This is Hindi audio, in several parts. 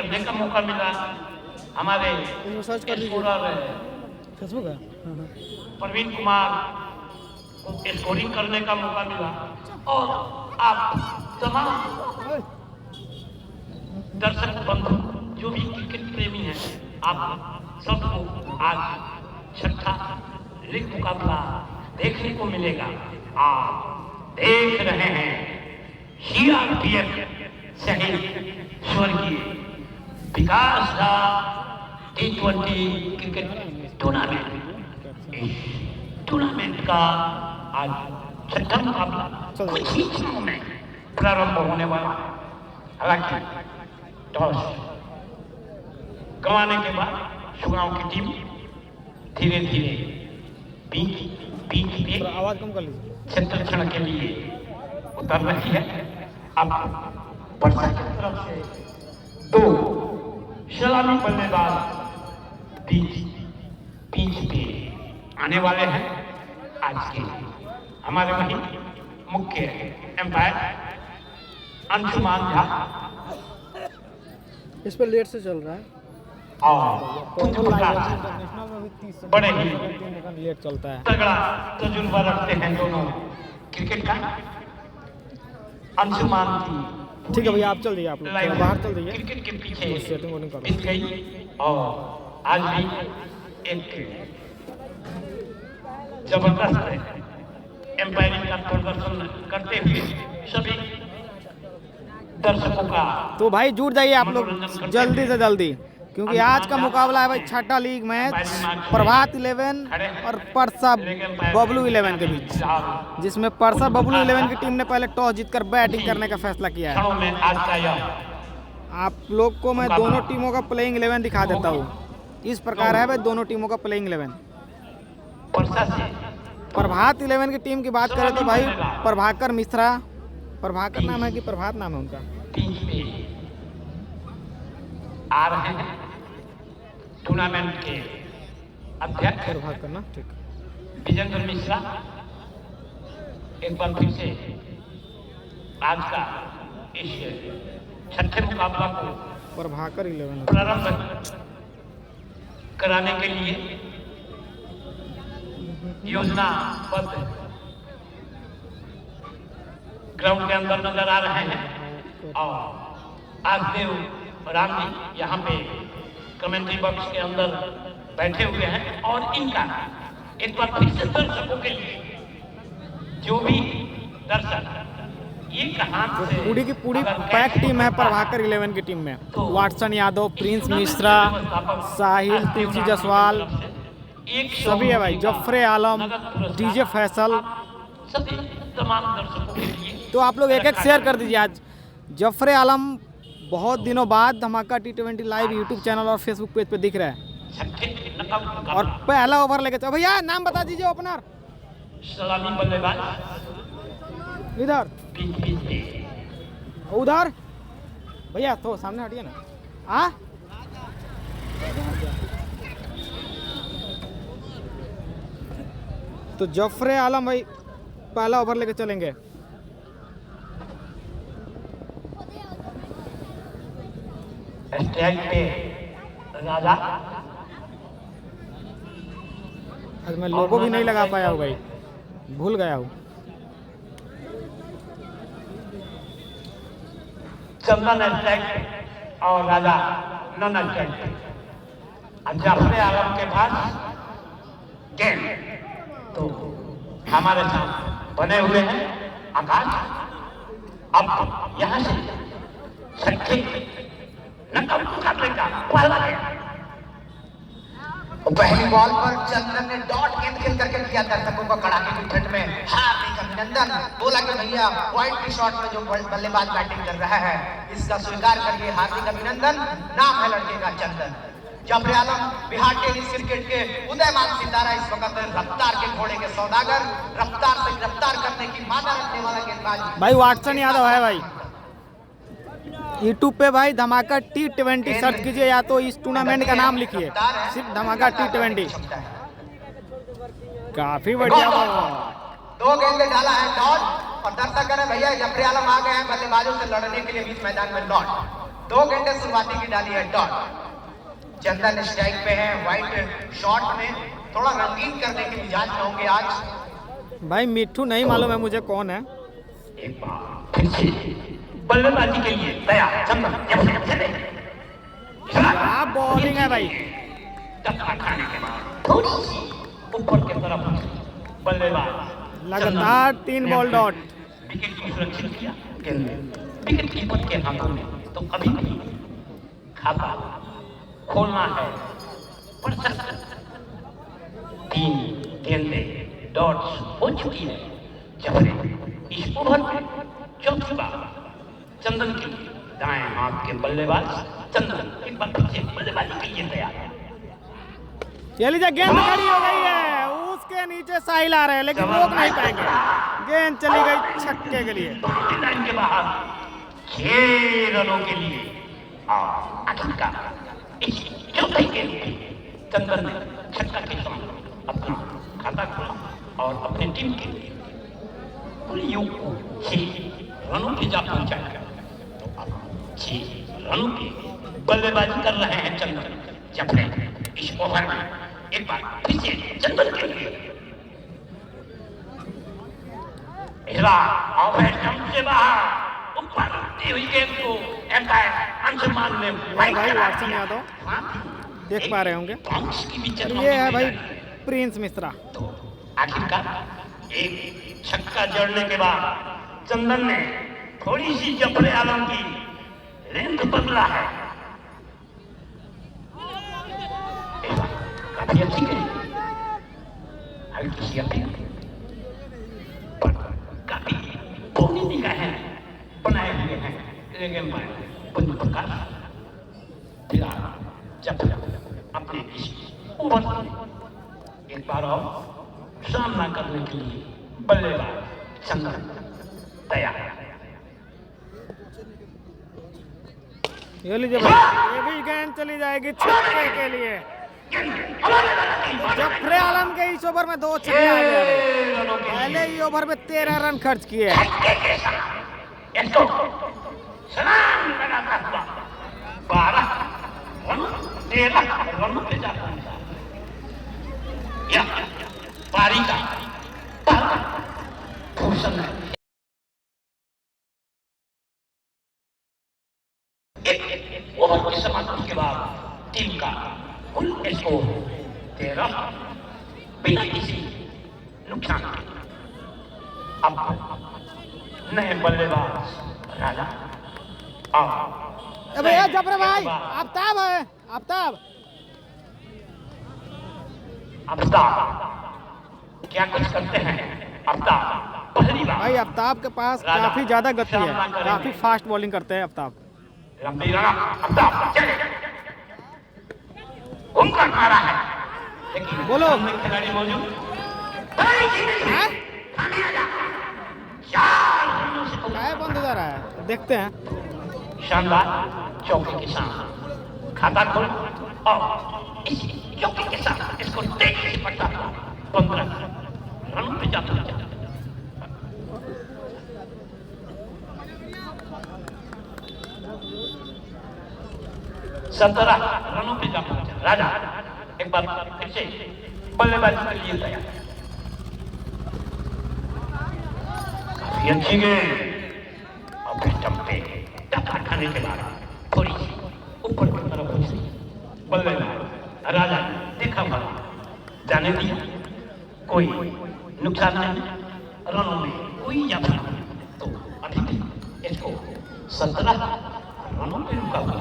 करने का मौका मिला, हमारे फेसबुक है प्रवीण कुमार को स्कोरिंग करने का मौका मिला, और आप तमाम दर्शक बंधु जो भी क्रिकेट प्रेमी हैं, आप सबको आज छठा लीग मुकाबला देखने को मिलेगा। आप देख रहे हैं CRPF शहीद स्वर्गीय Vikas Jha T20 cricket tournament. इस टूर्नामेंट का आज छठा मुकाबला कुछ ही क्षणों में प्रारंभ होने वाला। हालांकि टॉस गंवाने के बाद सुगांव की टीम धीरे धीरे पिच पे आवाज कम कर लीजिए क्षेत्रक्षण के लिए उतर रही है। अब वर्षा की तरफ से दो सलामी बल्लेबाज पिच पे आने वाले हैं। आज के हमारे वही मुख्य एम्पायर अंशुमान झा इस पर लेट से चल रहा है और बड़े ही लेट चलता है। तगड़ा तजुर्बा रखते हैं दोनों क्रिकेट का। अंशुमान की ठीक है भैया, आप चल जाइए, आप लोग लाइन बाहर चल जाइए। क्रिकेट के पीछे सेटिंग वोटिंग कर बीत गई, और आज भी एक जबरदस्त एम्पायरिंग का प्रदर्शन करते हुए सभी दर्शकों का तो भाई जुट जाइए आप लोग जल्दी से जल्दी, क्योंकि आज का मुकाबला है भाई छठा लीग मैच प्रभात 11 और परसा बबलू 11 के बीच, जिसमें परसा बबलू 11 की टीम ने पहले टॉस जीतकर बैटिंग करने का फैसला किया है। क्षणों में आज का यह आप लोग को मैं दोनों टीमों का प्लेइंग 11 दिखा देता हूँ। इस प्रकार है भाई दोनों टीमों का प्लेइंग 11। परसा से प्रभात 11 की टीम की बात करें तो भाई प्रभाकर मिश्रा, प्रभाकर नाम है कि प्रभात नाम है उनका, पिच पे आ रहे हैं। टूर्नामेंट के अध्यक्ष प्रभाकर ना, ठीक विजेंद्र मिश्रा एक बार फिर से आज का इस छठे मुकाबला को प्रभाकर 11 प्रारंभ कराने के लिए योजनाबद्ध ग्राउंड के अंदर नजर आ रहे हैं। और आजदेव राम जी यहाँ पे कमेंट्री बॉक्स के अंदर बैठे हुए हैं, और इनका एक बार फिर से दर्शकों के लिए जो भी दर्शक ये कहां से पूरी की पूरी पैक टीम है प्रभाकर 11 की टीम में। वाटसन यादव, प्रिंस मिश्रा, साहिल, तुलसी जायसवाल सभी है भाई, जफरे आलम, डीजे फैसल। सभी तमाम दर्शकों के लिए तो आप लोग एक एक शेयर कर दीजिए। आज जफरे आलम बहुत दिनों बाद धमाका T20 लाइव यूट्यूब चैनल और फेसबुक पेज पे दिख रहा है, और पहला ओवर लेके चलो भैया। नाम बता दीजिए ओपनर। सलामी बल्लेबाज इधर पिच पे उधर भैया, तो सामने हटिए ना। तो जफरे आलम भाई पहला ओवर लेके चलेंगे। स्ट्राइक पे राजा। आज मैं लोगो भी नहीं लगा पाया हूँ भाई, भूल गया हूँ। चंदन स्ट्राइक और राजा नॉन स्ट्राइक। जाफरे आलम के पास गेंद तो हमारे साथ बने हुए हैं आकाश। अब यहाँ से छठे नकल मुकाबले का पहला गेंद। पहली बॉल पर चंदन ने डॉट गेंद खेल करके किया दर्शकों को कड़ाके की ठंड में हार्दिक अभिनंदन। बोला कि भैया पॉइंट की शॉट में जो बल्लेबाज बैटिंग कर रहा है इसका स्वीकार करिए, हार्दिक अभिनंदन। नाम है लड़के का चंदन। जफरे आलम बिहार टेनिस क्रिकेट के उदयमान सितारा, इस वक्त रफ्तार के घोड़े के सौदागर, रफ्तार से गिरफ्तार करने की मादा रखने वाला गेंदबाज भाई वाटसन यादव है भाई। यूट्यूब पे भाई धमाका T20 सर्च कीजिए, या तो इस टूर्नामेंट का नाम लिखिए सिर्फ धमाका T20। काफी बढ़िया दो गेंदे डाला है डॉट, और दर्शक करें भैया जफरे आलम आ गए हैं बल्लेबाजों से लड़ने के लिए बीच मैदान में डॉट। 2 गेंदें शुरुआती की डाली है डॉट। चंदन स्ट्राइक पे है, व्हाइट शॉट में थोड़ा रंगीन करने के मिजाज में होंगे आज। भाई मिट्ठू नहीं मालूम है मुझे कौन है। एक बार फिर से बल्लेबाजी के लिए तैयार चंदन। क्या बॉलिंग है भाई। टक्का खाने के बाद थोड़ी सी ऊपर की तरफ बल्लेबाज लगातार 3 बॉल डॉट। विकेट को सुरक्षित किया विकेट कीपर के हाथों में। तो अभी भी खाता खोलना है पर 3 गेंदें डॉट्स हो चुकी है। जबरे इस ओवर में चौथी बार चंदन के दाएं हाथ के बल्लेबाज चंदन एक बार फिर से बल्लेबाजी के लिए तैयार है। ये लीजिए गेंद खड़ी हो गई है, उसके नीचे साहिल आ रहे हैं लेकिन रोक नहीं पाएंगे। गेंद चली गई छक्के के लिए। लाइन के बाहर 6 रनों के लिए और आखिरकार इस चौथे गेंद में चंदन ने छक्का के साथ अपना खाता खोला और अपनी टीम के पुलियों को 6 रनों पे जा पहुंचाया। तो अब 6 रनों की बल्लेबाजी कर रहे हैं चंदन। जबरे इस ओवर में एक बार फिर से चंदन के लिए से बाहर ऊपर दी हुई गेंद को एम्पायर अंशुमान ने भाई वाटसन यादव देख पा रहे होंगे। ये है भाई प्रिंस मिश्रा। तो आखिरकार एक छक्का जड़ने के बाद चंदन ने थोड़ी सी जफरे आलम की लेंथ बदला है। काफी अच्छी गई हल्की सी अपील पर काफी धोनी निगाहें बनाए हुए हैं लेकिन पंच प्रकाश फिलहाल जब अपने इस ओवर एक बार और सामना करने के लिए बल्लेबाज चंदन तैयार है। ये लीजिए भाई, ये भी गेंद चली जाएगी छक्के के लिए। जफरे आलम के इस ओवर में 2 छक्के आ गए। पहले ही ओवर में 13 रन खर्च किए। 13 रन पे जाता है। पारी का फुर्सत है। ओवर की समाप्ति के बाद टीम का कुल स्कोर 13 बिना किसी नुकसान के। अब नए बल्लेबाज राजा और भैया जफरे भाई आफ्ताब है। आफ्ताब क्या कुछ करते हैं आफ्ताब पहली बार। भाई आफ्ताब के पास काफी ज्यादा गति है, काफी फास्ट बॉलिंग करते हैं आफ्ताब। लंबी रन आफ्ताब चले घूमकर मारा है लेकिन बोलो खिलाड़ी मौजूद क्या बंद हो रहा है देखते हैं। शानदार चौके के साथ खाता खोल और इस चौके के साथ इसको तेजी से पड़ता हुआ 15 रन पे जाता है। 17 रनों पे जा पहुंचा राजा। एक बार फिर से बल्लेबाजी के लिए तैयार। काफी अच्छी गेंद और फिर चंपे टक्कर खाने के बाद थोड़ी सी ऊपर की तरफ पहुंची। बल्लेबाज राजा ने देखा भला जाने दिया, कोई नुकसान नहीं, रनों में कोई यात्रा नहीं। तो अभी भी इसको 17 रनों पे रुका हुआ।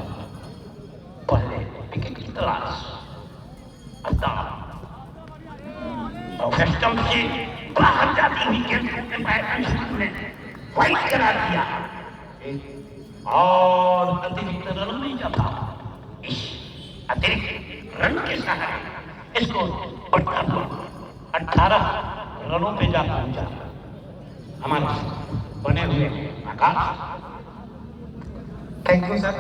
पहले विकेट की तलाश और वेस्टम से बाहर जाती हुई गेंद ने वाइड करा दिया और अतिरिक्त रन नहीं जाता। इस अतिरिक्त रन के सहारे इसको बढ़ता हुआ 18 रनों पे जा पहुंचा। हमारे बने हुए Akash. Thank you sir.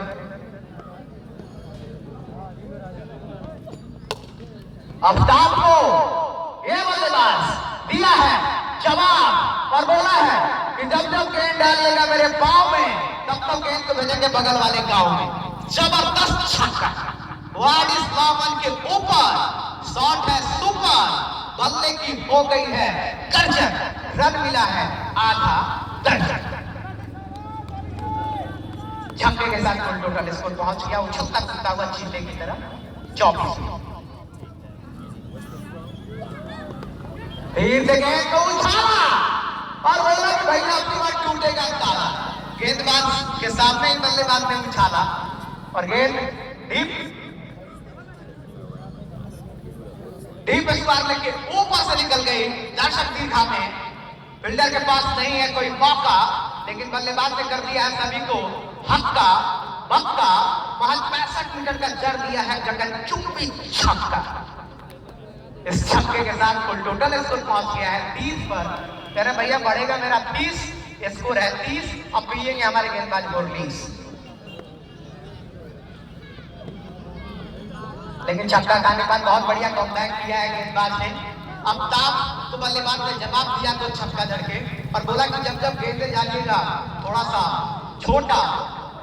Aftab को ये बल्लेबाज दिया है जवाब और बोला है कि जब जब गेंद डालिएगा मेरे पांव में तब तो गेंद को भेजेंगे बगल वाले गांव में। जबरदस्त छक्का, वार्ड इस्लामन के ऊपर, शॉट है सुपर, बल्ले की हो गई है गर्जन, रन मिला है आधा दर्जन। झटके के साथ कुल टोटल स्कोर पहुंच गया उछलता कूदता हुआ चीते की तरह 24। फिर से गेंद को उछाला और बोला कि भैया अपनी बार टूटेगा ताला। गेंदबाज के सामने ही बल्लेबाज ने उछाला और गेंद डीप स्क्वायर लेके ऊपर से निकल गई दर्शक दीर्घा में। फील्डर के पास नहीं है कोई मौका, लेकिन बल्लेबाज ने कर दिया है सभी को हक्का बक्का। महज 65 मीटर का जड़ दिया है गगन चुंबी छक्का। इस छक्के के साथ कुल टोटल स्कोर पहुंच गया है 30 पर। कह रहे भैया बढ़ेगा मेरा 30, स्कोर है 30। अब पिएंगे हमारे गेंदबाज बोर्डलीस, लेकिन छक्का खाने के बाद बहुत बढ़िया कमबैक किया है गेंदबाज ने। अब ताब तो बल्लेबाज ने जवाब दिया तो छक्का जड़ के और बोला कि जब जब गेंदे जाइएगा थोड़ा सा छोटा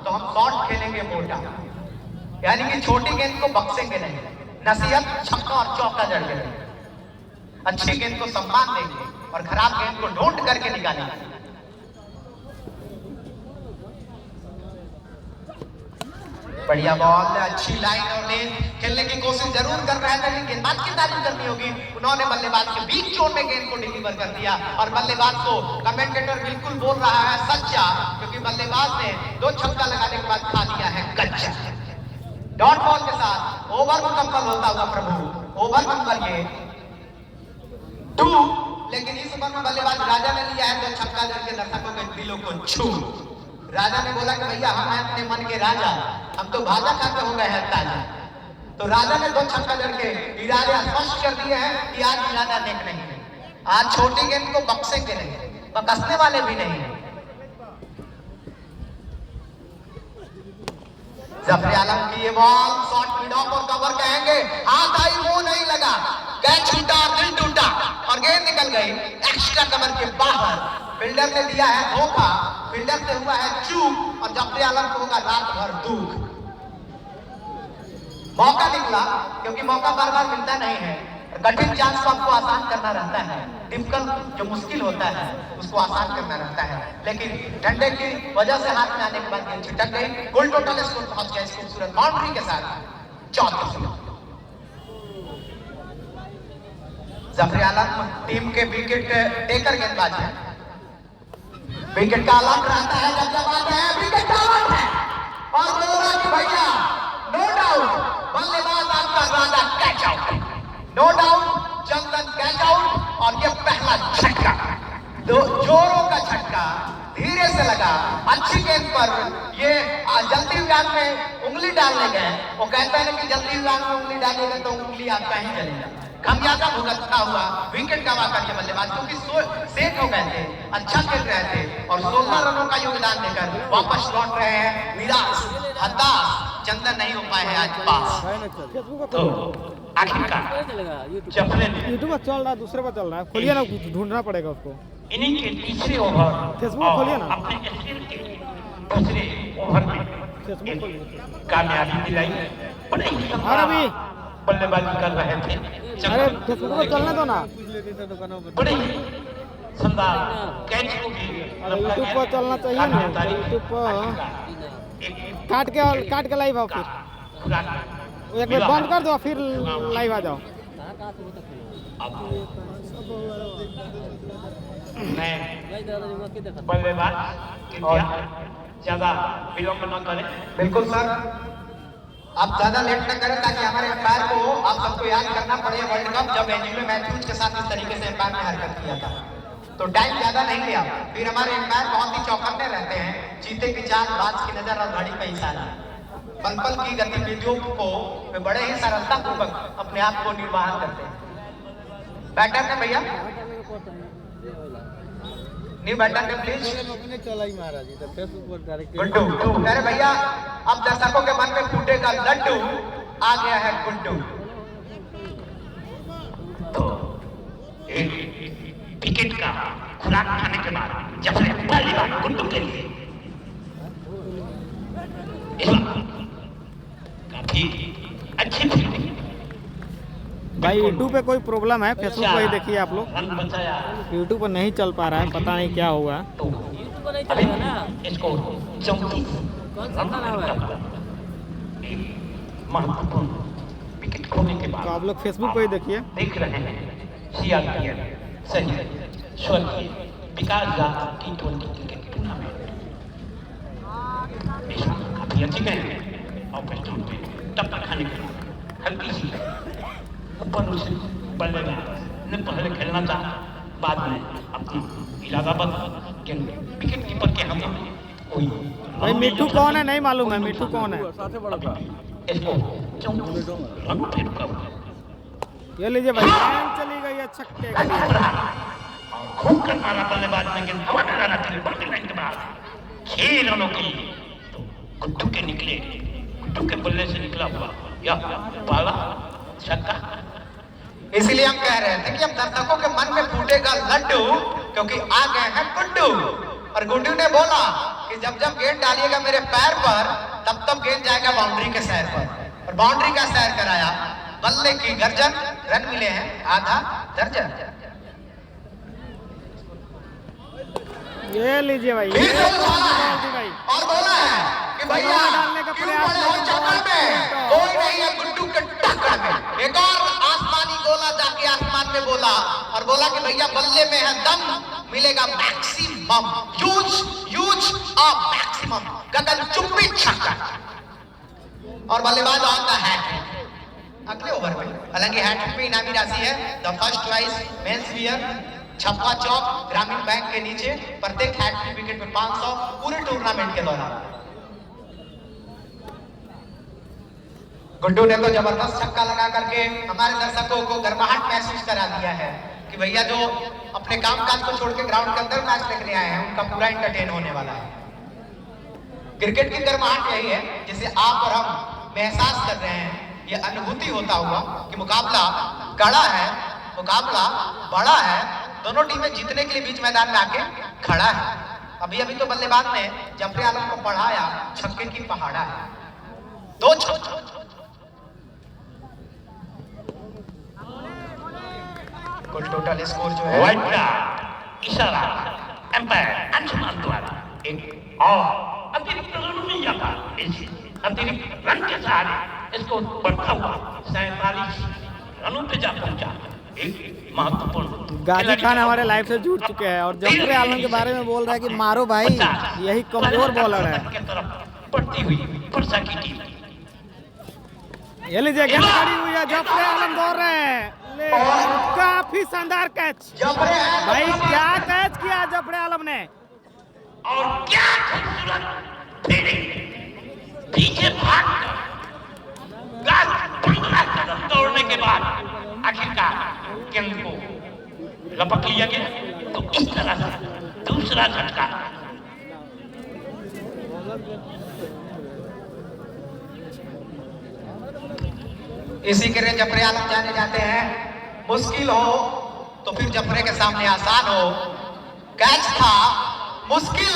तो हम शॉट खेलेंगे मोटा, यानी कि छोटी गेंद को बक्सेंगे नहीं, नसीहत छक्का और चौका जड़ के नहीं। अच्छी गेंद को सम्मान देंगे और खराब गेंद को ढूंढ करके निकालेंगे। बढ़िया बॉल, अच्छी लाइन और लेन खेलने की कोशिश जरूर कर रहे थे, लेकिन गेंदबाज की तारीफ करनी होगी। उन्होंने बल्लेबाज के बीच जोन में गेंद को डिलीवर कर दिया और बल्लेबाज को कमेंटेटर बिल्कुल बोल रहा है सच्चा, क्योंकि बल्लेबाज ने 2 छक्का लगाने के बाद खा दिया है कच्चा। डॉट बॉल के साथ ओवर मुकम्मल होता हुआ प्रभु, ओवर नंबर ये 2, लेकिन इस ओवर में बल्लेबाज राजा ने लिया है 2 छक्का जड़ के दर्शकों के दिलों को छू। राजा ने बोला कि भैया हम हैं अपने मन के राजा, हम तो भाजा खाते हो गए हैं ताजा। तो राजा ने 2 छक्का जड़ के इरादे स्पष्ट कर दिए हैं कि आज इरादा नेक नहीं है, आज छोटी गेंद को बक्सेंगे नहीं, बकसने वाले भी नहीं है। जफर आलम की ये बॉल शॉर्ट मिड ऑफ और कवर कहेंगे, हाथ आई वो नहीं लगा, कैच छूटा और दिल टूटा और गेंद निकल गई एक्स्ट्रा कवर के बाहर। फील्डर ने दिया है धोखा, फील्डर से हुआ है चूक और जफर आलम को होगा रात भर दुख। मौका निकला, क्योंकि मौका बार बार मिलता नहीं है। कठिन चांस को आपको आसान करना रहता है, डिफिकल्ट जो मुश्किल होता है उसको आसान करना रहता है, लेकिन डंडे की वजह से हाथ में आने के बाद गेंद छिटक गई। कुल टोटल स्कोर पहुंच गया इस खूबसूरत बाउंड्री के साथ 34। जफर आलम टीम के विकेट टेकर गेंदबाज है। विकेट का अलर्ट रहता है जब जब आते हैं, विकेट का अलर्ट है और बोल रहा कि भैया नो डाउट बल्लेबाज आपका राजा कैच आउट, नो डाउट चंदन कैच आउट। और ये पहला झटका, 2 जोरों का झटका धीरे से लगा अच्छी गेंद पर। ये जल्दी उड़ान में उंगली डालने गए, वो कहते हैं कि जल्दी उड़ान में उंगली डालेगा तो उंगली आपका ही जलेगा। खमियाजा भुगतना हुआ विकेट गवा कर ये बल्लेबाज, क्योंकि सेट हो गए थे, अच्छा खेल रहे थे और 16 रनों का योगदान देकर वापस लौट रहे हैं निराश हताश। चंदन नहीं हो पाए हैं आज पास। तो आखिरकार जफरे ने यूट्यूब पर चल रहा है, दूसरे पर चल रहा है, खोलिए ना, ढूंढना पड़ेगा उसको। इनिंग के तीसरे ओवर फेसबुक खोलिए ना, अपने स्टील के दूसरे ओवर में कामयाबी दिलाई। बड़े ही शानदार बल्लेबाजी कर रहे थे। अरे फेसबुक पर चलने दो ना, बड़े ही शानदार कैच को भी यूट्यूब पर चलना चाहिए ना, यूट्यूब पर काट के लाइव आओ, फिर एक बार बंद कर दो फिर लाइव आ जाओ। मैं बल्लेबाज ज्यादा विलंब न करें। बिल्कुल सर, आप ज्यादा लेट न करें ताकि हमारे एम्पायर को आप सबको याद करना पड़े वर्ल्ड कप जब एंजुलो मैथ्यूज के साथ इस तरीके से एम्पायर ने हरकत किया था। तो टाइम ज्यादा नहीं लिया, फिर हमारे एम्पायर बहुत ही चौकन्ने रहते हैं, चीते की चाल, बाज की नजर और घड़ी का इशारा, पल पल की गतिविधियों को वे बड़े ही सरलता पूर्वक अपने आप को निर्वाहन करते हैं। बैटर ने भैया न्यू बैटर ने प्लीज गुड्डू, अरे भैया अब दर्शकों के मन में फूटेगा लड्डू, आ गया है गुड्डू। तो विकेट का खुराक खाने के बाद जफरे पहली बार गुड्डू के लिए जी अच्छी फील्डिंग। भाई यूट्यूब पे कोई प्रॉब्लम है, फेसबुक पे ही देखिए आप लोग। रन बचाया यूट्यूब पर नहीं चल पा रहा है, पता नहीं क्या होगा। तो अभी इसको 34 महत्वपूर्ण विकेट खोने के तो बाद आप लोग फेसबुक पे ही देखिए। देख रहे हैं CRPF सही स्वर्गीय Vikas Jha T20 cricket tournament काफी अच्छी गए और स्टोन पे टप्पा खाने के बाद हल्की सी ऊपर उसे बल्लेबाज ने पहले खेलना था, बाद में अपना इरादा बदला कि विकेट कीपर के हाथों में कोई भाई मिट्टू कौन है नहीं मालूम है, मिट्टू कौन है? इसको रन फिर कर ये लीजिए भाई, गेंद चली गई है छक्के के लिए। खूब कर मारा बल्लेबाज ने गेंद हवा में डाला फिर बड़ी लाइन के बाद 6 रनों के लिए तो गुड्डू के निकले, गुड्डू के बल्ले से निकला हुआ यह पहला छक्का। इसीलिए हम कह रहे थे कि अब दर्शकों के मन में फूटेगा लड्डू, क्योंकि आ गए हैं गुड्डू। और गुड्डू ने बोला कि जब जब गेंद डालिएगा मेरे पैर पर तब तब गेंद जाएगा बाउंड्री के सैर पर, और बाउंड्री का सैर कराया। बल्ले की गर्जन, रन मिले हैं आधा दर्जन। ये लीजिए भाई, फिर से उछाला है भाई और बोला है कि भैया डालने का क्यों प्रयास पड़े हो चक्कर में, कोई नहीं है गुड्डू के टक्कर में। एक और आसमानी गोला जाके आसमान में बोला और बोला कि भैया बल्ले में है दम, मिलेगा मैक्सिमम, यूज ऑफ मैक्सिमम, गगन चुंबी छक्का। और बल्लेबाज ऑन द हैट अगले ओवर में। हालांकि हैट्रिक पे इनामी राशि है the first choice men's wear Chhappa Chowk Gramin bank के नीचे, प्रत्येक हैट्रिक विकेट में 500 पूरे टूर्नामेंट के दौरान। गुड्डू ने तो जबरदस्त छक्का लगा करके हमारे दर्शकों को गर्माहट महसूस करा दिया है कि भैया जो अपने कामकाज को छोड़ के ग्राउंड के अंदर मैच देखने आए हैं उनका पूरा एंटरटेन होने वाला है। क्रिकेट की गर्माहट यही है जिसे आप और हम महसूस कर रहे हैं। ये अनुभूति होता हुआ कि मुकाबला कड़ा है, मुकाबला बड़ा है, दोनों टीमें जीतने के लिए बीच मैदान में आके खड़ा है। अभी अभी तो बल्लेबाज ने जफरी आलम को पढ़ाया, छक्के की पहाड़ा है, 2 छक्के। कुल टोटल स्कोर जो है वाइड का इशारा एम्पायर अंशुमान द्वारा एक और अतिरिक्त रन मिल जाता। इस अतिरिक्त रन के सहारे इसको बढ़ता हुआ 47 रनों पे जा पहुंचा। एक महत्वपूर्ण गाजी खान हमारे लाइव से जुड़ चुके हैं और जफरी आलम के बारे में बोल रहा है कि मारो भाई, यही कमजोर बॉलर है। के तरफ बढ़ती हुई वर्षा की टीम। ये लीजिए गेंद खड़ी हुई है, जफरी आलम दौड़ रहे हैं, काफी शानदार कैच भाई, क्या कैच किया जफरी आलम ने। और क्या खूबसूरत फील्डिंग, पीछे भागकर 10-15 कदम दौड़ने के बाद आखिरकार गेंद को लपक लिया गया। तो इस तरह से दूसरा झटका इसी के लिए जफरे आलम जाने जाते हैं। मुश्किल हो तो फिर जफरे के सामने आसान हो। कैच था मुश्किल,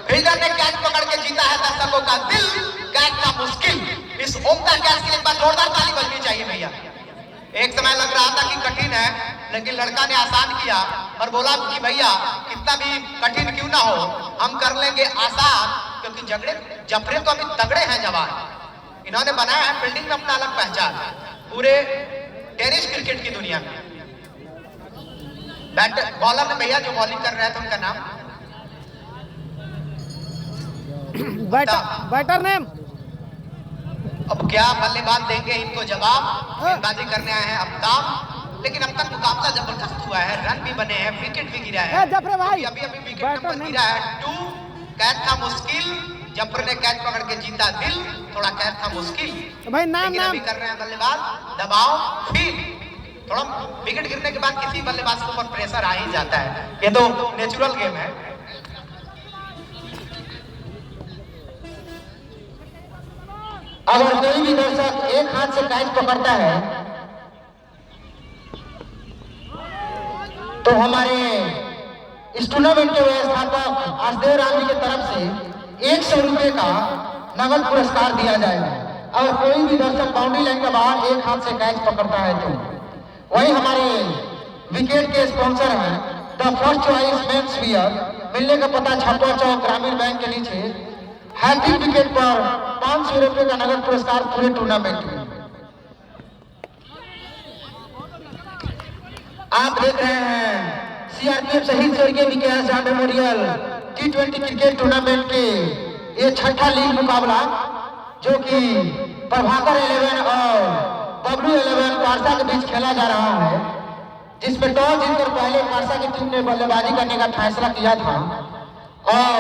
फील्डर ने कैच पकड़ के जीता है दर्शकों का दिल। कैच था मुश्किल, इस उम्दा कैच के लिए एक बार जोरदार ताली बजनी चाहिए भैया। एक समय लग रहा था कि कठिन है, लेकिन लड़का ने आसान किया और बोला कि भैया कितना भी कठिन क्यों ना हो हम कर लेंगे आसान, क्योंकि जफरे तो अभी तगड़े हैं जवान। इन्होंने बनाया है फील्डिंग में अपना अलग पहचान पूरे टेनिस क्रिकेट की दुनिया में। बॉलर ने भैया जो बॉलिंग कर रहे थे उनका नाम बैटर नेम। अब क्या बल्लेबाज देंगे इनको जवाब, गेंदबाजी करने आए हैं अफ्ताब। लेकिन अब तक मुकाबला जबरदस्त हुआ है, रन भी बने हैं, विकेट भी गिरा है। जफरे भाई अभी विकेट नंबर गिरा है 2। कैच था मुश्किल, जफर ने कैच पकड़ के जीता दिल। थोड़ा कैच था मुश्किल भाई, नाम अभी कर रहे हैं बल्लेबाज दबाव फील। थोड़ा विकेट गिरने के बाद किसी बल्लेबाज के ऊपर प्रेशर आ ही जाता है, ये तो नेचुरल गेम है। अगर कोई भी दर्शक एक हाथ से कैच पकड़ता है तो हमारे इस टूर्नामेंट के व्यवस्थापक आसदेव राम जी की तरफ से 100 रुपए का नगद पुरस्कार दिया जाएगा। और कोई भी दर्शक बाउंड्री लाइन के बाहर एक हाथ से कैच पकड़ता है तो वही हमारे विकेट के स्पॉन्सर हैं the first choice men's wear, मिलने का पता छपरा चौक ग्रामीण बैंक के नीचे। हैट्रिक विकेट पर 500 रुपए का नगद पुरस्कार पूरे टूर्नामेंट में। आप देख रहे हैं सीआरपीएफ शहीद स्वर्गीय Vikas Jha memorial T20 cricket tournament के ये छठा लीग मुकाबला जो कि प्रभाकर 11 और बबलू 11 पारसा के बीच खेला जा रहा है, जिसमें टॉस जीतकर पहले पारसा की टीम ने बल्लेबाजी करने का फैसला किया था और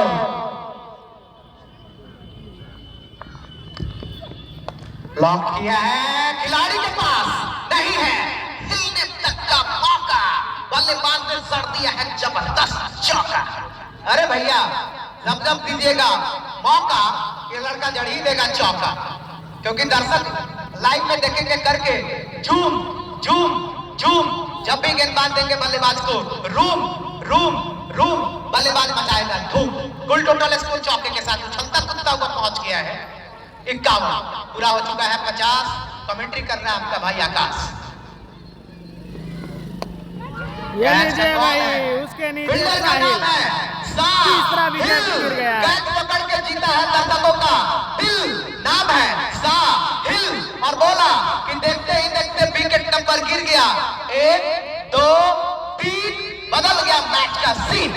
लॉक किया है, खिलाड़ी के पास नहीं है हिलने तक का मौका, बल्लेबाज ने सर दिया है जबरदस्त चौका। अरे भैया जब दीजिएगा मौका ये लड़का जड़ ही देगा चौका, क्योंकि दर्शक लाइव में देखेंगे करके झूम झूम झूम, जब भी गेंदबाज देंगे बल्लेबाज को रूम रूम रूम, बल्लेबाज मचाएगा धूम। कुल टोटल स्कोर चौके के साथ उछलता कूदता हुआ पहुंच गया है 51, पूरा हो चुका है 50। कमेंट्री कर रहा है आपका भाई आकाश। ये नीचे भाई उसके नीचे साहिल, तीसरा विकेट गिर गया। कैच पकड़ के जीता है दर्शकों का दिल, नाम है साहिल और बोला कि देखते ही देखते विकेट नंबर गिर गया। 1 2 3 बदल गया मैच का सीन।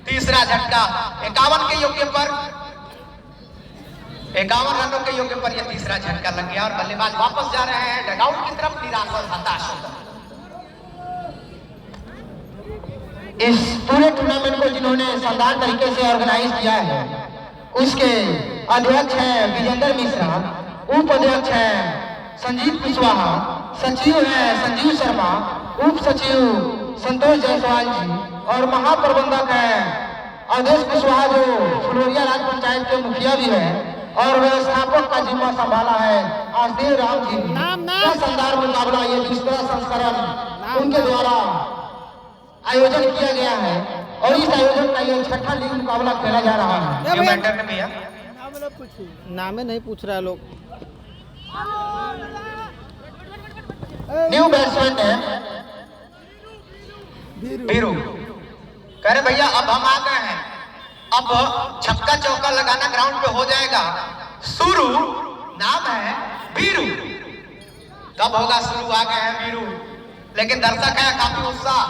तीसरा झटका 51 के योग्य पर 51 रनों के योग्य पर यह तीसरा झटका लग गया और बल्लेबाज वापस जा रहे हैं डगआउट की तरफ, निराश और हताश होकर। इस पूरे टूर्नामेंट को जिन्होंने शानदार तरीके से ऑर्गेनाइज किया है उसके अध्यक्ष हैं विजेंद्र मिश्रा, उप अध्यक्ष हैं संजीव कुशवाहा, सचिव हैं संजीव शर्मा, उप सचिव संतोष जायसवाल जी और महाप्रबंधक हैं अवधेश कुशवाहा जो फुलोरिया राज पंचायत के मुखिया भी है और व्यवस्थापक का जिम्मा संभाला है आसदेव राम जी। शानदार मुकाबला ये दूसरा संस्करण उनके द्वारा आयोजन किया गया है और इस आयोजन का ये छठा लीग मुकाबला खेला जा रहा है। भैया नामे नहीं पूछ रहा लोग। न्यू बैट्समैन है बीरू, कह रहे भैया अब हम आ गए हैं, अब छक्का चौका लगाना ग्राउंड पे हो जाएगा शुरू, नाम है बीरू। कब होगा शुरू, आ गए हैं बीरू। लेकिन दर्शक है काफी उत्साह,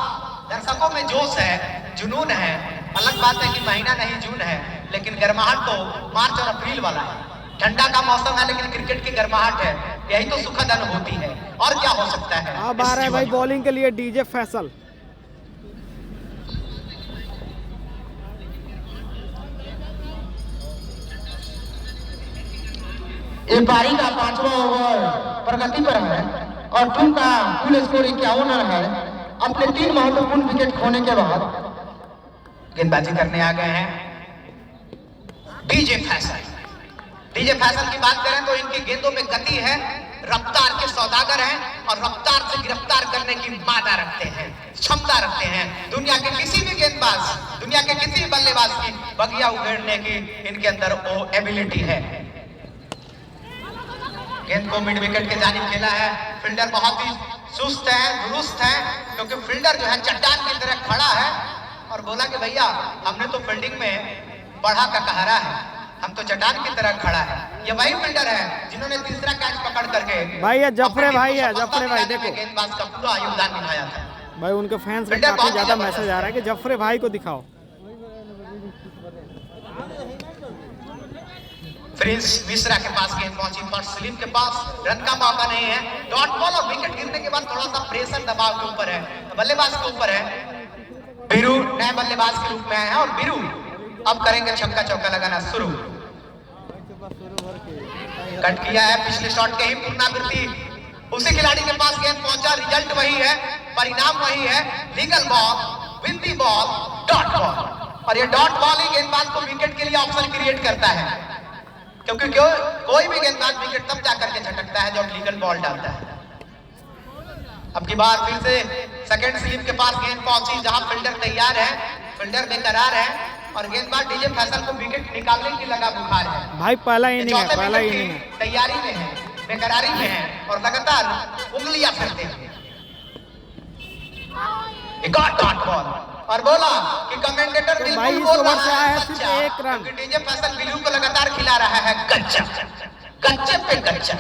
दर्शकों में जोश है, जुनून है। अलग बात है कि महीना नहीं जून है, लेकिन गर्माहट तो मार्च और अप्रैल वाला है। ठंडा का मौसम है लेकिन क्रिकेट की गर्माहट है, यही तो सुखद अनुभूति है और क्या हो सकता है। अब आ रहा है भाई बॉलिंग के लिए डीजे फैसल। ये पारी का 5वां ओवर प्रगति पर है और टीम का कुल स्कोर 51 रन है। अपने 3 महत्वपूर्ण विकेट खोने के बाद गेंदबाजी करने आ गए हैं डीजे फैसल। डीजे फैसल की बात करें तो इनकी गेंदों में गति है, रफ्तार के सौदागर हैं और रफ्तार से गिरफ्तार करने की मादा रखते हैं, क्षमता रखते हैं। दुनिया के किसी भी गेंदबाज, दुनिया के किसी बल्लेबाज की बगिया उगेड़ने की इनके अंदर वो एबिलिटी है। गेंद को मिड विकेट के जानिब खेला है, फील्डर बहुत ही सुस्त है, दुरुस्त है, क्योंकि फील्डर जो है चट्टान की तरह खड़ा है और बोला कि भैया हमने तो फील्डिंग में बढ़ा का कहारा है, हम तो चट्टान की तरह खड़ा है। ये वही फील्डर है जिन्होंने तीसरा कैच पकड़ करके भाई ये जफरे भाई है, जफरे भाई देखो गेंदबाज का पूरा योगदान निभाया था। भाई उनके फैंस का काफी ज्यादा मैसेज आ रहा है कि जफरे भाई को दिखाओ। प्रिंस मिश्रा के पास गेंद पहुंची, फर्स्ट स्लिप के पास रन का मौका नहीं है। डॉट बॉल और विकेट गिरने के बाद थोड़ा सा प्रेशर दबाव के ऊपर है, बल्लेबाज के ऊपर है। बीरू नए बल्लेबाज के रूप में आए हैं और बीरू अब करेंगे छक्का चौका लगाना शुरू। कट किया है पिछले शॉट के ही पुनरावृत्ति, उसी खिलाड़ी के पास गेंद पहुंचा, रिजल्ट वही है, परिणाम वही है, लीगल बॉल, विंदी बॉल, डॉट बॉल। और ये डॉट बॉल ही गेंदबाज को विकेट के लिए ऑप्शन क्रिएट करता है, क्योंकि कोई भी गेंदबाज विकेट तब जाकर के झटकता है जब लीगल बॉल डालता है। अब की बार फिर से सेकंड स्लिप के पास गेंद पहुंची, जहां फील्डर तैयार है, फील्डर बेकरार है, और गेंदबाज डीजे फैसल को विकेट निकालने की लगा बुखार है। भाई पहला ये इनिंग है, चौथे पहला विकेट इनिंग की है। तैयारी में है, बेकरारी में है और लगातार उंगलियां फिरते हैं। एक और डॉट बॉल और बोला कि कमेंटेटर तो बिल्कुल भाई इस बोल ओवर रहा से आया है है सिर्फ कच्चा, 1 रन। क्योंकि डीजे फैसल बिल्लू को लगातार खिला रहा है कच्चा, कच्चे पे कच्चा।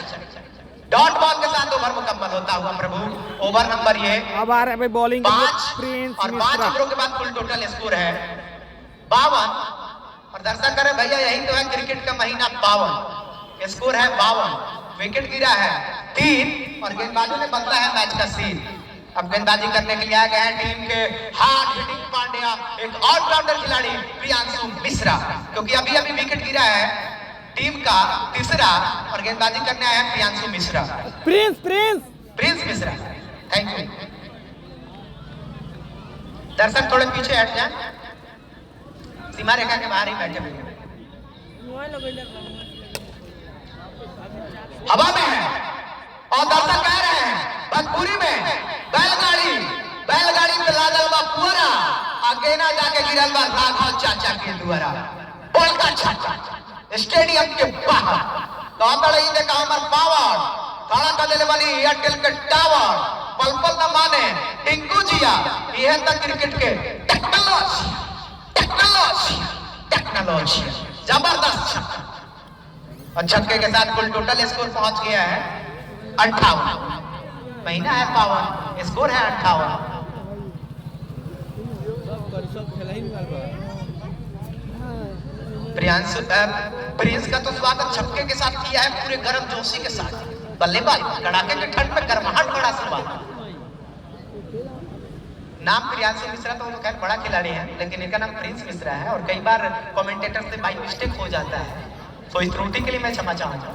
डॉट बॉल के साथ ओवर मुकम्मल होता हुआ प्रभु। ओवर नंबर ये अब आ रहा है भाई बॉलिंग 5 प्रिंस और 5 मिश्रा। ओवरों के बाद कुल टोटल स्कोर है 52। और दर्शक करे भैया यही तो है क्रिकेट का महीना 52। स्कोर है 52। विकेट गिरा है 3 और गेंदबाजों ने बदला है मैच का सीन। अब गेंदबाजी करने के लिए आ गए हैं टीम के हार्ड हिटिंग पांड्या, एक ऑलराउंडर खिलाड़ी प्रियांशु मिश्रा, क्योंकि अभी अभी विकेट गिरा है टीम का तीसरा और गेंदबाजी करने आए हैं Priyanshu Mishra. Prince Prince Prince Mishra, thank you. दर्शक थोड़े पीछे हट जाए, सीमा रेखा के बाहर ही बैठे हुए हैं। हवा में है और दर्शक कह रहे हैं भोजपुरी में बैलगाड़ी पे लादल बा पुअरा, आगे ना जाके गिरल बा राघव चाचा के दुआरा। बड़का छक्का स्टेडियम के बाहर कातड़ ही देखा हमर पावर खड़ा कर देले वाली एयरटेल के टावर। पल पल न माने टिंकू जिया, यह तक क्रिकेट के टेक्नोलॉजी जबरदस्त छक्का। और छक्के के साथ कुल टोटल स्कोर पहुंच गया है 58। महीना है 52, स्कोर है 58। प्रिंस का तो स्वागत छक्के के साथ किया है पूरे गर्म जोशी के साथ। बल्लेबाज कड़ाके के ठंड में गर्माहट बड़ा स्वागत। नाम प्रियांशु मिश्रा तो खैर बड़ा खिलाड़ी है, लेकिन इनका नाम प्रिंस मिश्रा है और कई बार कमेंटेटर से बाई मिस्टेक हो जाता है, तो इस त्रुटि के लिए मैं क्षमा चाहूंगा।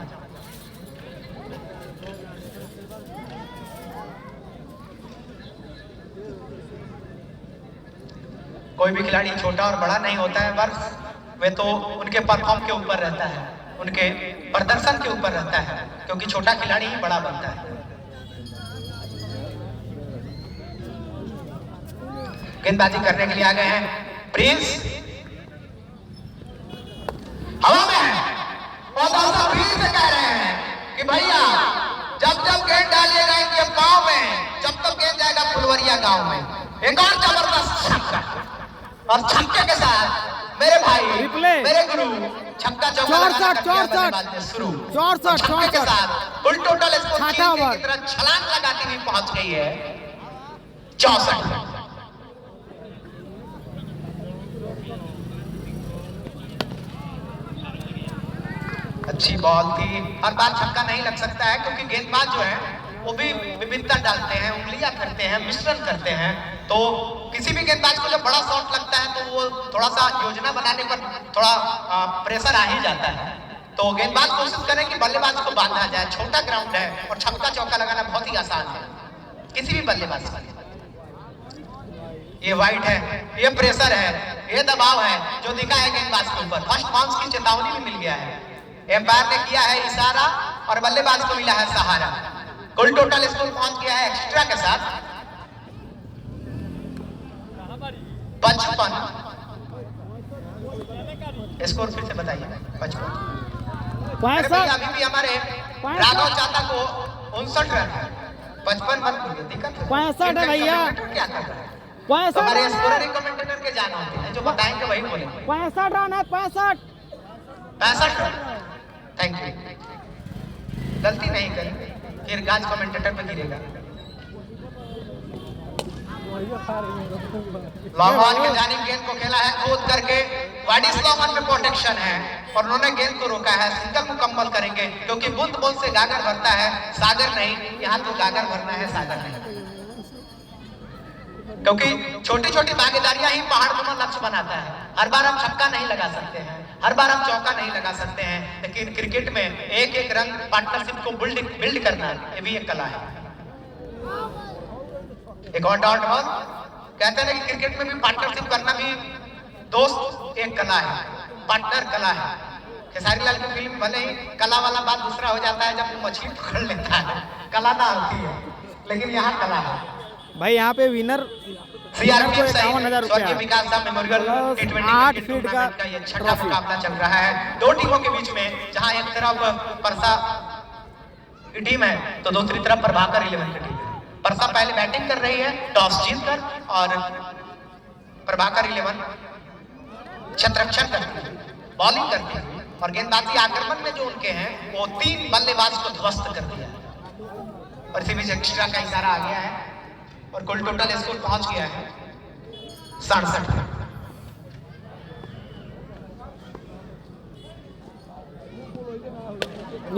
कोई भी खिलाड़ी छोटा और बड़ा नहीं होता है, वर्ष वे तो उनके परफॉर्म के ऊपर रहता है, उनके प्रदर्शन के ऊपर रहता है, क्योंकि छोटा खिलाड़ी ही बड़ा बनता है। गेंदबाजी करने के लिए आ गए हैं प्रिंस, हवा में है और दर्शक फिर से कह रहे हैं कि भैया जब जब गेंद डालिएगा इनके गांव में, जब तक गेंद जाएगा फुलवरिया गांव में। एक और जबरदस्त छक्का और छक्के के साथ मेरे भाई मेरे गुरु छक्का चौका शुरू छक्के के साथ कुल टोटल स्कोर की तरह छलांग लगाती हुई पहुंच गई है 64। अच्छी बॉल थी, हर बार छक्का नहीं लग सकता है, क्योंकि गेंदबाज जो है वो भी विविधता डालते हैं, उंगलियां करते हैं, मिश्रण करते हैं। तो किसी भी गेंदबाज को जब बड़ा शॉट लगता है तो वो थोड़ा सा योजना बनाने पर थोड़ा प्रेशर आ ही जाता है। तो गेंदबाज कोशिश करें कि बल्लेबाज को बांधा जाए। छोटा ग्राउंड है और छक्का चौका लगाना बहुत ही आसान है किसी भी बल्लेबाज का। ये वाइट है, ये प्रेशर है, ये दबाव है जो दिखा है गेंदबाज के ऊपर। फर्स्ट बाउंस की चेतावनी भी मिल गया है, एम्पायर ने किया है इशारा और बल्लेबाज को मिला है सहारा। कुल टोटल स्कोर पहुंच गया है एक्स्ट्रा के साथ 55। स्कोर फिर से बताइए। 55। अभी भी हमारे राघव चाचा को 59 रन है। 55 मत भूलिए, दिक्कत है 65 है भैया। क्या कर रहा है? हमारे स्कोरिंग कमेंटेटर के जाना होते हैं, जो बताएंगे वही बोलेंगे। 65 रन है, 65 रन। Thank you. गलती नहीं करी, फिर गाज कमेंटेटर पे गिरेगा। लॉन्ग ऑन के जानिब गेंद को खेला है कूद करके, वाइड लॉन्ग ऑन में प्रोटेक्शन है और उन्होंने गेंद को रोका है। सिंगल मुकम्मल करेंगे, क्योंकि बूंद बूंद से गागर भरता है, सागर नहीं। यहाँ तो गागर भरना है, सागर नहीं, क्योंकि छोटी छोटी भागीदारियां ही पहाड़ को लक्ष्य बनाता है। हर बार हम छक्का नहीं लगा सकते हैं, हर बार हम चौका नहीं लगा सकते हैं, लेकिन क्रिकेट में एक एक रन पार्टनरशिप को बिल्ड करना ये भी एक कला है। एक और डॉट बॉल कहते हैं कि क्रिकेट में भी पार्टनरशिप करना भी दोस्त एक कला है, पार्टनर कला है। खेसारी लाल की फिल्म भले ही कला वाला बात दूसरा हो जाता है जब वो मछली पकड़ लेता है, कला ना होती है, लेकिन यहाँ कला है भाई। यहाँ पे विनर सीआरपीएफ सहित 51,000 स्वर्गीय रुपया Vikas Dham memorial plus T20 8 cricket फीट टूर्नामेंट का का ये छठा ट्रॉफी। मुकाबला चल रहा है दो टीमों के बीच में, जहां एक तरफ परसा की टीम है तो दूसरी तरफ प्रभाकर 11 की टीम है। परसा पहले बैटिंग कर रही है टॉस जीतकर, और प्रभाकर 11 क्षेत्ररक्षण करती है, बॉलिंग करती है, और गेंदबाजी आक्रमण में जो उनके हैं वो 3 बल्लेबाज को ध्वस्त कर दिया है। और इसी बीच एक्स्ट्रा का इशारा आ गया है और कुल टोटल स्कोर पहुंच गया है 67।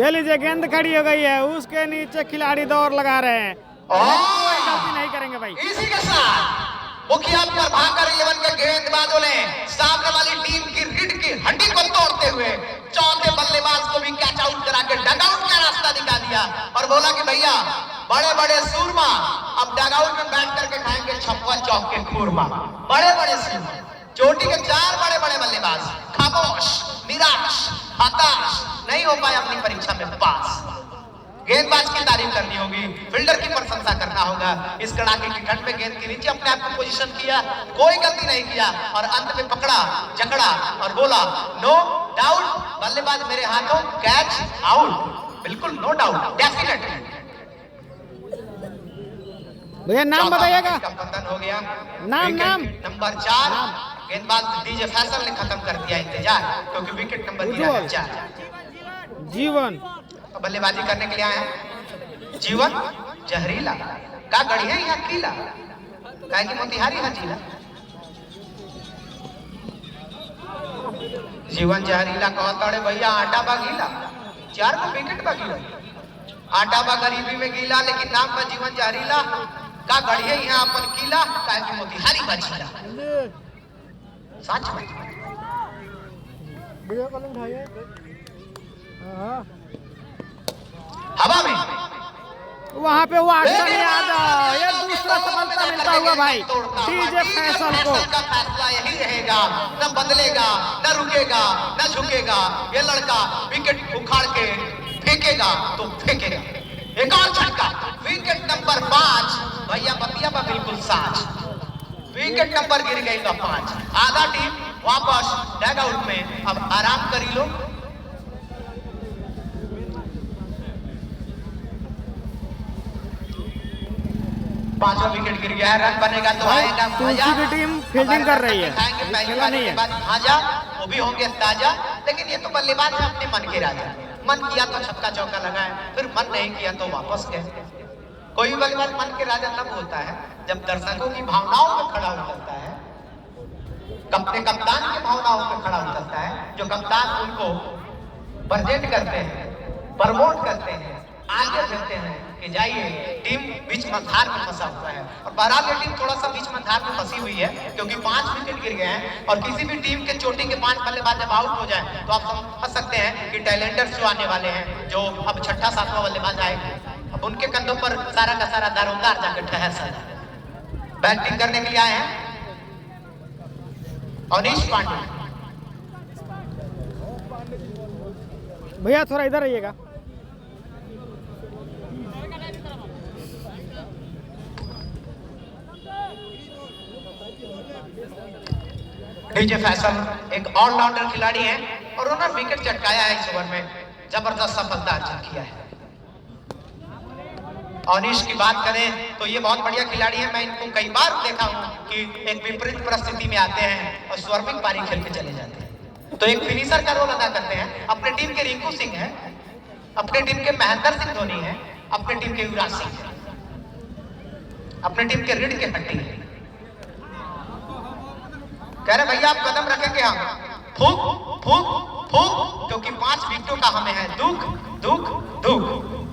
ये लीजिए गेंद खड़ी हो गई है, उसके नीचे खिलाड़ी दौड़ लगा रहे हैं, कोई गलती नहीं करेंगे भाई। इसी के साथ मुखिया प्रभाकर 11 के गेंदबाजों ने सामने वाली टीम की रीढ़ की हड्डी को तोड़ते हुए चौथे बल्लेबाज को भी कैच आउट करा के डगआउट का रास्ता दिखा दिया और बोला कि भैया बड़े बड़े सूरमा अब डगआउट में बैठ करके खाएंगे छप्पा चौक के खूरमा। बड़े बड़े सूरमा, चोटी के 4 बड़े बड़े बल्लेबाज खामोश, निराश, हताश, नहीं हो पाए अपनी परीक्षा में पास। गेंदबाज की तारीफ करनी होगी, फील्डर की प्रशंसा करना होगा। इस कड़ाके की ठंड में गेंद के नीचे अपने आप को पोजीशन किया, कोई गलती नहीं किया, और अंत में पकड़ा, जकड़ा और बोला नो डाउट बल्लेबाज मेरे हाथों, कैच आउट। बिल्कुल नो डाउट, डेफिनेटली। भैया नाम बताइएगा। बंधन हो गया। नाम नंबर 4 गेंदबाज डीजे फैसल ने खत्म कर दिया इंतजार, क्योंकि विकेट नंबर दिया है 4। जीवन बल्लेबाजी करने के लिए आए हैं। जीवन जहरीला का गढ़िया यहाँ कीला, काहे कि मोतिहारी है जिला। जीवन जहरीला कहता अरे भैया आटा बा गीला, 4 को विकेट बा गीला। आटा बा गरीबी में गीला, लेकिन नाम बा जीवन जहरीला का गढ़िया यहाँ अपन कीला, काहे कि मोतिहारी बा जिला। सच में हवा में वहाँ पे वाटसन यादव, ये दूसरा सफलता मिलता हुआ भाई डीजे फैसल को। का फैसला यही रहेगा, न बदलेगा, न रुकेगा, न झुकेगा। ये लड़का विकेट उखाड़ के फेंकेगा तो फेंकेगा। एक और छक्का, विकेट नंबर 5। भैया बतिया बा बिल्कुल साच, विकेट नंबर गिर गई तो 5। आधा टीम वापस डगआउट में, अब आराम करी लो। पांचवा विकेट गिर गया है, रन बनेगा तो आएगा मजा। की टीम फील्डिंग कर रही है, खेला नहीं है। भाजा वो भी होंगे ताजा, लेकिन ये तो बल्लेबाज है अपने मन के राजा। मन किया तो छक्का चौका लगाए, फिर मन नहीं किया तो वापस गए। कोई भी बल्लेबाज मन के राजा तब होता है जब दर्शकों की भावनाओं में खड़ा उतरता है, अपने कप्तान की भावनाओं में खड़ा उतरता है। जो कप्तान उनको प्रेजेंट करते हैं, प्रमोट करते हैं, आगे देते हैं कि जाइए, टीम बीच मझधार में फंसा हुआ है। और बहरहाल ये टीम थोड़ा सा बीच मझधार में फंसी हुई है, क्योंकि 5 विकेट गिर गए हैं। और किसी भी टीम के चोटी के 5 बल्लेबाज जब आउट हो जाए तो आप समझ सकते हैं कि टैलेंटर्स जो आने वाले हैं, जो अब 6ठा 7वां बल्लेबाज आएगा, अब उनके कंधों पर सारा का सारा दारोमदार जाकर ठहर सकता है। बैटिंग करने के लिए आए हैं अनीश पांडे। भैया थोड़ा इधर आइएगा। डीजे फैसल एक ऑलराउंडर खिलाड़ी हैं और उन्होंने विकेट चटकाया है इस ओवर में, जबरदस्त सफलता अर्जित किया है। अनीश की बात करें तो ये बहुत बढ़िया खिलाड़ी है। मैं इनको कई बार देखा हूं कि एक विपरीत परिस्थिति में आते हैं और स्वर्मिक पारी खेल के चले जाते हैं, तो एक फिनिशर का रोल अदा करते हैं। अपने टीम के रिंकू सिंह है, अपने टीम के महेंद्र सिंह धोनी है, अपने टीम के युवराज सिंह है, अपने टीम के रीढ़ के हड्डी है। कह रहे भैया आप कदम रखेंगे, हम फूक फूक फूक, क्योंकि 5 विकेटों का हमें है दुख दुख दुख।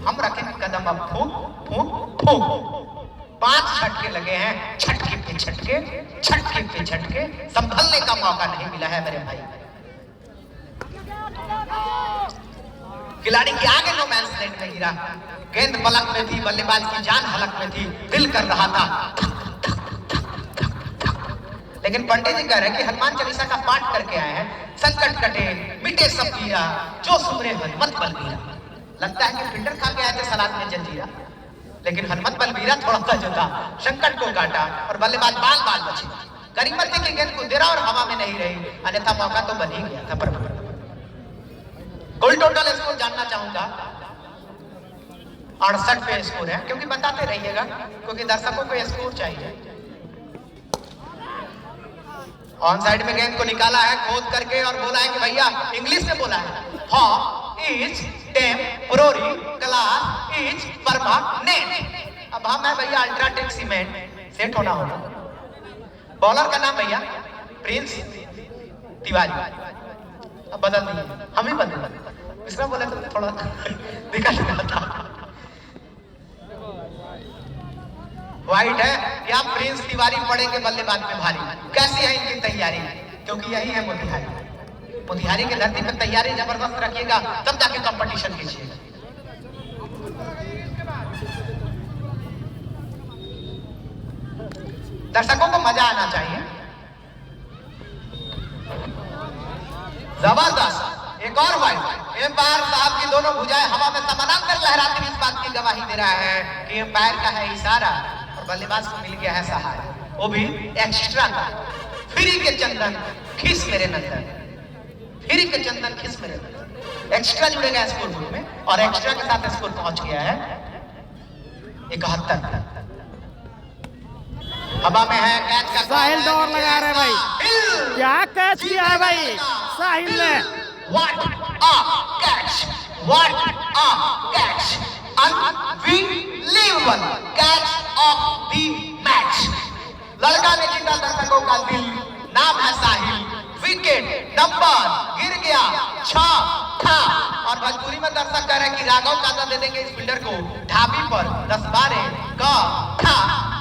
हम रखेंगे कदम अब फूक फूक फूक। 5 झटके लगे हैं, झटके पे झटके, झटके पे झटके, संभलने का मौका नहीं मिला है मेरे भाई। खिलाड़ी के आगे नो मैच नेट में गिरा, गेंद पलक में थी, बल्लेबाज की जान हलक में थी, दिल कर रहा था। लेकिन पंडित जी कह रहे हैं कि हनुमान चालीसा का पाठ करके आए हैं, संकट कटे मिटे सब पीरा, जो सुमरे हनुमत बलबीरा। लगता है कि फिल्टर खा के आए थे सलाद में जंजीरा, लेकिन हनुमत बलबीरा थोड़ा सा जो था संकट को काटा और बल्लेबाज बाल बाल बचे। करीमती की गेंद को दे रहा और हवा में नहीं रही, अन्यथा मौका तो बन ही गया था। पर कुल टोटल स्कोर जानना चाहूंगा। 68 पे स्कोर है, क्योंकि बताते रहिएगा, क्योंकि दर्शकों को स्कोर चाहिए। ऑन साइड में गेंद को निकाला है खोद करके और बोला है कि भैया, इंग्लिश में बोला है, how is temporary class is permanent. अब हम है भैया अल्ट्राटेक सीमेंट, सेट होना होगा। बॉलर का नाम भैया प्रिंस तिवारी, अब बदल दिए, हम ही बदल, इसमें बोले तो थोड़ा दिक्कत था। वाइट है या प्रिंस तिवारी पड़ेंगे बल्लेबाज में भारी। कैसी है इनकी तैयारी, क्योंकि यही है मोतिहारी। मोतिहारी की धरती पर तैयारी जबरदस्त रखिएगा, तब जाके कंपटीशन कीजिएगा। दर्शकों को मजा आना चाहिए। जबरदस्त एक और वाइड। एम्पायर साहब की दोनों भुजाएं हवा में समानांतर लहराती हुई इस बात की गवाही दे रहा है कि एम्पायर का है इशारा और बल्लेबाज को मिल गया है सहारा, वो भी एक्स्ट्रा का। फ्री के चंदन खिस मेरे नंदन, फ्री के चंदन खिस मेरे नंदन। एक्स्ट्रा जुड़ेगा स्कोर बुक में और एक्स्ट्रा के साथ स्कोर पहुंच गया है 71। हवा में है कैच का। साहिल दौड़ लगा रहे भाई, क्या कैच किया है भाई साहिल ने। What a catch! What a catch! Unbelievable catch of the match! लड़का ने जीता दर्शकों का दिल, नाम है साहिल। विकेट नंबर गिर गया 6 था और भोजपुरी में दर्शक कह रहे हैं कि राघव काजा दे देंगे इस फील्डर को ढाबी पर 10-12 का था।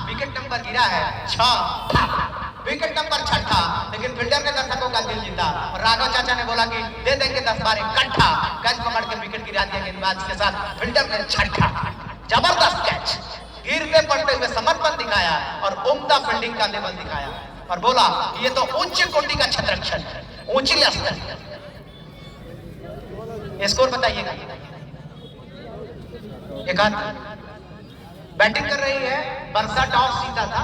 विकेट नंबर गिरा है 6 था, विकेट नंबर 6 था, लेकिन फील्डर ने दर्शकों का दिल जीता और राघव चाचा ने बोला कि दे देंगे 10-12 कट्ठा। कैच पकड़ के विकेट गिरा दिया गेंदबाज के साथ, फील्डर ने 6 जबरदस्त कैच। गिरते पड़ते हुए समर्पण दिखाया और उम्दा फील्डिंग का लेवल दिखाया और बोला ये तो उच्च कोटि का क्षेत्ररक्षण है, ऊंची स्तर। स्कोर बताइएगा। एक बैटिंग कर रही है वर्षा, टॉस जीता था,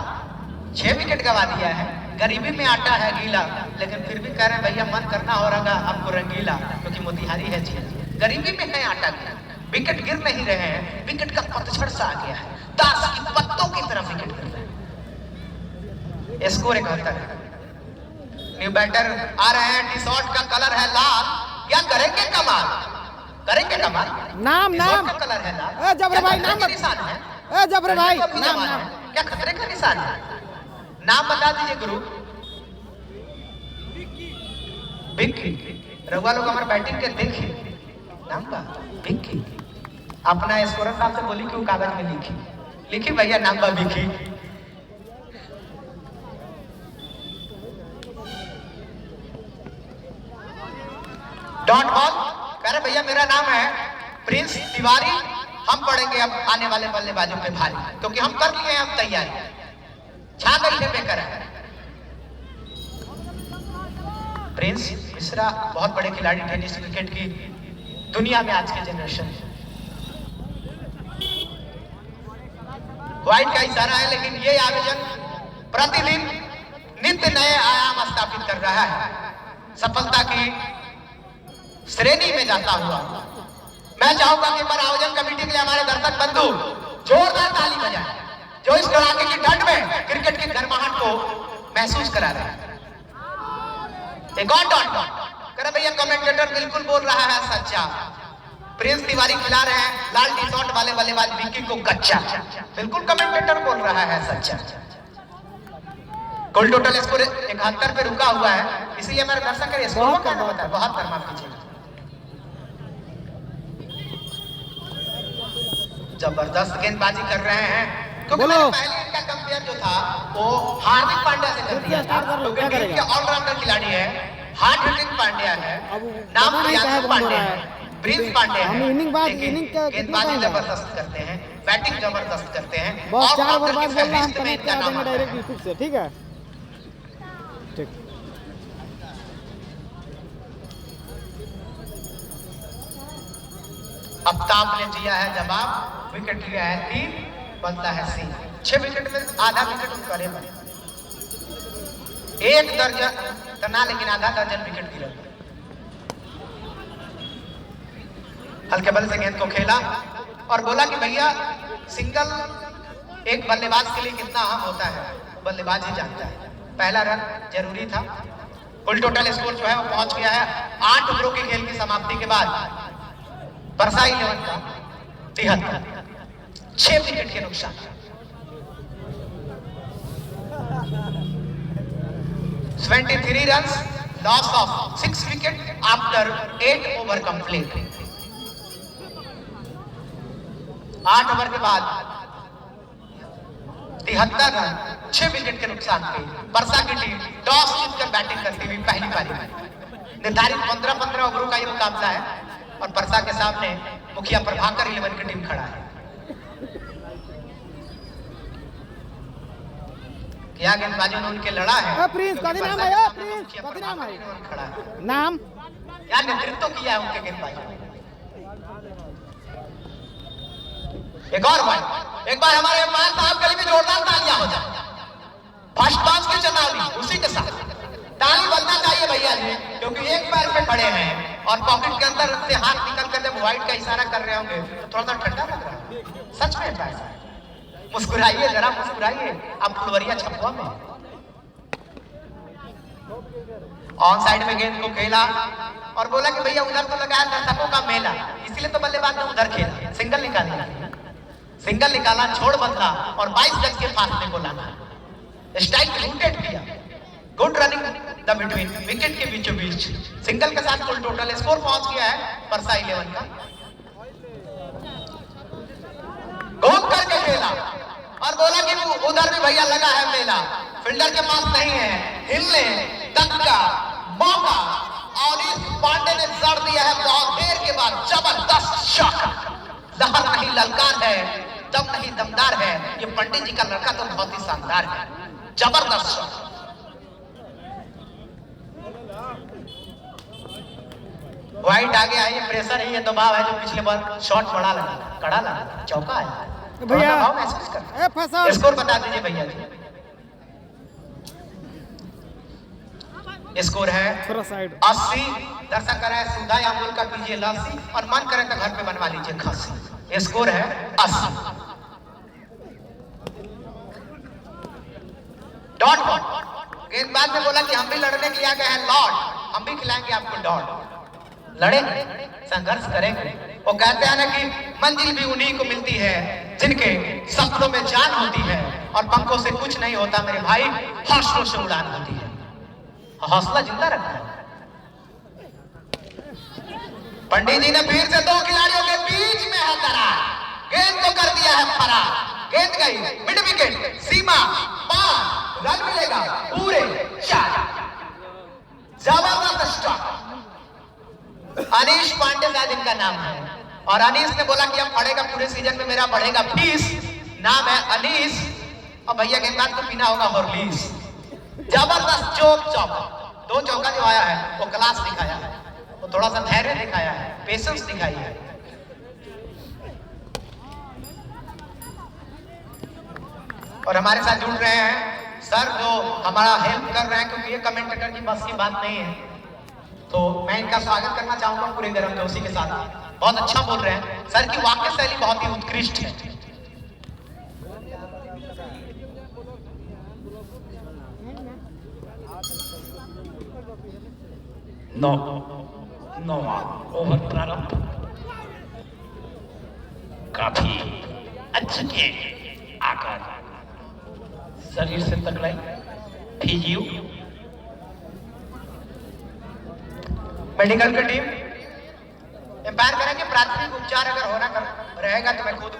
6 विकेट गवा दिया है। गरीबी में आटा है गीला, लेकिन फिर भी कह रहे हैं भैया मन करना हो रहा आपको रंगीला, क्योंकि मोतिहारी है जी। गरीबी में है आटा गीला, विकेट गिर नहीं रहे हैं, विकेट का पतझड़ सा आ गया है, ताश की पत्तों की तरफ विकेट गिर रहे हैं। स्कोर 71। न्यू बैटर आ रहे हैं, टी शर्ट का कलर है लाल, क्या करेंगे कमाल, करेंगे कमाल। नाम का कलर है लाल, जबरे भाई नाम निशान है, जबरे भाई नाम क्या खतरे का निशान है। नाम बता दीजिए गुरु। बिक्की। रघुआ लोग हमारे बैटिंग के देखिए, नाम बा बिक्की। अपना स्कोरर साहब से बोली कि वो कागज में लिखी, लिखी भैया नाम बा बिक्की। डॉट बॉल कह रहे भैया मेरा नाम है प्रिंस तिवारी, हम पढ़ेंगे अब आने वाले बल्लेबाजों पे भारी, क्योंकि हम कर लिए हैं अब तैयारी। छा गई है बेकर है। प्रिंस मिश्रा बहुत बड़े खिलाड़ी, टेनिस क्रिकेट की दुनिया में आज के जनरेशन। व्हाइट का इशारा है, लेकिन ये आयोजन प्रतिदिन नित्य नए आयाम स्थापित कर रहा है। सफलता की श्रेणी में जाता हुआ मैं चाहूंगा कि पर आयोजन कमेटी के लिए हमारे दर्शक बंधु जोरदार ताली बजाएं, जो इस कड़ाके की ठंड में क्रिकेट की गर्माहट को महसूस करा रहे हैं। एक और डॉट करे भैया कमेंटेटर बिल्कुल बोल रहा है सच्चा। प्रिंस तिवारी खिला रहे हैं लाल टी शर्ट वाले बल्लेबाज विक्की को कच्चा, बिल्कुल कमेंटेटर बोल रहा है सच्चा। कुल टोटल स्कोर 71 पे रुका हुआ है, इसीलिए मेरे दर्शक का स्कोर क्या होता है, बहुत माफ कीजिएगा। जबरदस्त गेंदबाजी कर रहे हैं, क्योंकि पहले इनका कंपेयर जो था वो हार्दिक पांड्या से कर दिया था, क्योंकि टीम के ऑलराउंडर खिलाड़ी है, हार्ड हिटिंग पांड्या है, नाम प्रियांशु पांड्या है, प्रिंस पांड्या है, गेंदबाजी जबरदस्त करते हैं, बैटिंग जबरदस्त करते हैं। बस 4 ओवर बाद बोल रहा हम कनेक्ट कर देंगे डायरेक्ट यूट्यूब से, ठीक है ठीक। आफ्ताब ने दिया है जवाब, विकेट लिया है 3। बनता है सी। 6 विकेट में आधा विकेट करे बने, एक दर्जन तना लेकिन आधा दर्जन विकेट गिरे। हल्के बल से गेंद को खेला और बोला कि भैया सिंगल एक बल्लेबाज के लिए कितना अहम होता है बल्लेबाज ही जानता है। पहला रन जरूरी था। कुल टोटल स्कोर जो है वो पहुंच गया है 8 ओवरों की खेल की समाप्ति के बाद परसा 11 का 73, 6 विकेट के नुकसान। 23 runs, loss of 6 wicket after 8 over complete। 8 over के बाद 73 रन, 6 विकेट के नुकसान पे परसा की टीम टॉस जीतकर बैटिंग करती हुई पहली पारी में। निर्धारित 15-15 ओवरों का ये मुकाबला है और परसा के सामने मुखिया प्रभाकर 11 की टीम खड़ा है। क्या गेंदबाजी ने उनके लड़ा है। प्रिंस का नाम है, प्रिंस का नाम है, खड़ा है नाम क्या नेतृत्व किया है उनके गेंदबाजी। एक और बार, एक बार हमारे अम्पायर साहब के लिए भी जोरदार तालियां हो जाए। फर्स्ट पास की चेतावनी उसी के साथ ताली बजना चाहिए भैया जी, क्योंकि एक पैर पे खड़े हैं और पॉकेट के अंदर से हाथ निकल कर जब वाइड का इशारा कर रहे होंगे तो थोड़ा सा ठंडा लग रहा है। सच में अम्पायर साहब मुस्कुराइए, जरा मुस्कुराइए। आप फुलवरिया छपवा में ऑन साइड में गेंद को खेला और बोला कि भैया उधर तो लगाया दर्शकों का मेला, इसलिए तो बल्लेबाज ने उधर खेला। सिंगल निकाला, छोड़ बदला और 22 गज के फासले को लाना। स्ट्राइक रूटेड किया, good running the between, wicket के बीचों बीच। सिंगल के साथ कुल टोटल स्कोर पहुंच गया है परसा 11 का। घूम करके खेला और बोला कि उधर भी भैया लगा है मेला, फील्डर के पास नहीं है हिलने तक का मौका। और इस पांडे ने जड़ दिया है बहुत देर के बाद जबरदस्त शॉट। लहर नहीं ललकार है, दम नहीं दमदार है, ये पंडित जी का लड़का तो बहुत ही शानदार है। जबरदस्त शॉट। वाइड आगे आई, प्रेशर है, ये दबाव है जो पिछले बार शॉट बड़ा लगा, कड़ा लगा, चौका है भैया। स्कोर बता दीजिए भैया जी। स्कोर है 80। दर्शक करे सुधा या अमूल का पीजिए लस्सी और मन करे तो घर पे बनवा लीजिए खस्सी। स्कोर है 80। डॉट बॉल गेंदबाज ने बोला कि हम भी लड़ने के लिए आ गए हैं लॉर्ड, हम भी खिलाएंगे आपको डॉट। लड़ेंगे, संघर्ष करेंगे। वो कहते हैं ना कि मंजिल भी उन्हीं को मिलती है जिनके सपनों में जान होती है और पंखों से कुछ नहीं होता मेरे भाई, हौसलों से उड़ान होती है। हौसला जिंदा रखना है। पंडित जी ने फिर से 2 खिलाड़ियों के बीच में है दरार, गेंद को कर दिया है फरार। गेंद गई मिड विकेट, सीमा 5 रन मिलेगा पूरे 4। जबरदस्त स्टॉप। अनीश पांडे शायद इनका नाम है और अनीश ने बोला कि अब पढ़ेगा पूरे सीजन में मेरा बढ़ेगा फीस। नाम है अनीश और भैया गेंदबाज को पीना होगा हॉर्लिक्स। जबरदस्त चौका। 2 चौका जो आया है वो क्लास दिखाया है, वो थोड़ा सा धैर्य दिखाया है, पेशेंस दिखाई है। और हमारे साथ जुड़ रहे हैं सर जो हमारा हेल्प कर रहे हैं, क्योंकि ये कमेंटेटर की बस की बात नहीं है। तो मैं इनका स्वागत करना चाहूंगा पूरे गर्म जोशी के साथ। बहुत अच्छा बोल रहे हैं सर की वाक्य शैली बहुत ही उत्कृष्ट है। नौ ओवर प्रारंभ। काफी अच्छे आकार, शरीर से तकड़ाई, फिजियो। मेडिकल की टीम एम्पायर करेंगे। प्राथमिक उपचार अगर होना रहेगा तो मैं खुद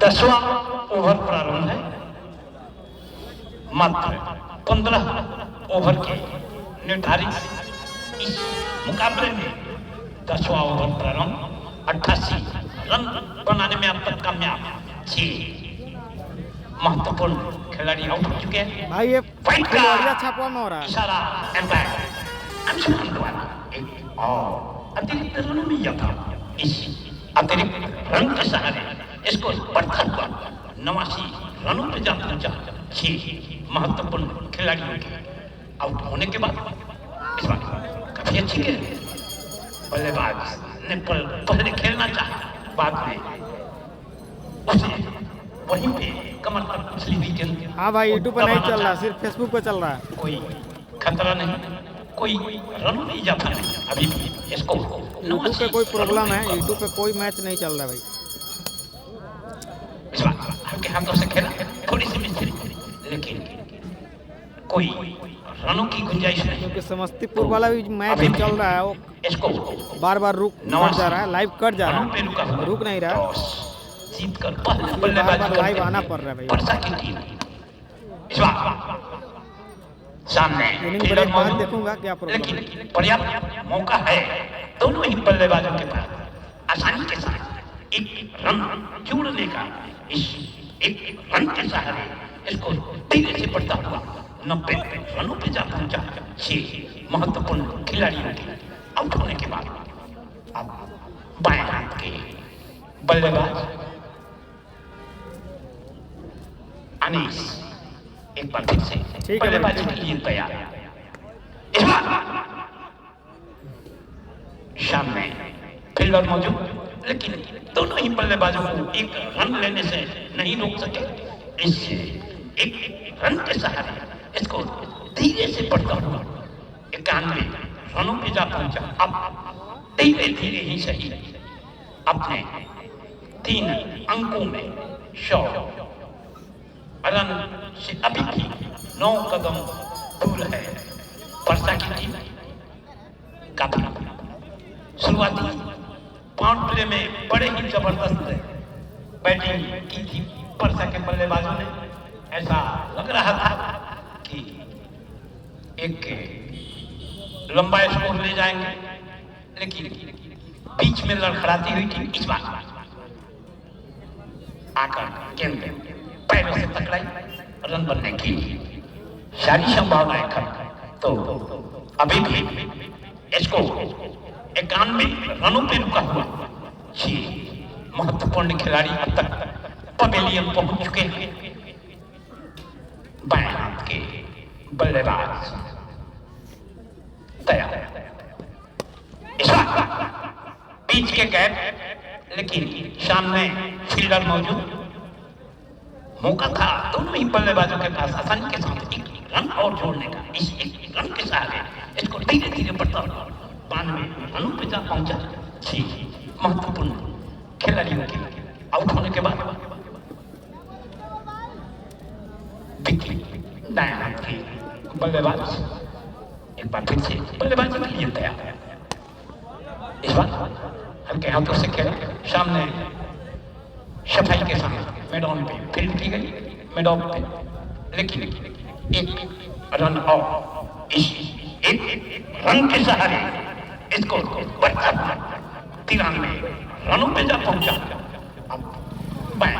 10वां ओवर प्रारंभ है। मात्र 15 ओवर के निर्धारित इस मुकाबले में 10वां ओवर प्रारंभ 88 रन बनाने में अब तक कामयाब 6 महत्वपूर्ण खिलाड़ी आउट हो चुके हैं। भाई ये फाइट का खिलौड़िया छापा में हो रहा है। इशारा एम्पायर अंशुमान द्वारा एक और अतिरिक्त रनों में यह था। इस अतिरिक्त रन के सहारे इसको बढ़ता हुआ 89 रनों पे जा पहुंचा। 6 महत्वपूर्ण खिलाड़ियों के आउट होने के बाद इस बार काफी अच्छी खेल बल्लेबाज ने पहले खेलना चाहा, बाद में उसे वहीं पे कमर तक पिछली हुई गेंद। हाँ भाई यूट्यूब पे नहीं चल रहा, सिर्फ फेसबुक पे चल रहा है। कोई खतरा नहीं, कोई रन नहीं जाता नहीं। अभी भी इसको यूट्यूब पे कोई प्रॉब्लम है, यूट्यूब पे कोई मैच नहीं चल रहा भाई। इस बार हल्के हाथों से खेला, थोड़ी सी मिस्त्री, लेकिन कोई रनों की गुंजाइश नहीं। क्योंकि समस्तीपुर वाला भी मैच चल रहा है, वो इसको बार बार रुक जा रहा है, लाइव कट जा रहा है, रुक नहीं रहा। जीत कर बार बार लाइव आना पड़ रहा है भाई। परसा की टीम इस बार सामने इनिंग ब्रेक बाद देखूंगा क्या प्रॉब्लम है। लेकिन पर्याप्त मौका है दोनों ही बल्लेबाजों के पास आसानी के साथ एक रन जोड़ने का। इस एक रन के सहारे इसको धीरे से बढ़ता हुआ 90 रनों पे जा पहुंचा। 6 महत्वपूर्ण खिलाड़ियों के आउट होने के बाद अब बाएं हाथ के बल्लेबाज अनीस एक बार फिर से बल्लेबाजी के लिए तैयार। इस बार सामने फील्डर मौजूद, लेकिन दोनों ही बल्लेबाजों को एक रन लेने से नहीं रोक सके। इससे एक रन के सहारे इसको धीरे से बढ़ता हुआ 91 रनों पे जा पहुंचा। अब धीरे धीरे ही सही अपने 3 अंकों में 100 रन से अभी भी 9 कदम दूर है परसा की टीम। काफी शुरुआती पावर प्ले में बड़े ही जबरदस्त बैटिंग की थी परसा के बल्लेबाजों ने। ऐसा लग रहा था कि एक लंबा स्कोर ले जाएंगे, लेकिन बीच में लड़खड़ाती हुई टीम इस बार आकर गेंद पैरों से टकराई। रन बनने की सारी संभावनाएं खत्म। तो अभी भी इसको 91 रनों पे रुका हुआ। 6 महत्वपूर्ण खिलाड़ी अब तक पवेलियन पहुंच चुके हैं। बाएं हाथ के बल्लेबाज तैयार। इस बीच के गैप, लेकिन सामने फील्डर मौजूद। मौका था दोनों ही बल्लेबाजों के पास आसानी के साथ एक रन और जोड़ने का। इस एक रन के सहारे इसको धीरे धीरे बढ़ता हुआ 92 रनों पे जा पहुंचा। 6 महत्वपूर्ण खिलाड़ियों के आउट होने के बाद विकेट दाएं हाथ के बल्लेबाज एक बार फिर से बल्लेबाजी के लिए तैयार। इस बार हल्के हाथों से खेला, सामने सफाई के साथ मैदान पे फील्ड की गई मैदान पे, लेकिन एक रन और इस एक रन के सहारे इसको 93 रनों पे जा पहुंचा। अब बाएं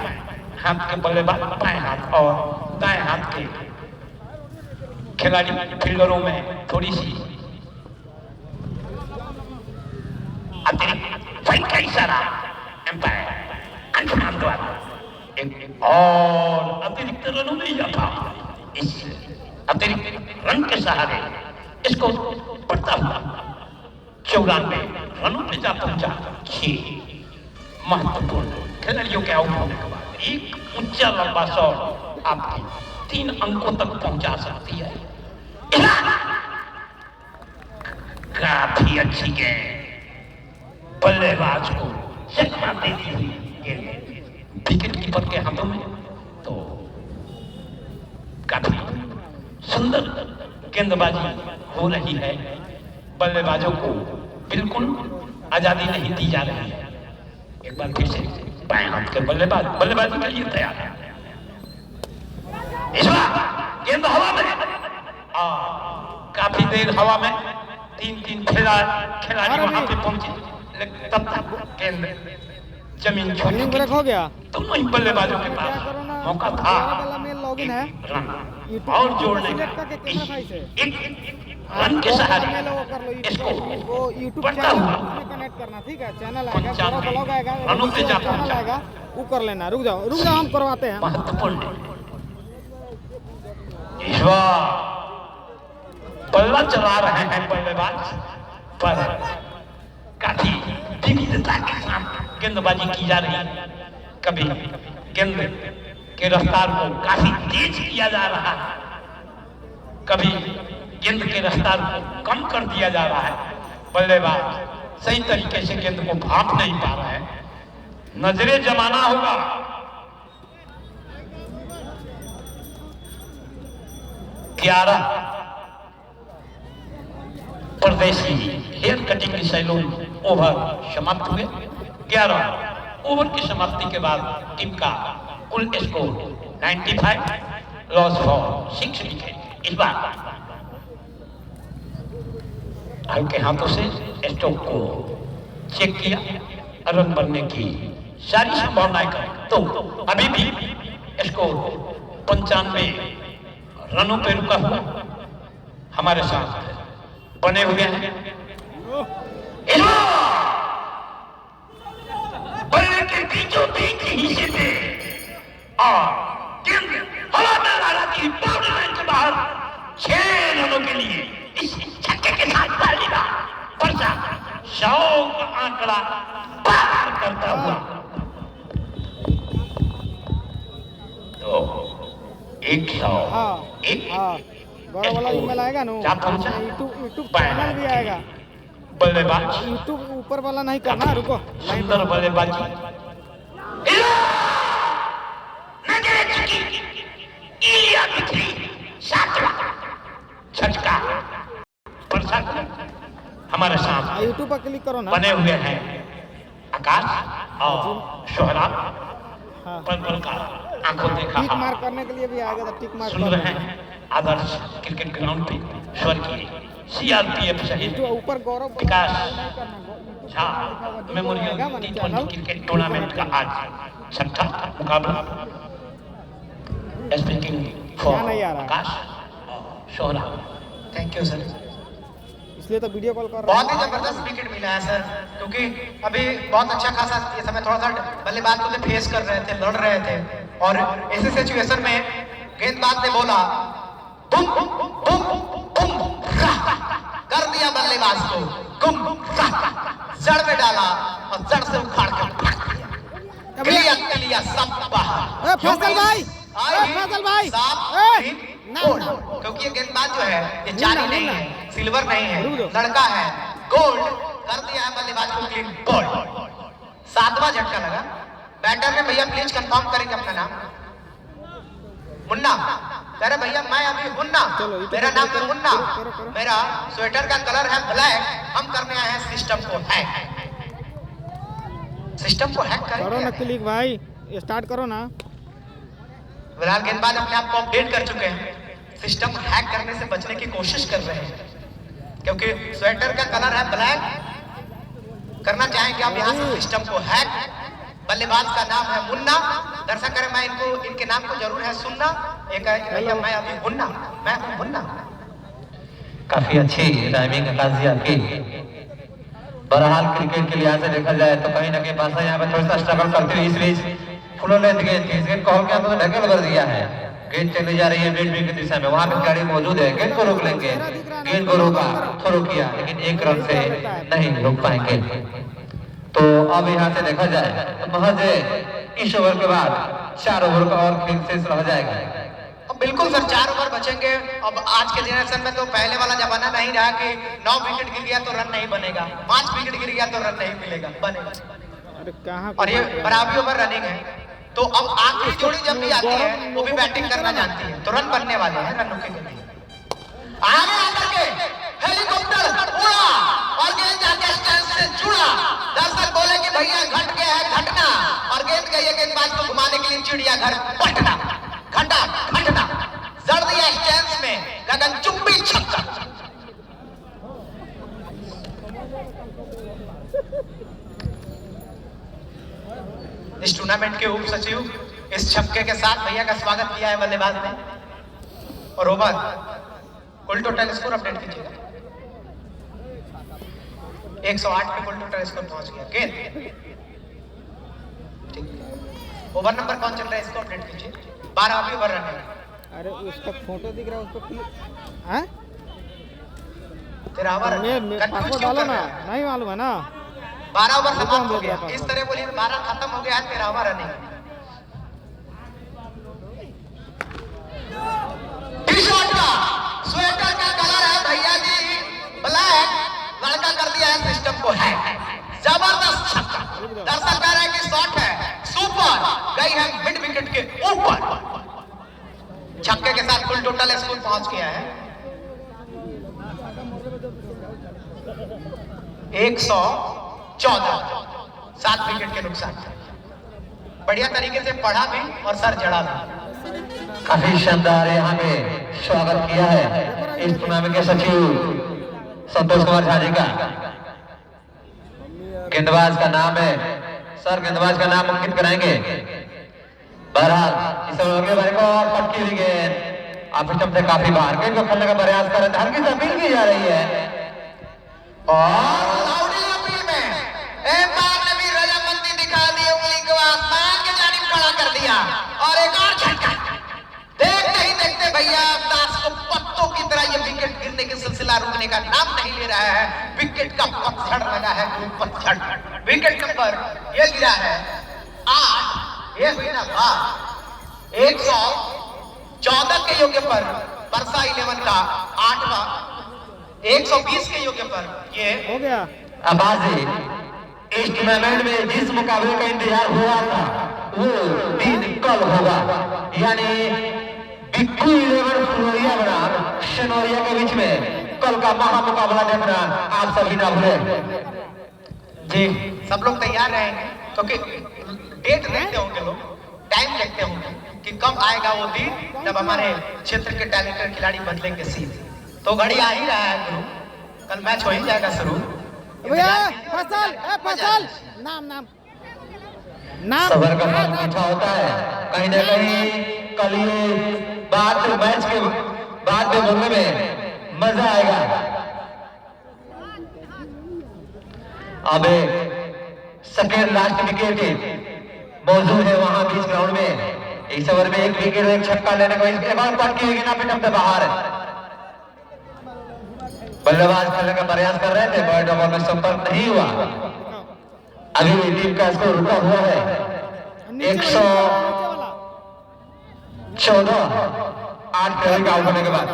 हाथ के बल्लेबाज, बाएं हाथ और दाएं हाथ के खिलाड़ी फील्डरों में थोड़ी सी अतिरिक्त फाइट का इशारा एम्पायर अंशुमान द्वारा एक और अतिरिक्त रनों में जा था। इस अतिरिक्त रन के सहारे इसको बढ़ता हुआ 94 रनों पे जा पहुंचा। 6 महत्वपूर्ण खिलाड़ियों के आउट होने के बाद एक ऊंचा लंबा शॉट आपके 3 अंकों तक पहुंचा सकती है। काफी अच्छी गेंद, बल्लेबाज को चकमा देती हुई गेंद विकेट कीपर के हाथों में। तो काफी सुंदर गेंदबाजी हो रही है, बल्लेबाजों को बिल्कुल आजादी नहीं दी जा रही है। एक बार फिर से बाएं हाथ के बल्लेबाज बल्लेबाजी के लिए तैयार है। इस बार गेंद हवा में काफी देर हवा में 3-3 खिलाड़ी वहां पे पहुंचे, लेकिन तब तक गेंद जमीन छू रनिंग ब्रेक हो गया। दोनों ही बल्लेबाजों के पास मौका था लॉगिन है रन और जोड़ने का। रन के सहारे इसको बढ़ता हुआ कनेक्ट करना, ठीक है। चैनल आएगा, ब्लॉग आएगा, रनों पे जा चैनल आएगा, वो कर लेना। रुक जाओ हम करवाते हैं। महत्वपूर्ण इस बार बल्ला चला रहे हैं बल्लेबाज, पर काफी विविधता के साथ गेंदबाजी की जा रही है। कभी गेंद के रफ्तार को काफी तेज किया जा रहा है, कभी गेंद के रफ्तार को कम कर दिया जा रहा है। बल्लेबाज सही तरीके से गेंद को भाप नहीं पा रहा है। नजरें जमाना होगा। परदेशी हेयर कटिंग सैलून ओवर समाप्त हुए। 11 ओवर की समाप्ति के बाद टीम का कुल स्कोर 95, लॉस फॉर 6 विकेट। इस बार हल्के हाथों से स्टोक को चेक किया, रन बनने की सारी संभावनाएं करें तो अभी भी स्कोर 95 रनों पे रुका हुआ हमारे साथ बने हुए हैं। बल्ले के बीचों बीच हिस्से पे और गेंद हवा में लहरा दी बाउंड्री लाइन के बाहर 6 रनों के लिए इस छक्के के साथ पहली बार पर्चा 100 का आंकड़ा पार करता हुआ। तो 100 गौरव वाला ईमेल आएगा ना, यूट्यूब चैनल भी आएगा। बल्लेबाज यूट्यूब ऊपर वाला नहीं करना, रुको। सुंदर बल्लेबाजी छक्का हमारे साथ यूट्यूब पर क्लिक करो ना। बने हुए हैं आकाश और सोहराब। पल का आंखों देखा टिक मार्क करने के लिए भी आएगा, तो टिक मार्क सुन रहे हैं। आदर्श क्रिकेट ग्राउंड पे स्वर्गीय CRPF शहीद ऊपर Gaurav Vikas Jha memorial T20 cricket tournament का आज 6ठा मुकाबला। Speaking for Akash Sohra. Thank you sir. इसलिए तो वीडियो कॉल कर रहा हूं। बहुत ही जबरदस्त विकेट मिला है सर, क्योंकि अभी बहुत अच्छा खासा ये समय थोड़ा सा बल्लेबाज को फेस कर रहे थे, लड़ रहे थे, और ऐसे सिचुएशन में गेंदबाज ने बोला बुम बुम बुम कर दिया बल्लेबाज को, गुम जड़ में डाला और जड़ से उखाड़ कर क्लिया सब बाहर। फैसल भाई, फैसल भाई, क्योंकि ये गेंदबाज जो है ये चांदी नहीं है, सिल्वर नहीं है, लड़का है, गोल्ड कर दिया है बल्लेबाज को क्लीन बोल्ड। 7वां झटका लगा। बैटर ने भैया प्लीज कंफर्म करेंगे अपना नाम। मुन्ना कह रहे भैया मैं अभी मुन्ना, मेरा नाम है मुन्ना, मेरा स्वेटर का कलर है ब्लैक, हम करने आए हैं सिस्टम को हैक। सिस्टम को हैक करो ना क्लिक भाई, स्टार्ट करो ना। फिलहाल गेंदबाज अपने आप को अपडेट कर चुके हैं, सिस्टम हैक करने से बचने की कोशिश कर रहे हैं, क्योंकि स्वेटर का कलर है ब्लैक। करना चाहेंगे आप यहाँ से सिस्टम को हैक। बल्लेबाज का नाम है मुन्ना। दर्शक करें, मैं इनको इनके नाम को जरूर है सुनना। एक भैया मैं अभी मुन्ना, मैं हूँ मुन्ना। काफी अच्छी राइमिंग आकाश जी आपकी। बहरहाल क्रिकेट के लिहाज से देखा जाए तो कहीं ना कहीं पासा यहाँ पे थोड़ा सा स्ट्रगल करते हुए इस बीच फुलो लेते गए थे। इस गेंद को क्या आपने ढकेल कर दिया है, गेंद चली जा रही है मिड विकेट की दिशा में, वहां पे गाड़ी मौजूद है, गेंद को रोक लेंगे, गेंद को रोका, थ्रो किया, लेकिन 1 रन से नहीं रोक पाएंगे। तो अब यहाँ से देखा जाए तो महज इस ओवर के बाद 4 ओवर का और खेल शेष रह जाएगा। बिल्कुल सर, 4 ओवर बचेंगे। अब आज के जनरेशन में तो पहले वाला जमाना नहीं रहा कि 9 विकेट गिर गया तो रन नहीं बनेगा, 5 विकेट गिर गया तो रन नहीं मिलेगा, बनेगा। और ये बराबरी ओवर रनिंग है, तो अब आखिरी जोड़ी जब भी आती है वो भी बैटिंग करना जानती है, तो रन बनने वाले हैं, रन रुकेंगे नहीं। आगे आकर के हेलीकॉप्टर उड़ा और गेंद जाके स्टैंड से जुड़ा। दर्शक बोले कि भैया घट गया है घटना, और गेंद गई है गेंदबाज को घुमाने के लिए चिड़ियाघर पटना, घटा घटना जड़ दिया स्टैंड में गगनचुंबी छक्का। इस टूर्नामेंट के उप सचिव इस छक्के के साथ भैया का स्वागत किया है बल्लेबाज ने। और ओवर कुल टोटल स्कोर अपडेट कीजिएगा। 108 पे कुल टोटल स्कोर पहुंच गया। गेंद ठीक। ओवर नंबर कौन चल रहा है इसको अपडेट कीजिए। 12 अभी ओवर रन है। अरे उसका फोटो दिख रहा है, उसको हैं? तेरा ओवर पासवर्ड डालो ना, नहीं मालूम है ना। 12 ओवर समाप्त हो गया। इस तरह बोलिए 12 खत्म हो गया है, 13 ओवर रनिंग। टी-शर्ट का स्वेटर का कलर है भैया जी ब्लैक, लड़का कर दिया है सिस्टम को है। जबरदस्त छक्का, दर्शक कह रहे हैं कि शॉट है सुपर, गई है मिड विकेट के ऊपर। छक्के के साथ कुल टोटल स्कोर पहुंच गया है 114, 7 विकेट के नुकसान। बढ़िया तरीके से पढ़ा भी और सर जड़ा भी। काफी शानदार यहाँ पे स्वागत किया है इस टूर्नामेंट के सचिव संतोष कुमार झा जी का। गेंदबाज का नाम है सर, गेंदबाज का नाम अंकित कराएंगे। बहरहाल इस अगले बारे को पटकी हुई गेंद आप से काफी बाहर गेंद को खेलने का प्रयास कर रहे थे, हल्की सी अपील की जा रही है। और लाउडी अपील में एम्पायर ने भी रजामंदी दिखा दी, उंगली को आसमान के जानिब खड़ा कर दिया और एक और झटका। देखते ही देखते भैया अवतार को पत्तों की तरह ये विकेट गिरने के सिलसिला रुकने का नाम नहीं ले रहा है। विकेट का पतझड़ लगा है, पतझड़। विकेट नंबर ये गिरा है 8, ये हुई ना बात 114 के योग्य पर परसा 11 का 8वां, 120 के योग्य पर ये हो गया। अबाजी इस टूर्नामेंट में जिस मुकाबले का इंतजार हुआ था वो दिन कल होगा, यानी बिक्कू 11 फ्लोरिया बनाम शनौरिया के बीच में कल का महामुकाबला देखना आप सभी ना भूलें। जी सब लोग तैयार रहेंगे क्योंकि डेट देखते होंगे लोग, टाइम देखते होंगे कि कब आएगा वो दिन जब हमारे क्षेत्र के टैलेंटेड खिलाड़ी बदलेंगे सीन। तो घड़ी आ ही रहा है गुरु, कल मैच हो ही जाएगा शुरू। फसल नाम नाम नाम सबर का फल मीठा होता है। कहीं ना कहीं कल ये बात मैच के बाद में बोलने में मजा आएगा। अब सेकेंड लास्ट विकेट मौजूद है वहां बीच ग्राउंड में। इस ओवर में एक विकेट एक छक्का लेने को इसके बाद पटकी हुई ना पिटम से बाहर बल्लेबाज खेलने का प्रयास कर रहे थे, बॉल डबल में संपर्क नहीं हुआ। अभी टीम का स्कोर रुका हुआ है 114, 8 प्लेयर आउट होने के बाद।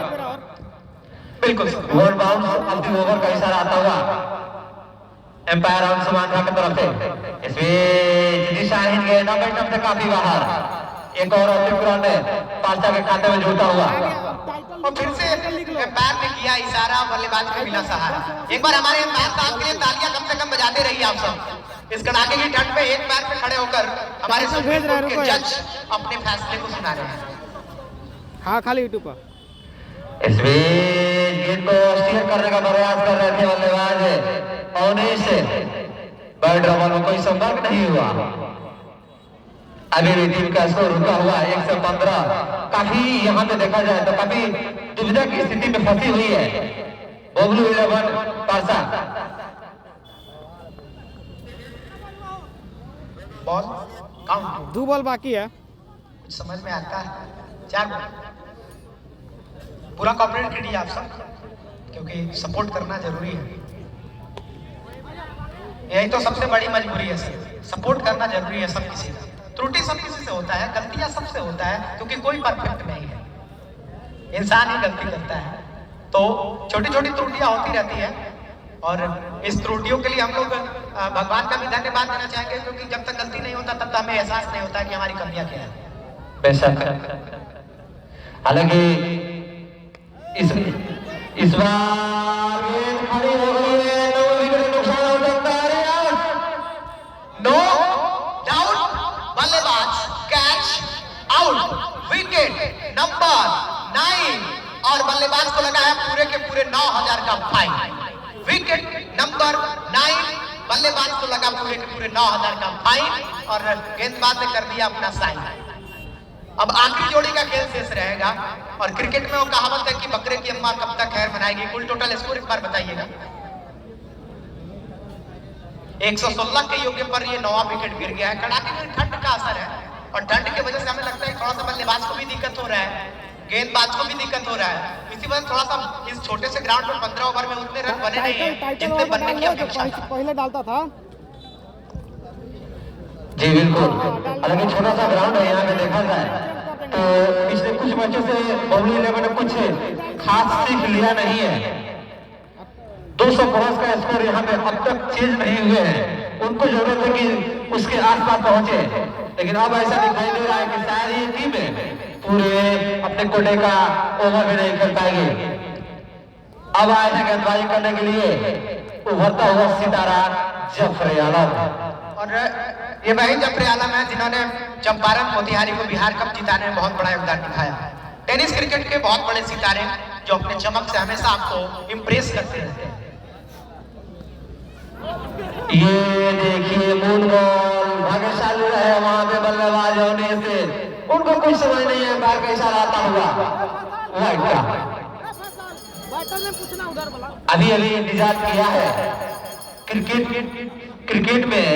बिल्कुल वन बाउंस अंतिम ओवर का इशारा आता हुआ एम्पायर अंशुमान झा की तरफ से। इसमें जिदी शाहीन के नंबर से काफी बाहर। एक और अंतिम रन पास्ता के खाते में जुटा हुआ और फिर से एम्पायर ने किया इशारा, बल्लेबाज को मिला सहारा। एक बार हमारे एम्पायर साहब के लिए तालियां कम से कम बजाते रहिए आप सब। इस कड़ाके की ठंड में एक पैर पे खड़े होकर हमारे सुप्रीम कोर्ट के जज अपने फैसले को सुना रहे हैं। हाँ खाली यूट्यूब पर। इसमें गेंद को स्टीयर करने का प्रयास कर रहे थे बल्लेबाज अवनीश से, बॉल डबल में कोई संपर्क नहीं हुआ। अभी टीम का स्कोर रुका हुआ 115। काफी यहाँ पे देखा जाए तो काफी दुविधा की स्थिति में फंसी हुई है बबलू 11 पासा। बॉल काउंट 2 बॉल बाकी है। कुछ समझ में आता है 4 बॉल। पूरा कॉपरेट कीजिए आप सब क्योंकि सपोर्ट करना जरूरी है। यही तो सबसे बड़ी मजबूरी है सर, सपोर्ट करना जरूरी है सब किसी का। त्रुटि सब किसी से होता है, गलतियां सबसे होता है क्योंकि कोई परफेक्ट नहीं है, इंसान ही गलती करता है। तो छोटी छोटी त्रुटियां होती रहती है और इस त्रुटियों के लिए हम लोग भगवान का भी धन्यवाद देना चाहेंगे क्योंकि जब तक गलती नहीं होता तब तक हमें एहसास नहीं होता कि हमारी कमियां क्या है। बेशक हालांकि इस बार खड़ी हो गई है, 9 विकेट नुकसान हो सकता है। नो डाउट बल्लेबाज को लगा है पूरे के पूरे 9,000 का फाइन। विकेट नंबर 9, बल्लेबाज को लगा पूरे के पूरे 9,000 का फाइन और गेंदबाज ने कर दिया अपना साइन। अब आखिरी जोड़ी का खेल शेष रहेगा और क्रिकेट में वो कहावत है कि बकरे की अम्मा कब तक खैर मनाएगी। कुल टोटल स्कोर एक बार बताइएगा। 116 के योग्य पर ये 9वां विकेट गिर गया है। कड़ाके की ठंड का असर है और ठंड की वजह से हमें लगता है थोड़ा सा बल्लेबाज को भी दिक्कत हो रहा है, गेंदबाज को भी दिक्कत हो रहा है। इसी वजह थोड़ा सा इस छोटे से ग्राउंड में 15 ओवर में उतने रन बने नहीं है जितने बनने की अपेक्षा था। पहले डालता था। जी बिल्कुल, हालांकि छोटा सा ग्राउंड है, यहाँ पे देखा जाए तो पिछले कुछ मैचों से बबलू इलेवन ने कुछ खास सीख लिया नहीं है। 200 क्रॉस का स्कोर यहाँ पे अब तक चेंज नहीं हुए हैं। उनको जरूरत है कि उसके आसपास पहुंचे, लेकिन अब ऐसा दिखाई दे रहा है कि शायद ये टीम पूरे अपने कोटे का ओवर भी नहीं खेल पाएगी। अब आए हैं गेंदबाजी करने के लिए उभरता हुआ सितारा जफर आलम। और ये वही जफर आलम है जिन्होंने चंपारण मोतिहारी को बिहार कप जिताने में बहुत बड़ा योगदान दिखाया। टेनिस क्रिकेट के बहुत बड़े सितारे जो अपने चमक से हमेशा आपको इम्प्रेस करते रहते हैं। ये देखिए मून बॉल भाग्यशाली रहे वहां पे बल्लेबाज होने से, उनको कुछ समझ नहीं है, बार का इशारा आता हुआ वाइड का। अभी अभी निजात किया है क्रिकेट में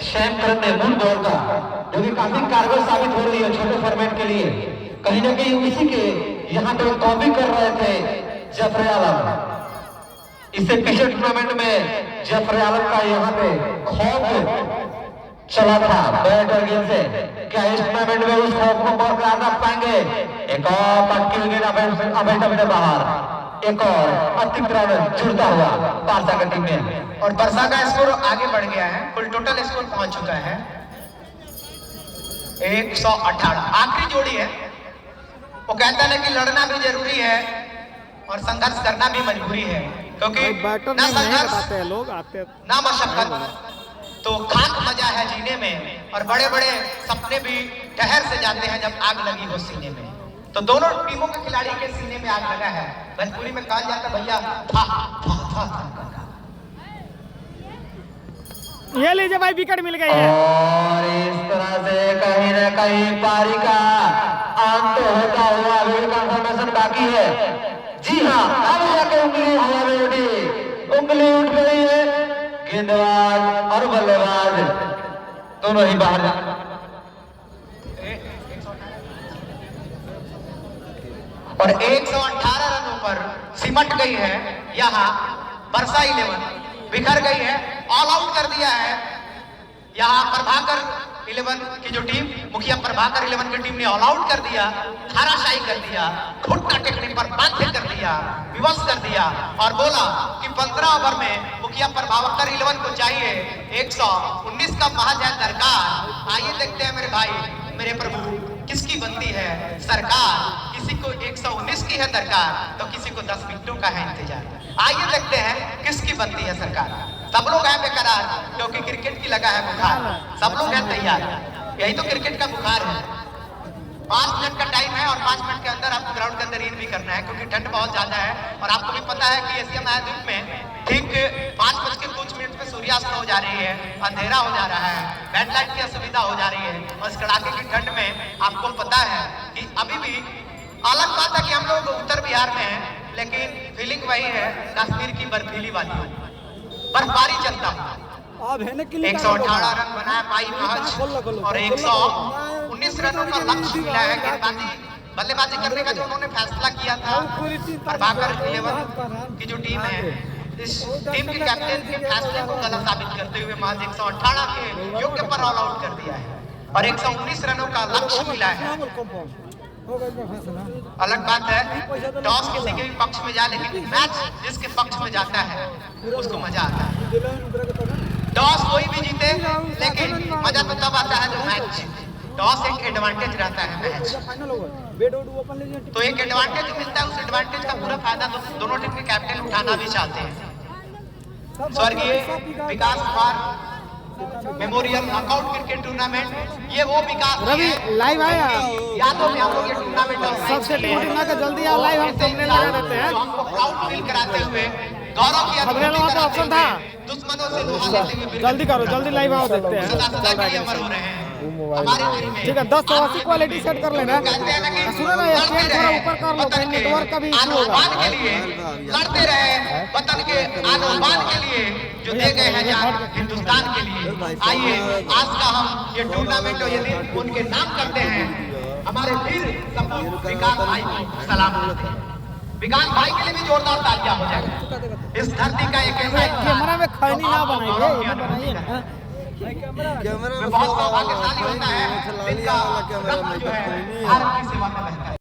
शैम करन ने मून बॉल का, जो कि काफी कारगर साबित हो रही है छोटे फॉर्मेट के लिए। कहीं ना कहीं उसी के यहाँ पे कॉपी कर रहे थे जफर आलम। इससे पिछले टूर्नामेंट में जफर आलम का यहाँ पे खौफ चला था बैट और गेंद से। क्या इस टूर्नामेंट में उस खौफ को बरकरार रख पाएंगे? एक और पक्की गेंद अभी बाहर, एक और अतिरिक्त रन जुड़ता हुआ पारसा की टीम में। और बरसा का स्कोर आगे बढ़ गया है, कुल टोटल स्कोर पहुंच चुका है 118। आखिरी जोड़ी है। वो कहता है कि लड़ना भी जरूरी है और संघर्ष करना भी मजबूरी है, क्योंकि ना संघर्ष ना मशक्कत तो खाक मजा है जीने में, और बड़े बड़े सपने भी ठहर से जाते हैं जब आग लगी हो सीने में। तो दोनों टीमों के खिलाड़ी के सीने में आग लगा है। भोजपुरी में कहा जाता भैया था। ये लीजिए भाई, विकेट मिल गई है और इस तरह से कहीं ना कहीं पारी का अंत होता हुआ अभी कंफर्मेशन बाकी है। जी हाँ, अब जाके उंगली हवा में उठी, उंगली उठ गई है। गेंदबाज और बल्लेबाज दोनों ही बाहर जा। और 118 रनों पर सिमट गई है यहाँ बरसा 11, बिखर गई है, ऑल आउट कर दिया है यहाँ प्रभाकर 11 की जो टीम, मुखिया प्रभाकर 11 की टीम ने ऑल आउट कर दिया, धाराशाही कर दिया, घुटना टेकने पर बाध्य कर दिया, विवश कर दिया और बोला कि 15 ओवर में मुखिया प्रभाकर 11 को चाहिए 119 का महाजय दरकार। आइए देखते हैं मेरे भाई, मेरे प्रभु, किसकी बनती है सरकार। किसी को 119 की है दरकार तो किसी को 10 विकेटों का है इंतजार। आइए देखते हैं किसकी बनती है सरकार। सब लोग हैं बेकरार क्योंकि क्रिकेट की लगा है बुखार, सब लोग हैं तैयार। यही तो क्रिकेट का बुखार है। 5 मिनट का टाइम है और 5 मिनट के अंदर आपको ग्राउंड के अंदर इन भी करना है, क्योंकि ठंड बहुत ज्यादा है। और आपको भी पता है कि एशिया महाद्वीप में ठीक 5:00 पे सूर्यास्त हो जा रही है, अंधेरा हो जा रहा है, बैड लाइट की असुविधा हो जा रही है। और इस कड़ाके की ठंड में आपको पता है कि अभी भी अलग बात है कि हम लोग उत्तर बिहार में हैं, लेकिन फीलिंग वही है कश्मीर की बर्फीली वाली, बर्फबारी चलता है। 118 रन बनाया पाई महज और 119 रनों का लक्ष्य मिला है। बल्लेबाजी करने का जो उन्होंने फैसला किया था प्रभाकर 11 की जो टीम है, इस टीम के कैप्टन के फैसले को गलत साबित करते हुए महज 118 के योग्य पर ऑल आउट कर दिया है और 119 रनों का लक्ष्य मिला है। अलग बात है टॉस किसी के भी पक्ष में जाए, लेकिन मैच जिसके पक्ष में जाता है उसको मजा आता है। टॉस कोई भी जीते, लेकिन मजा तो तब आता है जब मैच जीते। टॉस एक एडवांटेज रहता है मैच, तो एक एडवांटेज मिलता है, उस एडवांटेज का पूरा फायदा दोनों टीम के कैप्टन उठाना भी चाहते हैं। स्वर्गीय Vikas Kumar memorial knockout cricket tournament. ये वो विकास रवि लाइव आया, यादों में हम लोग ये टूर्नामेंट सब सेटिंग ना कर जल्दी आओ, लाइव हम थंबनेल लगा देते हैं। जो हमको प्राउड फील कराते हुए गौरव की खबरें लोगों का ऑप्शन था, दुश्मनों से लोहा लेते हुए जल्दी करो, जल्दी लाइव आओ, देखते हैं सदा चल सदा रहा के लिए है अमर कैसे। हो रहे हैं हमारे दिल में। ठीक है 1080 क्वालिटी सेट कर लेना। सुनो ना, ये स्क्रीन थोड़ा ऊपर कर लो, कहीं नेटवर्क का भी इशू होगा। आन के लिए लड़ते रहे, वतन के आन के लिए जो दे गए हैं जान हिंदुस्तान के लिए। आइए आज का हम ये टूर्नामेंट ये दिन उनके नाम करते हैं। हमारे वीर सपूत विकास भाई को सलाम करते हैं। विकास भाई के लिए भी जोरदार तालियां हो जाए। इस धरती का एक ऐसा कैमरा में खैनी ना बनाइए, ये बनाइए ना। में बहुत सौभाग्यशाली होता है जिनका रक्त जो है भारत की सेवा में बहता है।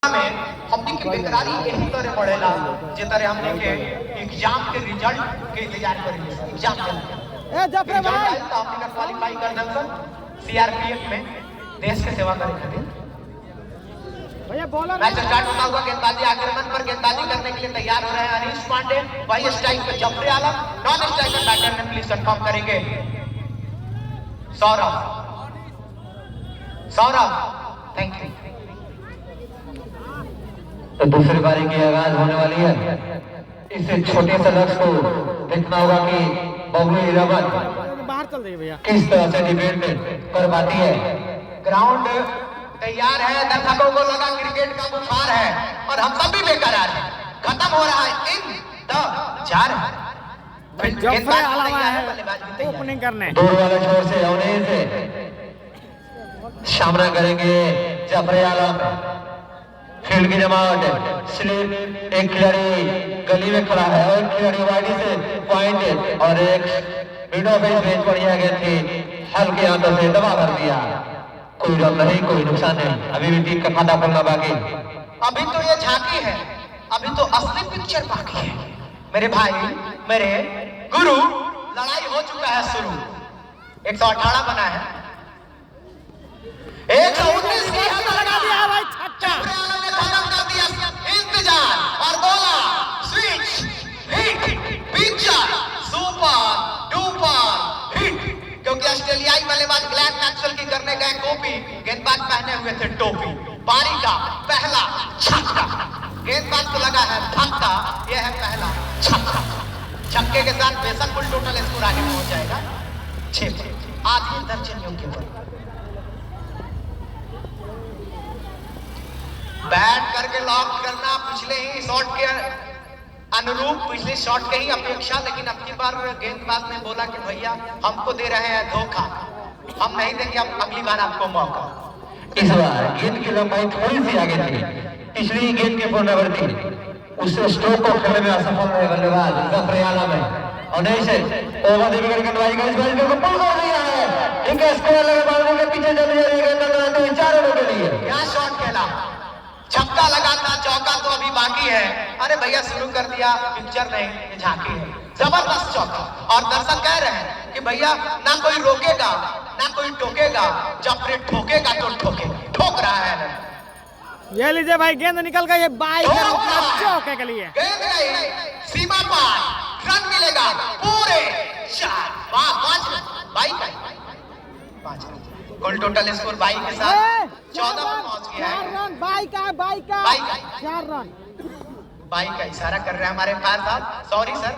में हमने की बेकरारी यही तरह बढ़ेला जे तरह हमने के एग्जाम के रिजल्ट के इंतजार करेंगे। एग्जाम के ए जफरे भाई तो हमने का क्वालीफाई कर दल सीआरपीएफ में देश की सेवा करे खातिर। भैया बॉलर मैच स्टार्ट होता हुआ गेंदबाजी आक्रमण पर गेंदबाजी करने के लिए तैयार हो रहे हैं अनीश पांडे। वही स्ट्राइक पे जफरे आलम, नॉन स्ट्राइकर बैटर में प्लीज कंफर्म करेंगे सौरभ। Saurabh thank you. तो दूसरी पारी की आगाज होने वाली है। इस छोटे से लक्ष्य को देखना होगा कि बबलू इलाहाबाद बाहर चल रही है भैया, किस तरह से डिफेंड कर पाती है। ग्राउंड तैयार है, दर्शकों को लगा क्रिकेट का बुखार है और हम सब भी बेकरार हैं। खत्म हो रहा है इन द 4 जफरे आलम है ओपनिंग करने। दूर वाले छोर से अवनीश सामना करेंगे जफरे आलम। फील्ड की जमावट स्लिप, एक खिलाड़ी गली में खड़ा है और एक खिलाड़ी वाइडी से पॉइंट और एक मिडो बेंच बढ़िया गए थे, हल्के हाथों से दबा भर दिया। कोई रन नहीं, कोई नुकसान नहीं, अभी भी टीम का खाता खोलना बाकी। अभी तो ये झांकी है, अभी तो असली पिक्चर बाकी है। मेरे भाई, मेरे गुरु, लड़ाई हो चुका है शुरू। 118 बना है, 119 की लगा दिया भाई छक्का। ने खत्म कर दिया इंतजार और बोला switch hit picture super duper hit. क्योंकि ऑस्ट्रेलियाई बल्लेबाज ग्लेन मैक्सवेल की करने गए कॉपी, गेंदबाज पहने हुए थे टोपी। पारी का पहला छक्का, गेंदबाज को लगा है धक्का, यह है पहला छक्का। छक्के के साथ बेशक कुल टोटल स्कोर आगे पहुंच जाएगा 6 पर, आधे दर्जन योग्य पर। बैट करके लॉक करना पिछले ही शॉट के अनुरूप, पिछले शॉट के ही अपेक्षा, लेकिन अब की बार गेंदबाज ने बोला कि भैया हमको दे रहे हैं धोखा, हम नहीं देंगे अब अगली बार आपको मौका। इस बार गेंद की लंबाई थोड़ी सी आगे थी, पिछली गेंद के पुनरावृत्ति उससे स्ट्रोक को खेलने में असफल रहे बल्लेबाज जफरे आलम है। और नहीं से ओवर द विकेट गेंदबाजी का इस बार को पुल कर दिया है। इनका स्कोर लगे बाउंड्री के पीछे चली जा रही है, गेंद लगाते हुए 4 रनों के लिए। क्या शॉट खेला, छक्का लगा था, चौका तो अभी बाकी है। अरे भैया शुरू कर दिया, पिक्चर नहीं ये झांकी है। जबरदस्त चौका, और दर्शक कह रहे हैं कि भैया ना कोई रोकेगा ना कोई टोकेगा, जब फिर ठोकेगा तो ठोकेगा, ठोक रहा है। ये लीजिए भाई गेंद निकल गई है बाई चौके के लिए। गेंद गई सीमा पार, रन मिलेगा पूरे 4, 5 बाई का 5 कुल टोटल स्कोर 22 के साथ 14 पर पहुंच गया है। 4 रन बाई का 4 रन। बाई का इशारा कर रहे हैं हमारे फायर साहब, सॉरी सर,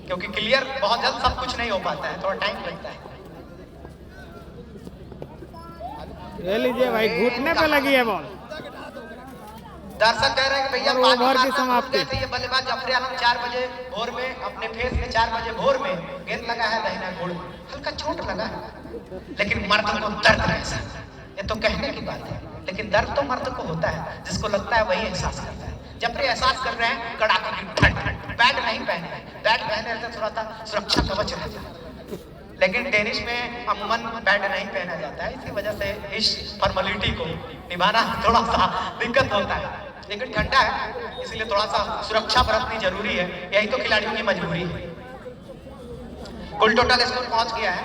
क्योंकि क्लियर बहुत जल्द सब कुछ नहीं हो पाता है, थोड़ा टाइम लगता है। ये लीजिए भाई घुटने पे लगी है बॉल। दर्शक कह रहे हैं कि भैया ओवर की समाप्ति। ये बल्लेबाज जफरे आलम 4 बजे भोर में अपने फेस में 4 बजे भोर में गेंद लगा है दाहिना घोड़ में, हल्का चोट लगा है, लेकिन मर्द को दर्द है सर, ये तो कहने की बात है, लेकिन दर्द तो मर्द को होता है, जिसको लगता है वही एहसास करता है। जफरे एहसास कर रहे हैं कड़ाके की ठंड, बैट नहीं पहने, बैट पहने रहते थोड़ा सा सुरक्षा कवच रहता है, लेकिन टेनिस में अमूमन बैट नहीं पहना जाता है, इसी वजह से इस फॉर्मेलिटी को निभाना थोड़ा सा दिक्कत होता है। लेकिन ठंडा है इसलिए थोड़ा सा सुरक्षा बरतनी जरूरी है, यही तो खिलाड़ियों की मजबूरी है। कुल टोटल स्कोर पहुंच गया है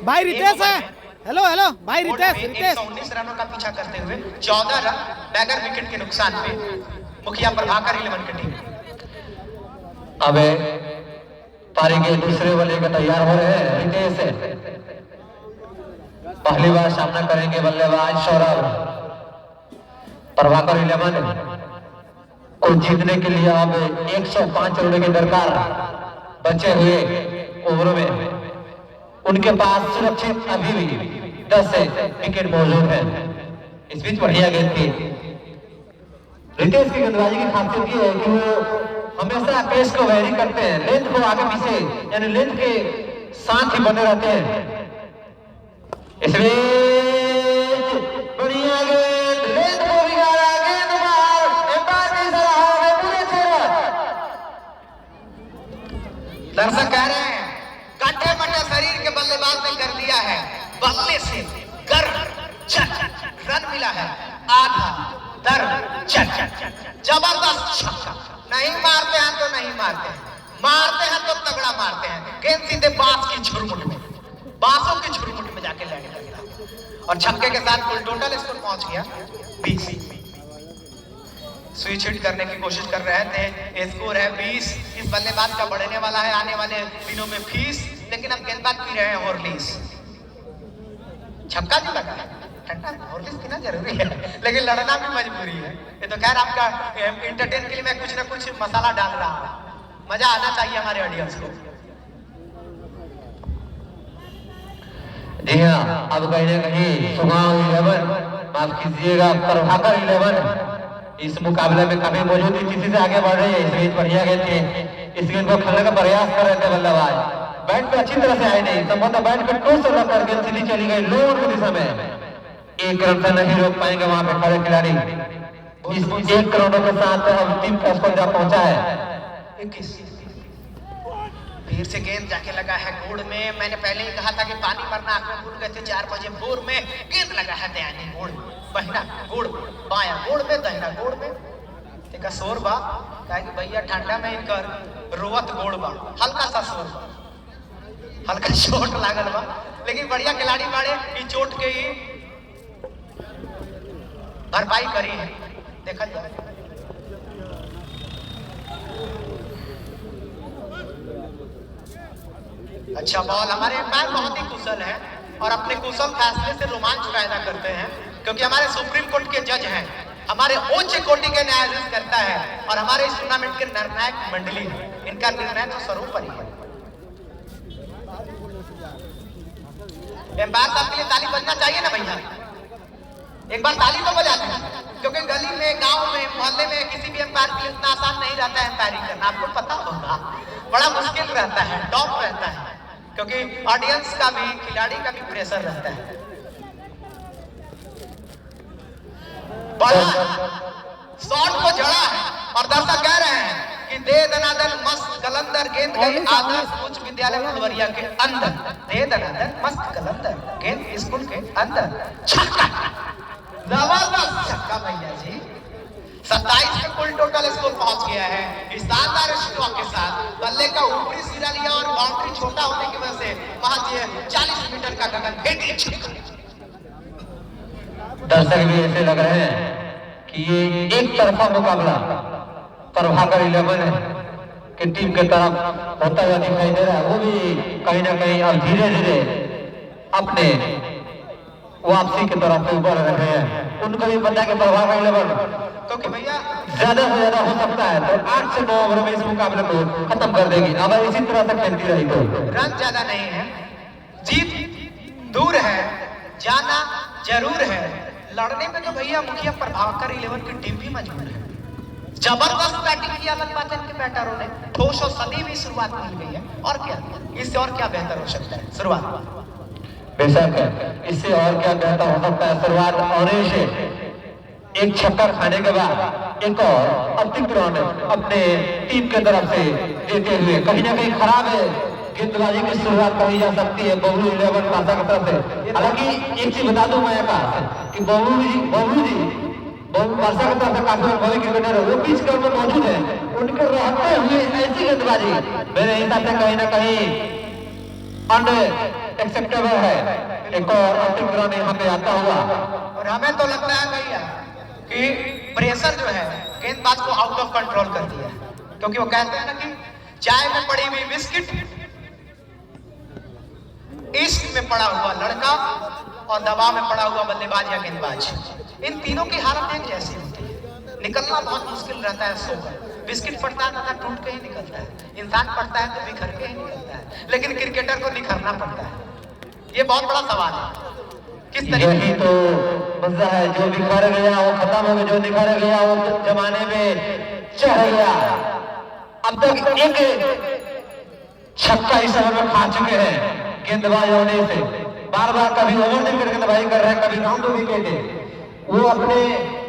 भाई रितेश है, हेलो हेलो भाई रितेश 119 रनों का पीछा करते हुए 14 रन बगैर विकेट के नुकसान पे मुखिया प्रभाकर 11 की टीम। अबे पारी के दूसरे बल्ले का तैयार हो रहे हैं रितेश। पहली बार सामना करेंगे बल्लेबाज सौरभ। प्रभाकर 11 को जीतने के लिए अब 105 रनों की दरकार बचे हुए ओवरों में उनके पास सुरक्षित अभी भी 10 विकेट मौजूद है। इस बीच बढ़िया गेंद थी। रितेश की गेंदबाजी की खासियत ये है कि वो हमेशा पेस को वैरी करते हैं, लेंथ को आगे पीछे यानी लेंथ के साथ ही बने रहते हैं। इसमें बढ़िया गेंद, लेंथ को बिगाड़ा, गेंद बाहर, एम्पायर की सलाह में पूरे 6 रन। दर्शक कह रहे हैं काटे मटे शरीर के बल्लेबाज ने कर दिया है, बल्ले से कर रन मिला है, आधा दर जबरदस्त छक्का। नहीं मारते हैं तो नहीं मारते हैं, मारते हैं तो तगड़ा मारते हैं। गेंद सीधे बांस की झुरमुट में, बांसों की झुरमुट में जाके लैंड कर गया और छक्के के साथ कुल टोटल स्कोर पहुंच गया 20। स्विच हिट करने की कोशिश कर रहे थे, स्कोर है 20। इस बल्लेबाज का बढ़ने वाला है आने वाले दिनों में फीस, लेकिन अब गेंदबाज पी रहे हैं हॉर्लिक्स। छक्का जो लगा है ठंडा हॉर्लिक्स पीना जरूरी है, लेकिन लड़ना भी मजबूरी है। ये तो खैर आपका एंटरटेन के लिए मैं कुछ ना कुछ मसाला डाल रहा हूँ, मजा आना चाहिए हमारे ऑडियंस को। जी हाँ, अब कहीं ना कहीं सुगांव 11 माफ कीजिएगा प्रभाकर 11 इस मुकाबले में काफी मौजूदी स्थिति से आगे बढ़ रही है। इस बीच बढ़िया गेंद थे, इस गेंद को खेलने का प्रयास कर रहे थे बल्लेबाज, बैट पे अच्छी तरह से आए नहीं, संभवतः बैट पे टूट से लगकर गेंद सीधी चली गई लोअर की दिशा में। 1 रन से नहीं रोक पाएंगे वहां पे खड़े खिलाड़ी। इस 1 करोड़ के साथ अब टीम का स्कोर जा पहुंचा है 21। फिर से गेंद जाके लगा है गोड़ में। मैंने पहले ही कहा था कि पानी मरना आंख में भूल गए थे 4 बजे भोर में। गेंद लगा है दयानी गोड़, बहिना गोड़, बाया गोड़ में, दहिना गोड़ में। एक शोर बा कहे कि भैया ठंडा में इनकर रोवत गोड़ बा, हल्का सा शोर बा, हल्का चोट लागल बा, लेकिन बढ़िया खिलाड़ी बाड़े ई चोट के ही भरपाई करी है। देखा जाए अच्छा बॉल। हमारे अंपायर बहुत ही कुशल है और अपने कुशल फैसले से रोमांच पैदा करते हैं, क्योंकि हमारे सुप्रीम कोर्ट के जज हैं, हमारे उच्च कोटि के न्यायाधीश करता है और हमारे इस टूर्नामेंट के निर्णायक मंडली है। इनका निर्णय तो सर्वोपरि है। अंपायर साहब के लिए ताली बजना चाहिए ना भैया, एक बार ताली तो बजा दें, क्योंकि गली में, गांव में, मोहल्ले में किसी भी अंपायर के लिए इतना आसान नहीं रहता है अंपायरिंग करना। आपको पता होगा बड़ा मुश्किल रहता है, टॉप रहता है, क्योंकि ऑडियंस का भी, खिलाड़ी का भी प्रेशर रहता है। बड़ा शॉट को जड़ा है और दर्शक कह रहे हैं कि दे दनादन मस्त कलंदर गेंद गई आदर्श उच्च विद्यालय फुलवरिया के अंदर। दे दनादन मस्त कलंदर गेंद स्कूल के अंदर। छक्का, जबरदस्त छक्का भैया जी। 27 में कुल टोटल स्कोर पहुंच गया है। इस शानदार स्ट्रोक के साथ बल्ले का ऊपरी सिरा लिया और बाउंड्री छोटा होने की वजह से महज 40 मीटर का गगन भेदी छक्का। दर्शक भी ऐसे लग रहे हैं कि ये एक तरफा मुकाबला प्रभाकर 11 की टीम के तरफ होता हुआ दिखाई दे रहा है। वो भी कहीं ना कहीं अब धीरे धीरे अपने वापसी की तरफ बढ़ रहे हैं। उनको भी पता है कि प्रभाकर 11 क्योंकि भैया ज्यादा से ज्यादा हो सकता है तो 8 से 9 ओवर में इस मुकाबले को खत्म कर देगी। अब इसी तरह से खेलती रही तो रन ज्यादा नहीं है, जीत दूर है, जाना जरूर है। लड़ने में तो भैया मुखिया प्रभाकर 11 की टीम भी मजबूर है। जबरदस्त बैटिंग की अलग बात है इनके बैटरों ने। ठोस और सदी भी शुरुआत मिल गई है, और क्या, इससे और क्या बेहतर हो सकता है शुरुआत। बेशक इससे और क्या बेहतर हो सकता है शुरुआत। और एक छक्का खाने के बाद एक और अतिरिक्त रन अपने टीम के तरफ से देते हुए कहीं ना कहीं खराब है गेंदबाजी की शुरुआत करी जा सकती है बबलू 11 पासा की तरफ से। हालांकि एक चीज बता दूं मैं कि बबलू जी पासा की तरफ से काफी अनुभवी क्रिकेटर है, वो पिच कर में मौजूद है। उनके रहते हुए ऐसी गेंदबाजी मेरे हिसाब से कहीं ना कहीं अनएक्सेप्टेबल है। एक और अतिरिक्त रन यहाँ पे आता हुआ, और हमें तो लगता है भैया कि प्रेशर जो है गेंदबाज को आउट ऑफ कंट्रोल कर दिया, क्योंकि वो कहते हैं ना कि चाय में पड़ी हुई बिस्किट, इश्क में पड़ा हुआ लड़का और दबाव में पड़ा हुआ बल्लेबाज या गेंदबाज, इन तीनों की हालत एक जैसी होती है। निकलना बहुत मुश्किल रहता है सोकर। बिस्किट पड़ता है तो टूट के ही निकलता है, इंसान पड़ता है तो बिखर के ही निकलता है, लेकिन क्रिकेटर को निखरना पड़ता है। ये बहुत बड़ा सवाल है। किस तरीके यही तो मजा है, जो बिखर गया वो खत्म हो गया, जो निखर गया वो जमाने में चढ़ गया। अब तक एक छक्का इस समय में खा चुके हैं गेंदबाज होने से। बार बार कभी ओवर देकर गेंदबाजी कर रहे हैं, कभी राउंड विकेट। वो अपने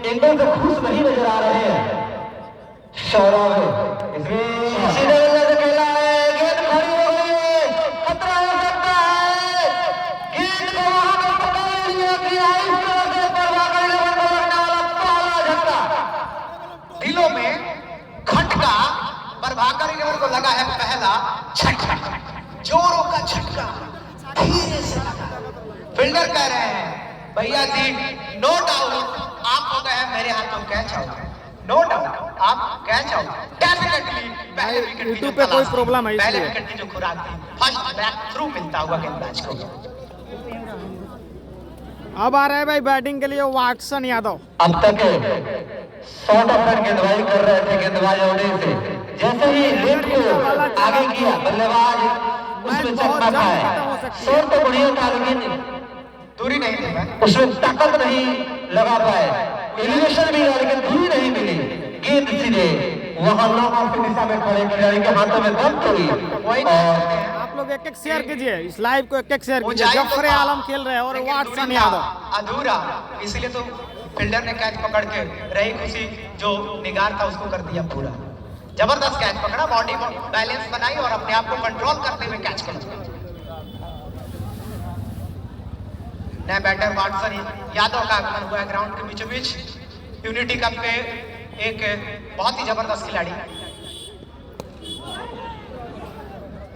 एंगल से खुश नहीं नजर आ रहे हैं। सौरभ इसमें सीधे से खेला है, गेंद खड़ी हो गई, खतरा हो सकता है। गेंद को वहां पर पकड़ लिया गया, इस तरह से प्रभाकर 11 को लगने वाला पहला झटका। दिलों में खटका प्रभाकर 11 को लगा है पहला झटका, जोरों का झटका, धीरे से लगा। फील्डर कह रहे हैं भैया जी नो डाउट आप हो गए हैं मेरे हाथों कैच आउट, नो डाउट आप कैच आउट। डेफिनेटली पहले विकेट की YouTube पे कोई प्रॉब्लम है, पहले इसलिए विकेट की जो खुराक थी, फर्स्ट बैक थ्रू मिलता हुआ गेंदबाज को। अब आ रहे हैं भाई बैटिंग के लिए वाटसन यादव। अब तक 100 रन गेंदबाजी कर रहे थे गेंदबाज होने से। जैसे ही लेफ्ट को आगे किया बल्लेबाज उसमें चकमा खाए। शॉट तो बढ़िया था लेकिन दूरी नहीं थी, उसमें ताकत नहीं लगा पाए, एलिवेशन मिला लेकिन दूरी नहीं मिली, गेंद सीधे वहां नॉर्मल की दिशा में खड़े खिलाड़ी के हाथों में दम तोड़ी। और आप लोग एक शेयर कीजिए इस लाइव को, एक शेयर वो कीजिए। जाए तो जफर था, आलम खेल रहे हैं और लेकिन वाटसन दूरी यादव था अधूरा, इसलिए तो फील्डर ने कैच पकड़ के रही खुशी, जो निगार था उसको कर दिया पूरा। जबरदस्त कैच पकड़ा, बॉडी बैलेंस बनाई और अपने आप को कंट्रोल करते हुए कैच कर नया बैटर वाटसन यादव का आगमन हुआ है ग्राउंड के बीचों बीच। यूनिटी कप पे एक बहुत ही जबरदस्त खिलाड़ी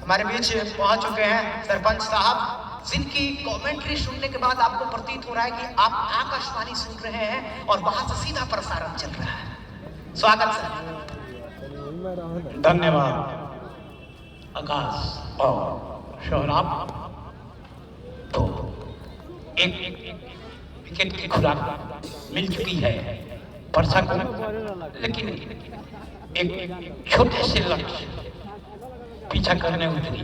हमारे बीच पहुंच चुके हैं सरपंच साहब, जिनकी कमेंट्री सुनने के बाद आपको प्रतीत हो रहा है कि आप आकाशवाणी सुन रहे हैं और वहां से सीधा प्रसारण चल रहा है। स्वागत सर। धन्यवाद आकाश और शोहराब। तो एक विकेट की खुराक मिल चुकी है परसा को, लेकिन एक छोटे से लक्ष्य पीछा करने उतरी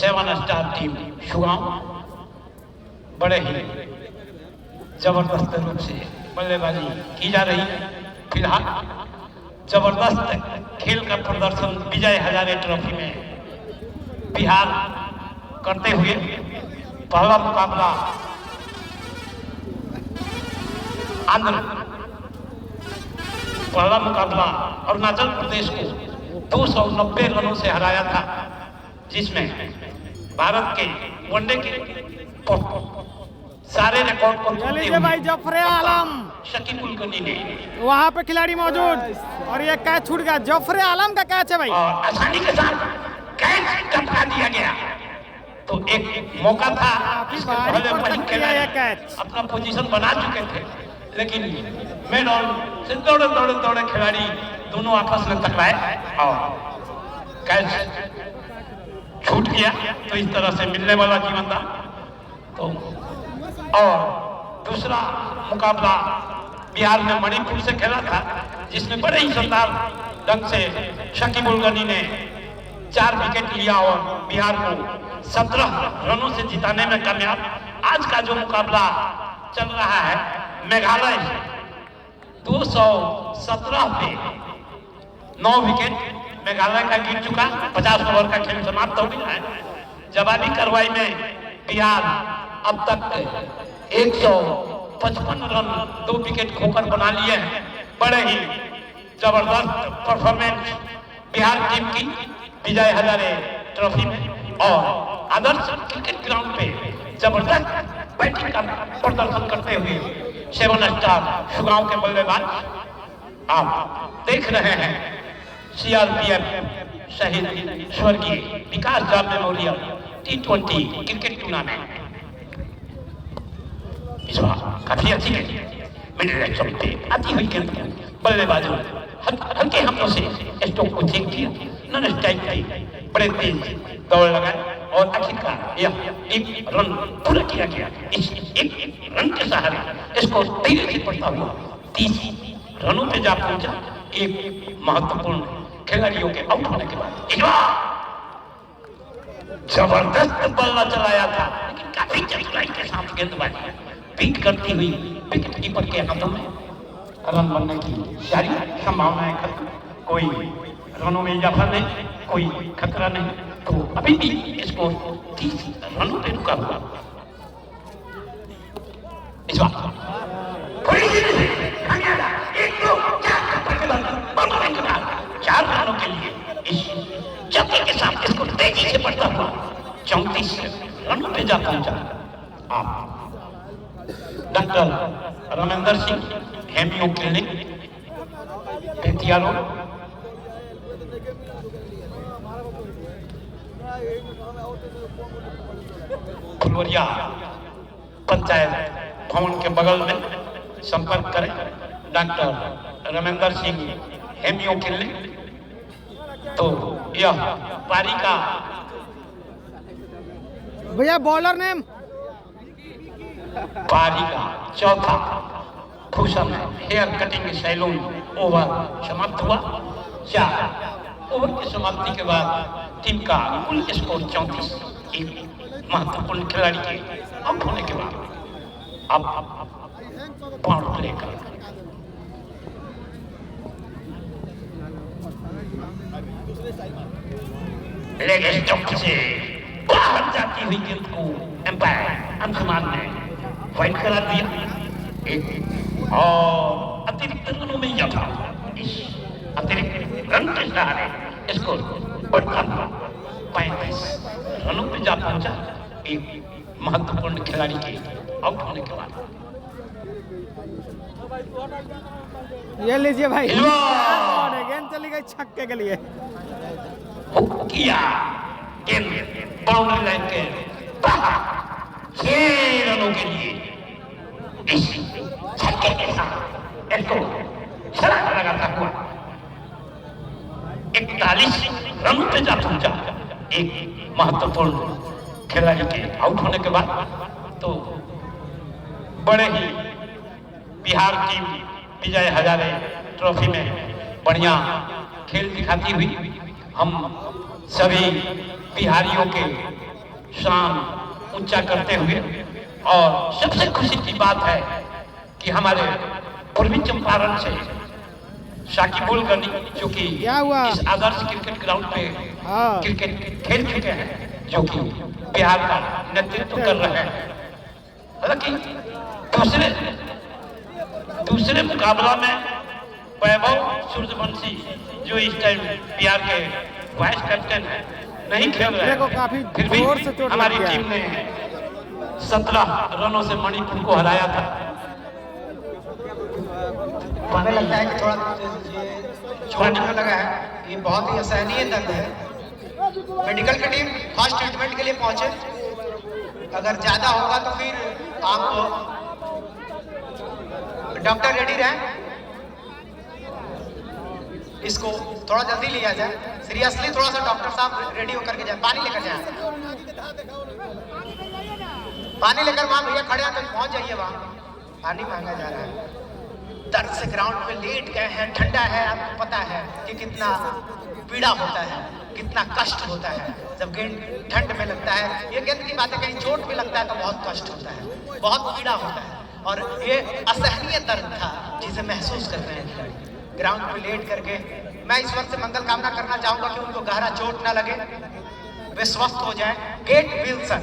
7 स्टार टीम शुगांव बड़े ही जबरदस्त रूप से बल्लेबाजी की जा रही है। फिलहाल जबरदस्त खेल का प्रदर्शन विजय हजारे ट्रॉफी में बिहार करते हुए पहला मुकाबला अरुणाचल प्रदेश को 290 रनों से हराया था, जिसमें भारत के वनडे के सारे रिकॉर्ड को तोड़ते हुए भाई जफर आलम शकीब उल गनी ने वहाँ पे खिलाड़ी मौजूद और ये कैच छूट गया। जफर आलम का कैच है भाई और आसानी के साथ कैच टपका दिया गया। तो एक मौका था, इसके पहले वही खिलाड़ी अपना पोजीशन बना चुके थे, लेकिन मेन और से दौड़े खिलाड़ी दोनों आपस में टकराए और कैच छूट गया। तो इस तरह से मिलने वाला जीवन था। तो और दूसरा मुकाबला बिहार में मणिपुर से खेला था, जिसमें बड़े ही शानदार ढंग से शकीब उल गनी ने 4 विकेट लिया और बिहार को 17 रनों से जिताने में कामयाब। आज का जो मुकाबला चल रहा है मेघालय 217 पे 9 विकेट मेघालय का गिर चुका। 50 ओवर का खेल समाप्त हो गया है। जवाबी कार्रवाई में बिहार अब तक 155 रन 2 विकेट खोकर बना लिए हैं। बड़े ही जबरदस्त परफॉर्मेंस बिहार टीम की विजय हजारे ट्रॉफी में और आदर्श क्रिकेट ग्राउंड पे जबरदस्त बैटिंग का प्रदर्शन करते हुए 7 स्टार शुगांव के बल्लेबाज आप देख रहे हैं। सीआरपीएफ शहीद स्वर्गीय विकास जाम मेमोरियल T20 क्रिकेट टूर्नामेंट इस बार काफी अच्छी गई। मिडिल एक्शन पे आती हुई गेंद बल्लेबाजों हल्के हाथों से स्टोक को चेक किया, नॉन स्ट्राइक की बड़े तेज दौड़ लगाए और आखिरकार यह 1 रन पूरा किया गया। इस 1 रन के सहारे इसको धीरे से बढ़ता हुआ 30 रनों पे जा पहुंचा। एक महत्वपूर्ण खिलाड़ियों के आउट होने के बाद जबरदस्त बल्ला चलाया था, लेकिन काफी चतुराई के साथ गेंदबाजी बीट करती हुई विकेट कीपर के हाथों में रन बनने की सारी संभावनाएं खत्म। कोई रनों में इजाफा नहीं, कोई खतरा नहीं। तो अभी भी इसको 30 रनों पे रुका हुआ। इस बार थोड़ी देर से 1 2 4 बनने के बाद 4 रनों के लिए इस चक्कर के साथ इसको तेजी से बढ़ता हुआ 34 रनों पे जा पहुंचा। आप doctor Ramendra Singh homeo clinic Bettiah road Phulwaria panchayat भवन के बगल में संपर्क करें। Doctor Ramendra Singh homeo clinic. तो यह पारी का भैया बॉलर नेम पारी का चौथा फूसन हेयर कटिंग सैलून ओवर समाप्त हुआ। 4 ओवर की समाप्ति के बाद टीम का कुल स्कोर 34। एक महत्वपूर्ण खिलाड़ी के आउट होने के बाद अब पॉइंट प्ले कर लेग स्टंप से बाहर जाती हुई गेंद को एम्पायर अंशुमान ने फाइट करा दिया एक और अतिरिक्त रनों में यह था इस अतिरिक्त रन के सहारे स्कोर बढ़ता हुआ 35 रनों पे जा पहुंचा एक महत्वपूर्ण खिलाड़ी के आउट होने के बाद। ये लीजिए भाई, गेंद चली गई छक्के के लिए। किया गेंद बाउंड्री लाइन के बाहर 6 रनों के लिए इस छक्के के साथ इसको छलांग लगाता हुआ 41 रन पे जा पहुंचा एक महत्वपूर्ण खिलाड़ी के आउट होने के बाद। तो बड़े ही बिहार टीम विजय हजारे ट्रॉफी में बढ़िया खेल दिखाती हुई हम सभी बिहारियों के शान ऊंचा करते हुए, और सबसे खुशी की बात है कि हमारे पूर्वी चंपारण से शाकिबुल गनी जो कि इस आदर्श क्रिकेट ग्राउंड पे क्रिकेट खेल चुके हैं, जो कि बिहार का नेतृत्व कर रहे हैं। हालांकि दूसरे मुकाबला में वैभव सूर्यवंशी जो इस टाइम बिहार के वाइस कैप्टन है नहीं खेल रहे हैं, फिर भी हमारी टीम ने 17 रनों से मणिपुर को हराया था। हमें लगता है कि थोड़ा ये चोट लगा है, ये बहुत ही असहनीय दर्द है। मेडिकल की टीम फर्स्ट ट्रीटमेंट के लिए पहुंचे, अगर ज्यादा होगा तो फिर आप डॉक्टर रेडी रहे, इसको थोड़ा जल्दी लिया जाए। सीरियसली थोड़ा सा डॉक्टर साहब रेडी होकर के जाए, पानी लेकर जाए, पानी लेकर वहां भैया खड़े हैं तो पहुंच जाइए, वहां पानी मांगा जा रहा है। दर्द से ग्राउंड पे लेट गए हैं, ठंडा है, आपको पता है कि कितना पीड़ा होता है, कितना कष्ट होता है जब गेंद ठंड में लगता है। ये गेंद की बात है, कहीं चोट भी लगता है तो बहुत कष्ट होता है, बहुत पीड़ा होता है, और ये असहनीय दर्द था जिसे महसूस कर रहे हैं खिलाड़ी ग्राउंड पे लेट करके। मैं इस वक्त से मंगल कामना करना चाहूंगा कि उनको गहरा चोट ना लगे, वे स्वस्थ हो जाएं। केट विल्सन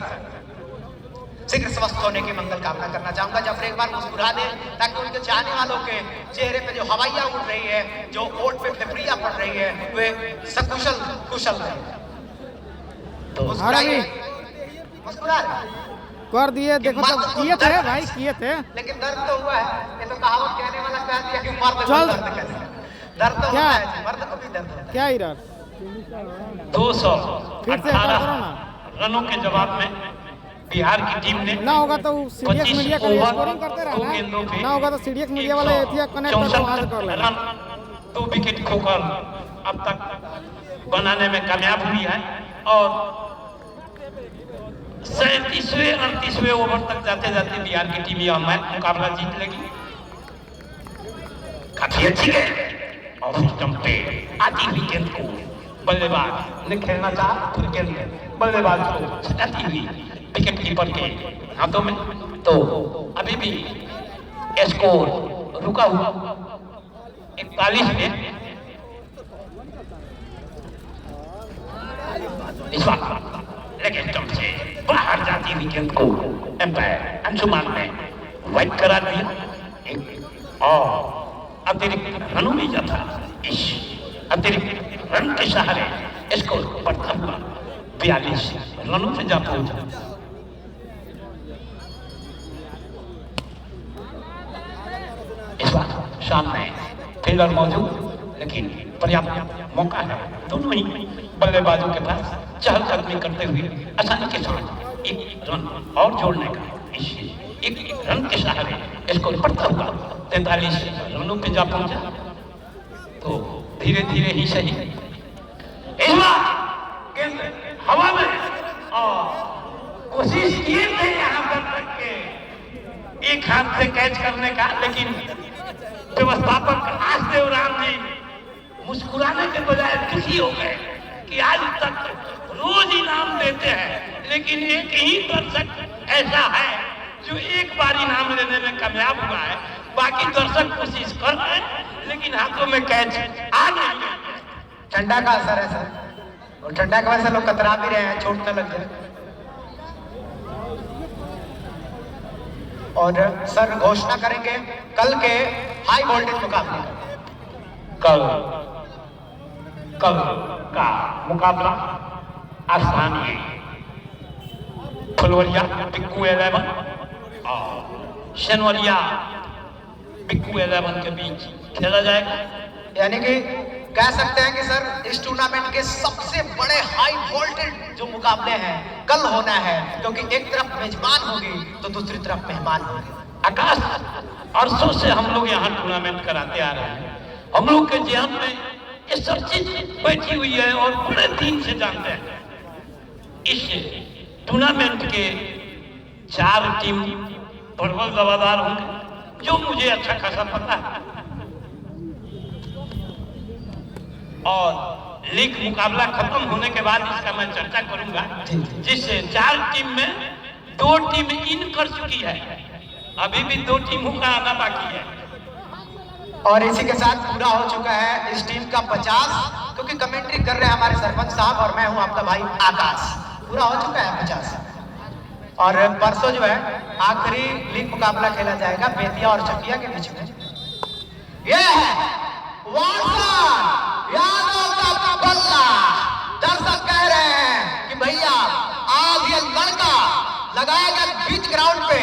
शीघ्र स्वस्थ होने की मंगल कामना करना चाहूंगा। जब एक बार मुस्कुरा दे ताकि उनके चाहने वालों के चेहरे पे जो हवाइयां उड़ रही है, जो ओट पे फिप्रिया पड़ रही है, वे सकुशल कुशल रहे। तो मुस्कुराइए, मुस्कुरा कर दिए, देखो तो किए थे भाई, किए थे, लेकिन दर्द तो हुआ है। ये तो कहावत कहने वाला कह दिया कि मर्द को दर्द कैसे, दर्द तो होता है, मर्द को भी दर्द होता है। क्या इराद 218 रनों के जवाब में बिहार की टीम ने ना होगा तो सीडीएक्स मीडिया के लिए स्कोरिंग करते रहना, ना होगा तो सीडीएक्स मीडिया वाले एथिया कनेक्ट करके वहां से कर लेना। 2 विकेट खोकर अब तक बनाने में कामयाब हुई है, और 37वें 38वें ओवर तक जाते जाते बिहार की टीम यह मैच मुकाबला जीत लेगी। काफी अच्छी गेंद ऑफ स्टंप पे आती हुई गेंद को बल्लेबाज ने खेलना चाहा, फिर गेंद बल्लेबाज को छटाती हुई विकेट कीपर के हाथों में। तो अभी भी स्कोर रुका हुआ 41 में। इस बार लेकिन स्टंप से बाहर जाती हुई गेंद को एम्पायर अंशुमान ने वाइड करा दिया, और अतिरिक्त रनों में जाता इस अतिरिक्त रन के सहारे स्कोर बढ़ता हुआ 42 रनों पे जा पहुंचा। इस बार सामने फील्डर मौजूद, लेकिन पर्याप्त मौका है दोनों ही बल्लेबाजों के पास चहलकदमी करते हुए आसानी के साथ एक रन और जोड़ने का। इस एक रन के सहारे स्कोर बढ़ता हुआ 43 रनों पे जा पहुंचा। तो धीरे धीरे ही सही इस बार गेंद हवा में, और कोशिश किए थे यहाँ पर के एक हाथ से कैच करने का, लेकिन व्यवस्थापक आसदेव राम जी मुस्कुराने के बजाय दुखी हो गए कि आज तक रोज इनाम देते हैं, लेकिन एक ही दर्शक ऐसा है जो एक बार इनाम लेने में कामयाब हुआ है। बाकी दर्शक कोशिश कर रहे हैं लेकिन हाथों में कैच आ नहीं है। ठंडा का असर है सर, और ठंडा की वजह से लोग कतरा भी रहे हैं, चोट न लग जाए। और सर घोषणा करेंगे कल के हाई वोल्टेज मुकाबले का। कल का मुकाबला स्थानीय फुलवरिया बिक्कू 11 और शनवरिया बिक्कू 11 के बीच खेला जाएगा। यानी कि कह सकते हैं कि सर इस टूर्नामेंट के सबसे बड़े हाई वोल्टेज जो मुकाबले हैं कल होना है, क्योंकि एक तरफ मेजबान होगी तो दूसरी तरफ मेहमान होगी। आकाश वर्षों से हम लोग यहाँ टूर्नामेंट कराते आ रहे हैं। हम लोग के ध्यान में ये सब चीज बैठी हुई है और बड़े दिन से जानते हैं। इस टूर्नामेंट के 4 टीम प्रबल दवादार होंगे, जो मुझे अच्छा खासा पता है। और लीग मुकाबला खत्म होने के बाद इसका मैं चर्चा करूंगा, जिससे 4 टीम में 2 टीम इन कर चुकी है, अभी भी 2 टीमों का आना बाकी है। और इसी के साथ पूरा हो चुका है इस टीम का 50, क्योंकि कमेंट्री कर रहे हैं हमारे सरपंच साहब और मैं हूं आपका भाई आकाश। पूरा हो चुका है 50। और परसों जो है आखिरी लीग मुकाबला खेला जाएगा बेतिया और चकिया के बीच में। ये है यादव का बल्ला। दर्शक कह रहे हैं कि भैया आज ये लड़का लगाएगा बीच ग्राउंड पे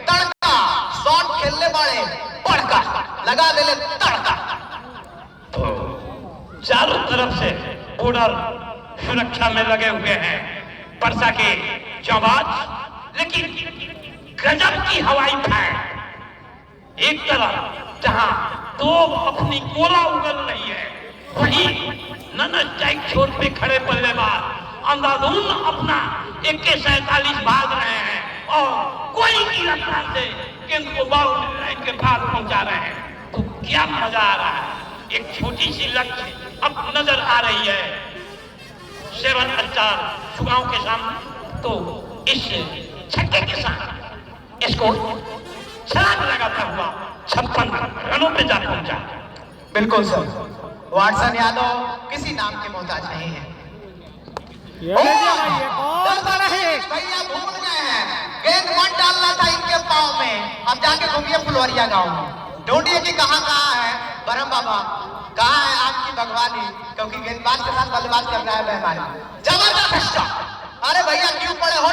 तड़का, शॉट खेलने वाले पड़का लगा दे ले तड़का। तो चारों तरफ से बॉर्डर सुरक्षा में लगे हुए हैं परसा के जाबाज, लेकिन गजब की हवाई फायर। एक तरफ जहां तो अपनी गोला उगल रही है, वहीं ननस्ट्राइक छोर पे खड़े बल्लेबाज अंधाधुन अपना AK-47 भाग रहे हैं और कोई की रफ्तार से गेंद को बाउंड्री लाइन के पास पहुंचा रहे हैं। तो क्या मजा आ रहा है। एक छोटी सी लक्ष्य अब नजर आ रही है 7 स्टार सुगांव के सामने। तो इस छक्के के साथ इसको छलांग लगाता हुआ 56 रनों पे जा पहुंचा। बिल्कुल सर, वाटसन यादव किसी नाम के मोहताज नहीं है। भैया भूल गए हैं, गेंद मत डालना था इनके पाँव में। अब जाके घूमिए फुलवरिया गांव में, ढूंढिए कि कहाँ है बरम बाबा, कहाँ है आपकी भगवानी, क्योंकि गेंदबाज के साथ बल्लेबाज कर रहा है मेहमान। जबरदस्त शॉट। अरे भैया क्यों पड़े हो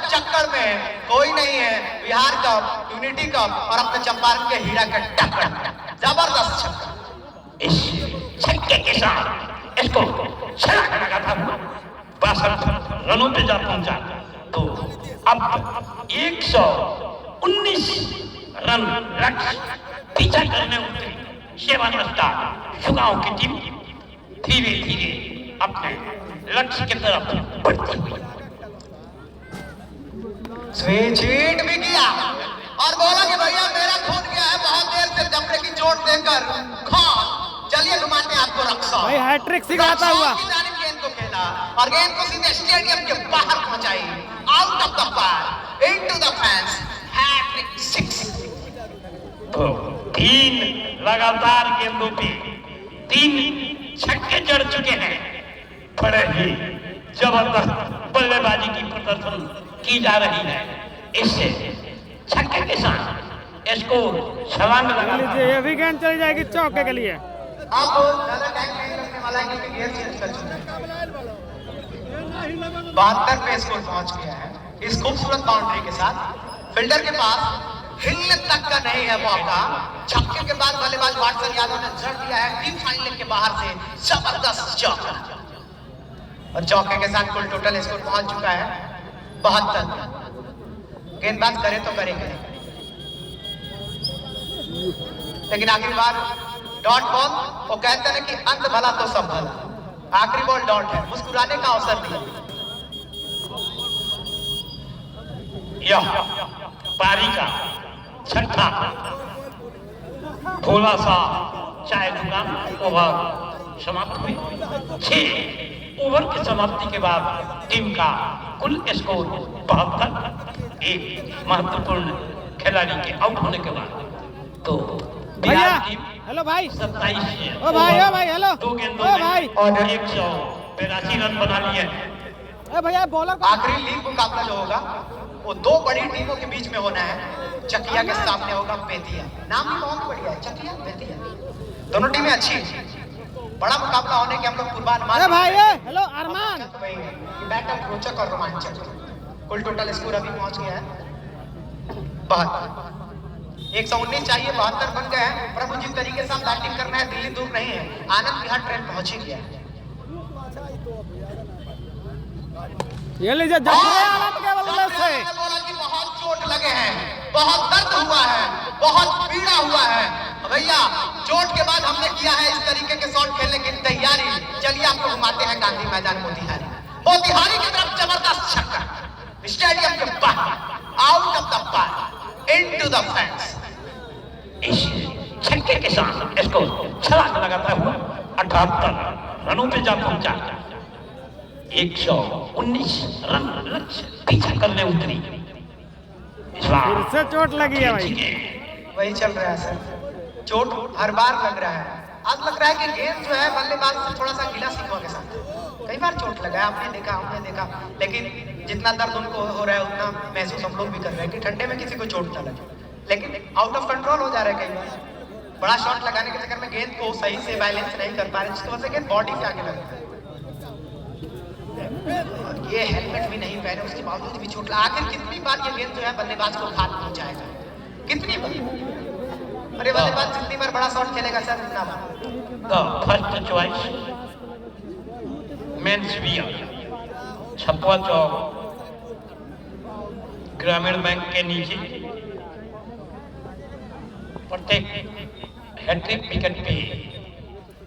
चक्कर में, कोई नहीं है। बिहार कप, यूनिटी कप और अपने चंपारण के हीरा के टक्कर। जबरदस्त छक्का। इस छक्के के साथ इसको छलांग लगाता हुआ 62 रनों पे जा पहुंचा। तो अब 119 रन लक्ष्य पीछा करने उतरी 7 स्टार सुगांव की टीम धीरे धीरे अपने लक्ष्य की तरफ बढ़ती हुई। स्विच हिट भी किया और बोला कि भैया मेरा खून गया है बहुत देर से जमरे की चोट देकर। खान चलिए घुमाते हैं आपको रक्षा। भाई हैट्रिक सिखाता हुआ गेंद को खेला और गेंद को सीधे स्टेडियम के बाहर पहुंचाई, out of the park, into the fans. Hat trick 6। तो 3 लगातार गेंदों पे 3 छक्के जड़ चुके हैं। बड़े ही जबरदस्त बल्लेबाजी की प्रदर्शन की जा रही है। इससे छक्के के साथ इसको छलांग लगा लीजिए, ये भी गेंद चली जाएगी चौके के लिए। अब ज्यादा टाइम नहीं लगने वाला है क्योंकि गेयर चेंज कर चुके हैं। 72 पे स्कोर पहुंच गया है इस खूबसूरत बाउंड्री के साथ। फील्डर के पास हिलने तक का नहीं है मौका। छक्के के बाद बल्लेबाज वाटसन यादव ने जड़ दिया है डीप फाइन लेग के बाहर से जबरदस्त चौका। और चौके के साथ कुल टोटल स्कोर पहुंच चुका है 72। गेंदबाज करे तो करेंगे, लेकिन आखिरी बार डॉट बॉल, वो कहते हैं कि अंत भला तो सब भला। आखिरी बॉल डॉट है, मुस्कुराने का अवसर दिया। यह पारी का छठा थोड़ा सा चाय दुकान ओवर समाप्त हुई। 6 ओवर की समाप्ति के बाद टीम का कुल स्कोर 72। एक महत्वपूर्ण खिलाड़ी के आउट होने के बाद तो भैया बिहार टीम हेलो भाई 27 ओ भाई हेलो 2 गेंदों ओ में भाई 182 रन बना लिए। ए भैया बॉलर को आखिरी लीग मुकाबला जो होगा वो दो बड़ी टीमों के बीच में होना है। चकिया के सामने होगा बेतिया। नाम भी बहुत बढ़िया है, चकिया बेतिया। दोनों टीमें अच्छी हैं। बड़ा मुकाबला होने के हम लोग पूर्वानुमान। ए भाई हेलो अरमान बैटअप रोचक और रोमांचक। कुल टोटल स्कोर अभी पहुंच गया है 72। 119 चाहिए, 72 बन गए हैं। प्रभु जिस तरीके से हम बैटिंग करना है, दिल्ली दूर नहीं है, आनंद विहार ट्रेन पहुंच ही गया है। ये लीजिए जफरे आलम के बल्ले से बोला कि बहुत चोट लगे हैं, बहुत दर्द हुआ है, बहुत पीड़ा हुआ है। भैया चोट के बाद हमने किया है इस तरीके के शॉट खेलने की तैयारी। चलिए आपको घुमाते हैं गांधी मैदान मोतिहारी। मोतिहारी की तरफ जबरदस्त छक्का, स्टेडियम के बाहर, out of the park, into the fence. इस छक्के के साथ इसको छलांग लगाता हुआ 78 रनों पे जा पहुंचा। 119 रन लक्ष्य पीछा करने उतरी। इस बार फिर से चोट लगी है भाई। वही चल रहा है सर, चोट हर बार लग रहा है। आज लग रहा है कि गेंद जो है बल्लेबाज से थोड़ा सा गिला शिकवा के साथ। कई बार चोट लगा है, आपने देखा, हमने देखा, लेकिन जितना दर्द उनको हो रहा है उतना महसूस हम लोग भी कर रहे हैं कि ठंडे में किसी को चोट ना लगे, लेकिन आउट ऑफ कंट्रोल हो जा रहा है। कई बार बड़ा शॉट लगाने के चक्कर में गेंद को सही से बैलेंस नहीं कर पा रहे, जिसकी वजह से गेंद बॉडी से आगे लग रहा है। ये हेलमेट भी नहीं पहने, उसके बावजूद भी चोट लगा। आखिर कितनी बार ये गेंद जो है बल्लेबाज को घात पहुंचाएगा, कितनी बार? अरे बल्लेबाज जितनी बार बड़ा शॉट खेलेगा सर उतना बार। फर्स्ट चॉइस मेंस बियर छपवा चौक ग्रामीण बैंक के नीचे प्रत्येक हैट्रिक विकेट पे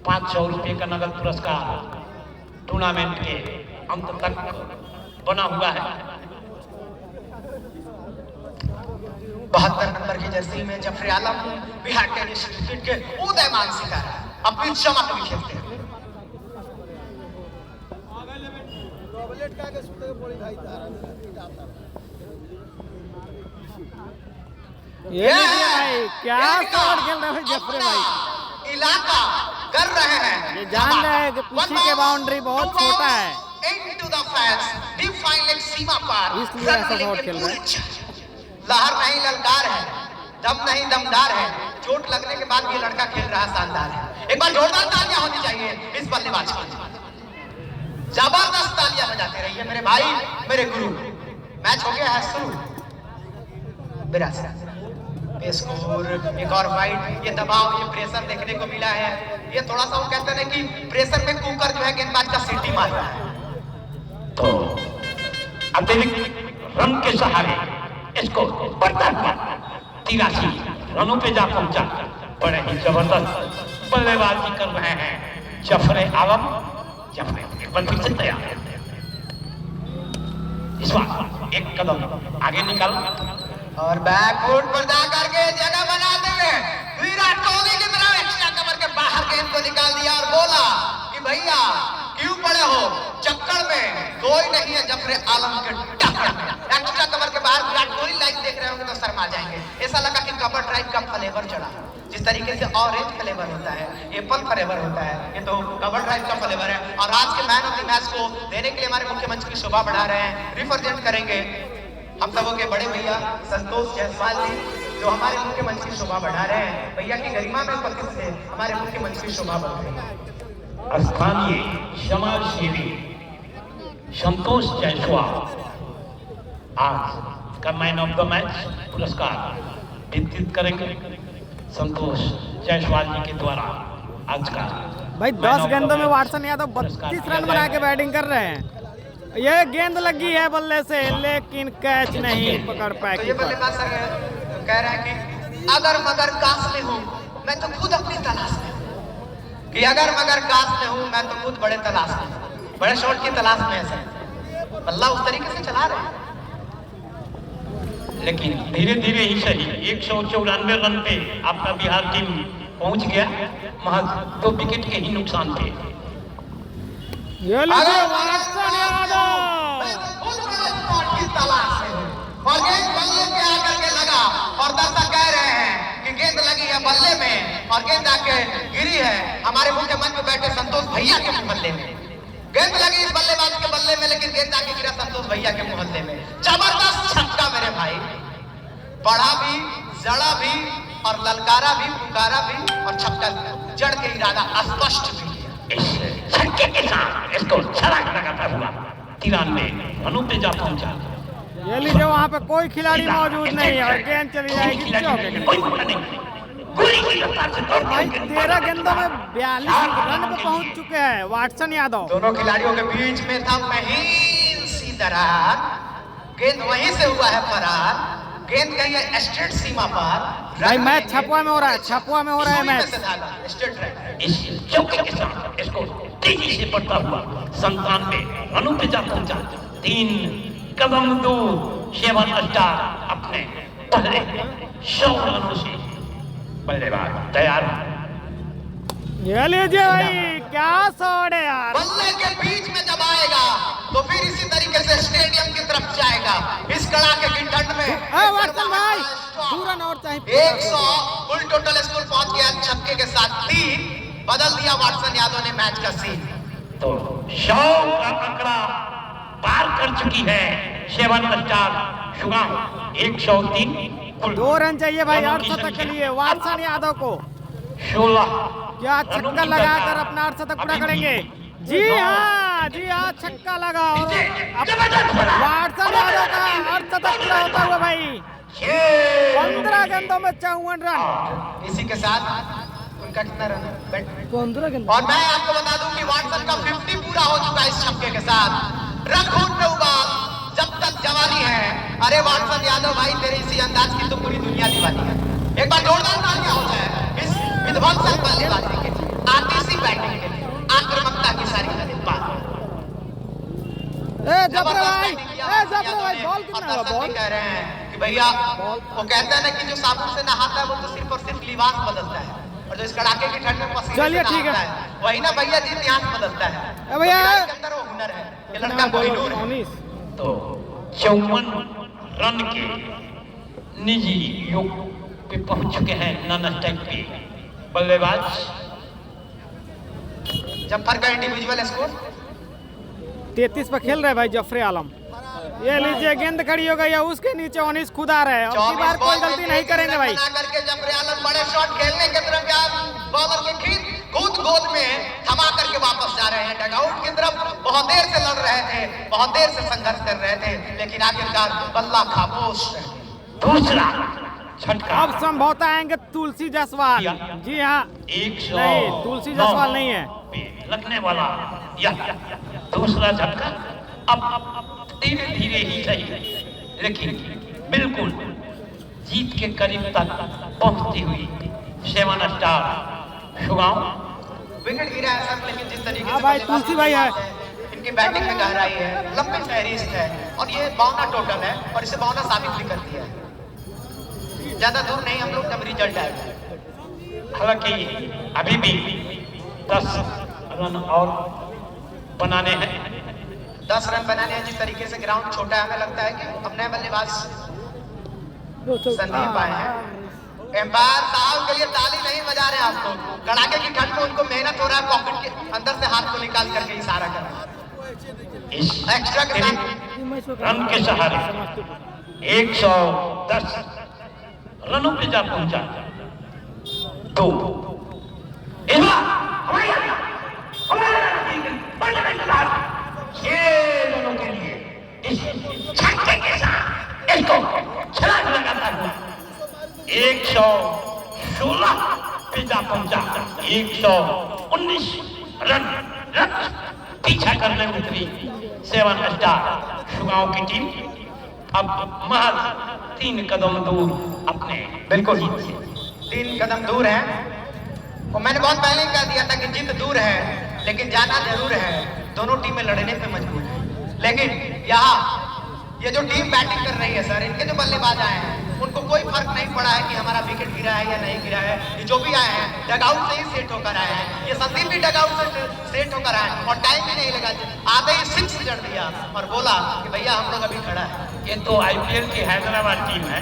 500 रुपये का नगद पुरस्कार टूर्नामेंट के अंत तक बना हुआ है। 72 नंबर की जर्सी में जफरे आलम बिहार टेनिस इंस्टीट्यूट के उदयमान सितारा अपनी चमक भी खेलते हैं। ये लीजिए भाई क्या शॉट खेल रहे हैं जफरे भाई। इलाका कर रहे हैं, ये जान रहे हैं कि पीछे के बाउंड्री बहुत छोटा है, इनटू द फेंस, डिफाइनेड सीमा पार, इसलिए ऐसा शॉट खेल रहे हैं। लहर नहीं ललकार है, दम नहीं दमदार है। चोट लगने के बाद ये लड़का खेल रहा शानदार है। एक बार जोरदार तालियां होनी चाहिए इस बल्लेबाज की। जबरदस्त तालियां बजाते रहिए मेरे भाई, मेरे गुरु। मैच हो गया है शुरू। 82 स्कोर, एक और फाइट। ये दबाव, ये प्रेशर देखने को मिला है। ये थोड़ा सा वो कहते हैं कि प्रेशर में कुकर जो है गेंदबाज का सीटी मार रहा है। तो अतिरिक्त रन के सहारे इसको बढ़ता हुआ 83 रनों पे जा पहुंचा। बड़े ही जबरदस्त बल्लेबाजी कर रहे हैं जफरे आलम। जफरे एक बार फिर से तैयार है। इस बार एक कदम आगे निकाल और बैकफुट पर जा करके जगह बनाते हुए विराट कोहली की तरह एक्स्ट्रा कवर के बाहर गेंद को निकाल दिया और बोला कि भैया क्यों पड़े हो चक्कर में, कोई नहीं है जफरे आलम के टक्कर में। एक्स्ट्रा कवर के बाहर विराट कोहली लाइव देख रहे होंगे तो शर्मा जाएंगे। ऐसा लगा कि कवर ड्राइव का फ्लेवर चढ़ा। जिस तरीके से ऑरेंज फ्लेवर होता है, एप्पल फ्लेवर होता है, ये तो कवर ड्राइव का फ्लेवर है। और आज के मैन ऑफ द मैच को देने के लिए हमारे मुख्यमंत्री की शोभा बढ़ा रहे हैं, रिप्रेजेंट करेंगे हम सबों के बड़े भैया संतोष जायसवाल जी, जो हमारे मुख्यमंत्री शोभा बढ़ा रहे हैं। भैया की गरिमा में उपस्थित से हमारे मुख्यमंत्री शोभा बढ़ रही है। स्थानीय समाज सेवी संतोष जायसवाल आज का मैन ऑफ द मैच पुरस्कार वितरित करेंगे। संतोष जायसवाल जी के द्वारा आज का भाई 10 गेंदों में वाटसन यादव 32 रन बना के बैटिंग कर रहे हैं। ये गेंद लगी है बल्ले से, लेकिन कैच नहीं पकड़ पाए। तो ये बल्लेबाज सर कह रहे हैं कि अगर मगर काश में हूँ मैं तो खुद अपनी तलाश में हूँ, कि अगर मगर काश में हूँ मैं तो खुद बड़े तलाश में हूँ, बड़े शॉट की तलाश में है सर। बल्ला उस तरीके से चला रहे हैं, लेकिन धीरे धीरे ही सही 194 रन पे आपका बिहार टीम पहुंच गया, महज 2 विकेट के ही नुकसान पे। ये लीजिए वाटसन यादव मैं तो खुद बड़े शॉट की तलाश में हूँ। और गेंद बल्ले पे आकर के लगा और और गेंद आके गिरी है हमारे मुख्य मंच पे बैठे संतोष भैया के मोहल्ले में। गेंद लगी इस बल्लेबाज के बल्ले में, लेकिन गेंद आके गिरा संतोष भैया के मोहल्ले में। जबरदस्त छक्का मेरे भाई, पढ़ा भी, जड़ा भी और ललकारा भी, पुकारा भी और छक्का जड़ के इरादा स्पष्ट भी किया। इस छक्के के साथ इसको छलांग लगाता हुआ 93 रनों पे जा पहुंचा। ये लीजिए वहाँ पे कोई खिलाड़ी मौजूद नहीं है और गेंद चली जाएगी चौके के। कोई मौका नहीं, गोली की रफ्तार से दौड़ भाई 13 गेंदों में 42 रन पे पहुंच चुके हैं वाटसन यादव। दोनों खिलाड़ियों के बीच में था महीन सी दरार, गेंद वहीं से हुआ है फरार। गेंद गई है स्ट्रेट सीमा पर। भाई मैच छपुआ में हो रहा है, छपुआ में हो रहा है मैच। इस चौके के साथ इसको तेजी से बढ़ता हुआ 97 रनों पे जा पहुंचा। 3 कदम दूर शेवन स्टार अपने पहले 100 रनों से बल्लेबाज तैयार। ये लीजिए भाई क्या शॉट है यार। बल्ले के बीच में जब आएगा तो फिर इसी तरीके से स्टेडियम की तरफ जाएगा। इस कड़ाके की ठंड में वाटसन भाई 2 रन और चाहिए। 100 कुल टोटल स्कोर पहुंच गया छक्के के साथ 3। बदल दिया वाटसन यादव ने मैच का सीन। तो 100 का आंकड़ा पार कर चुकी है शेवन स्टार शुगाम। 103 कुल 2 रन चाहिए भाई अर्धशतक के लिए वाटसन यादव को। 16 क्या छक्का लगाकर अपना अर्धशतक पूरा करेंगे? जी हाँ छक्का लगा और वाटसन यादव का अर्धशतक पूरा होता हुआ भाई 15 गेंदों में 54 रन। इसी के साथ उनका कितना रन है? 15 गेंदों। और मैं आपको बता दूं कि वाटसन का 50 पूरा हो चुका है इस छक्के के साथ। रखून पे उबाल जब तक जवानी है। अरे वाटसन यादव भाई तेरे इसी अंदाज की तो पूरी दुनिया दीवानी है। एक बार जोरदार तालियां हो जाए इस विध्वंसक बल्लेबाजी के लिए, आतिशी बैटिंग के लिए, आक्रामकता की सारी बात। जफर भाई बॉल कितना हुआ? बॉल कह रहे हैं कि भैया वो कहते हैं ना कि जो साबुन से नहाता है वो तो सिर्फ और सिर्फ लिबास बदलता है, और जो इस कड़ाके की ठंड में पसीने चलिए से ठीक है। नहाता है वही ना भैया जी इतिहास बदलता है। भैया के अंदर वो हुनर है, ये लड़का कोहिनूर है। तो 54 रन के निजी योग पे पहुंच चुके हैं नॉन स्ट्राइक पे बल्लेबाज। जफर का इंडिविजुअल स्कोर 33 पर खेल रहे भाई जफरे आलम। ये लीजिए गेंद खड़ी हो गई है, उसके नीचे ओनिस खुद आ रहे हैं और की बार कोई गलती नहीं करेंगे भाई। करके जफर आलम बड़े शॉट खेलने के तरफ बॉलर के खींच कूद गोद में थमा करके वापस जा रहे हैं डगआउट की तरफ। बहुत देर से लड़ रहे थे, बहुत देर से संघर्ष कर रहे थे, लेकिन आखिरकार बल्ला खामोश रह गया। दूसरा झटका अब संभवतः आएंगे तुलसी जायसवाल। जी हाँ 100 नहीं तुलसी जायसवाल नहीं है। लगने वाला यह दूसरा झटका अब धीरे धीरे ही सही लेकिन बिल्कुल जीत के करीब तक पहुंचती हुई शेवन स्टार शुगाम। विकेट गिरा है सर, लेकिन जिस तरीके से भाई तुलसी भाई है, इनकी बैटिंग में गहराई है, लंबी फहरिस्त है और ये 52 टोटल है और इसे 52 साबित भी करती है। ज्यादा दूर नहीं हम लोग जब रिजल्ट आएगा। हालांकि अभी भी 10 रन और बनाने हैं। 10 रन बनाने हैं। जिस तरीके से ग्राउंड छोटा है, हमें लगता है कि अपने बल्लेबाज संदीप आए हैं। एम्पायर साहब के लिए ताली नहीं बजा रहे हैं आप लोग। कड़ाके की ठंड में उनको मेहनत हो रहा है, पॉकेट के अंदर से हाथ को निकाल करके इशारा कर रहे हैं। इस एक्स्ट्रा के साथ रन के सहारे 110 रनों पे जा पहुंचा। तो इस बार हमारे 6 रनों के लिए इस छक्के के साथ इसको छलांग लगाता हुआ 116 पे जा पहुंचा। 119 रन पीछा करने उतरी सेवन स्टार शुगाओं की टीम। अब महज 3 कदम दूर अपने बिल्कुल जीत से। 3 कदम दूर है। वो मैंने बहुत पहले ही कह दिया था कि जीत दूर है लेकिन जाना जरूर है। दोनों टीमें लड़ने पे मजबूर है, लेकिन यहाँ ये जो टीम बैटिंग कर रही है सर, इनके जो बल्लेबाज आए हैं उनको कोई फर्क नहीं पड़ा है कि हमारा विकेट गिरा है या नहीं गिरा है। ये जो भी आए हैं डगआउट से ही सेट होकर आए हैं। ये संदीप भी डगआउट से सेट होकर आए हैं और टाइम भी नहीं लगा, आते ही 6 जड़ दिया और बोला कि भैया हम लोग अभी खड़ा है। ये तो आईपीएल की हैदराबाद टीम है।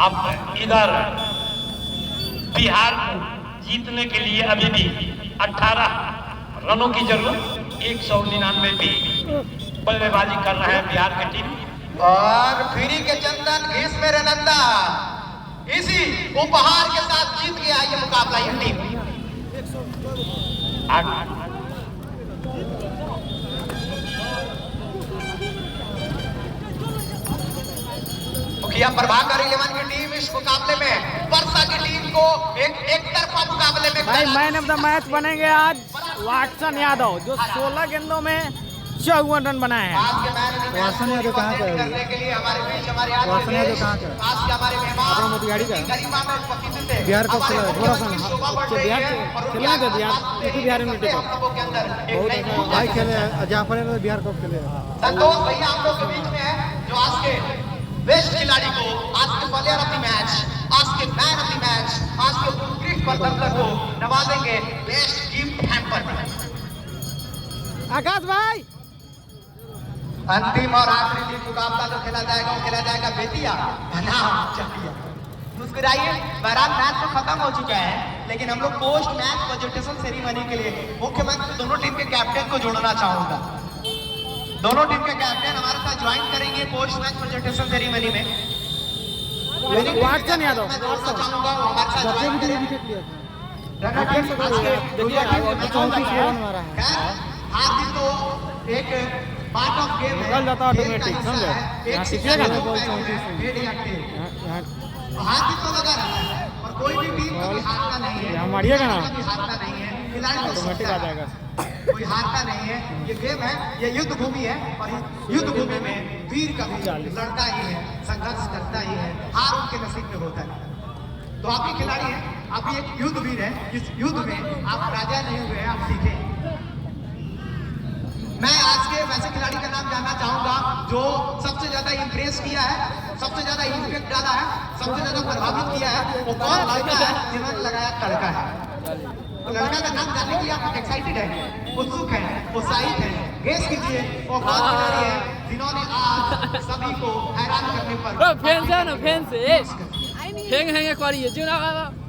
अब इधर बिहार को जीतने के लिए अभी भी 18 रनों की जरूरत, 199 पे बल्लेबाजी कर रहा है बिहार की टीम। और फ्री के चंदन घिस मेरे नंदा इसी उपहार के साथ जीत गया ये मुकाबला ये टीम। मुखिया प्रभाकर 11 की टीम इस मुकाबले में परसा की टीम को एक तरफा मुकाबले में भाई मैन ऑफ द मैच बनेंगे आज वाटसन यादव, जो 16 गेंदों में 54 रन बनाए हैं। आज के मैच में वाटसन यादव कहाँ का है? करने के लिए हमारे बीच हमारे वाटसन यादव कहाँ का है? आज के हमारे मेहमान अपना मोतिहारी का है? गरिमा में उपस्थित थे। बिहार कप खेला है, थोड़ा सा बिहार खेलने दे दिया, एक ही बिहार यूनिटी कप बहुत अच्छा भाई खेले हैं, जाफर है तो बिहार कप खेले हैं। संतोष भैया हम लोग के बीच में है, जो आज के बेस्ट खिलाड़ी को, आज के प्लेयर ऑफ द मैच, आज के मैन ऑफ द मैच, आज के उत्कृष्ट प्रदर्शन को नवाजेंगे बेस्ट गिफ्ट हैम्पर। आकाश भाई अंतिम और आखिरी लीग मुकाबला जो खेला जाएगा वो खेला जाएगा बेतिया बनाम चकिया। मुस्कुराइए, बहरहाल मैच तो खत्म हो चुका है, लेकिन हम लोग पोस्ट मैच प्रेजेंटेशन सेरेमनी के लिए मुख्यमंत्री दोनों टीम के कैप्टन को जोड़ना चाहूंगा। दोनों टीम के कैप्टन हमारे साथ ज्वाइन करेंगे पोस्ट मैच प्रेजेंटेशन सेरेमनी में। वाटसन यादव मैं जोड़ना चाहूंगा वो हमारे साथ ज्वाइन करें। हार जीत तो एक पार्ट ऑफ गेम है, निकल जाता ऑटोमेटिक, समझे? यहाँ सीखिएगा ना। हार जीत तो लगा रहता है और कोई भी टीम कभी हारता नहीं है। यहाँ मारिएगा ना, कभी हारता नहीं है, खिलाड़ी को ऑटोमेटिक सोचता आ है। जाएगा। कोई हारता नहीं है, ये गेम है, ये युद्ध भूमि है और इस युद्ध भूमि में वीर कभी लड़ता ही है, संघर्ष करता ही है, हार उनके नसीब में होता है। तो आप भी खिलाड़ी हैं, आप भी एक युद्ध वीर हैं, इस युद्ध में आप राजा नहीं हुए हैं, आप सीखें। मैं आज के वैसे खिलाड़ी का नाम जानना चाहूंगा जो सबसे ज्यादा इंप्रेस किया है, सबसे ज्यादा इम्पैक्ट डाला है, सबसे ज्यादा प्रभावित किया है। वो कौन लड़का है जिन्होंने लगाया तड़का है? तो लड़का का नाम जानने के लिए आप एक्साइटेड है, उत्सुक है, उत्साहित है? गेस कीजिए वो कौन खिलाड़ी है जिन्होंने आज सभी को हैरान करने पर फैन है ना, फैन से हैंग हैंग करिए जो ना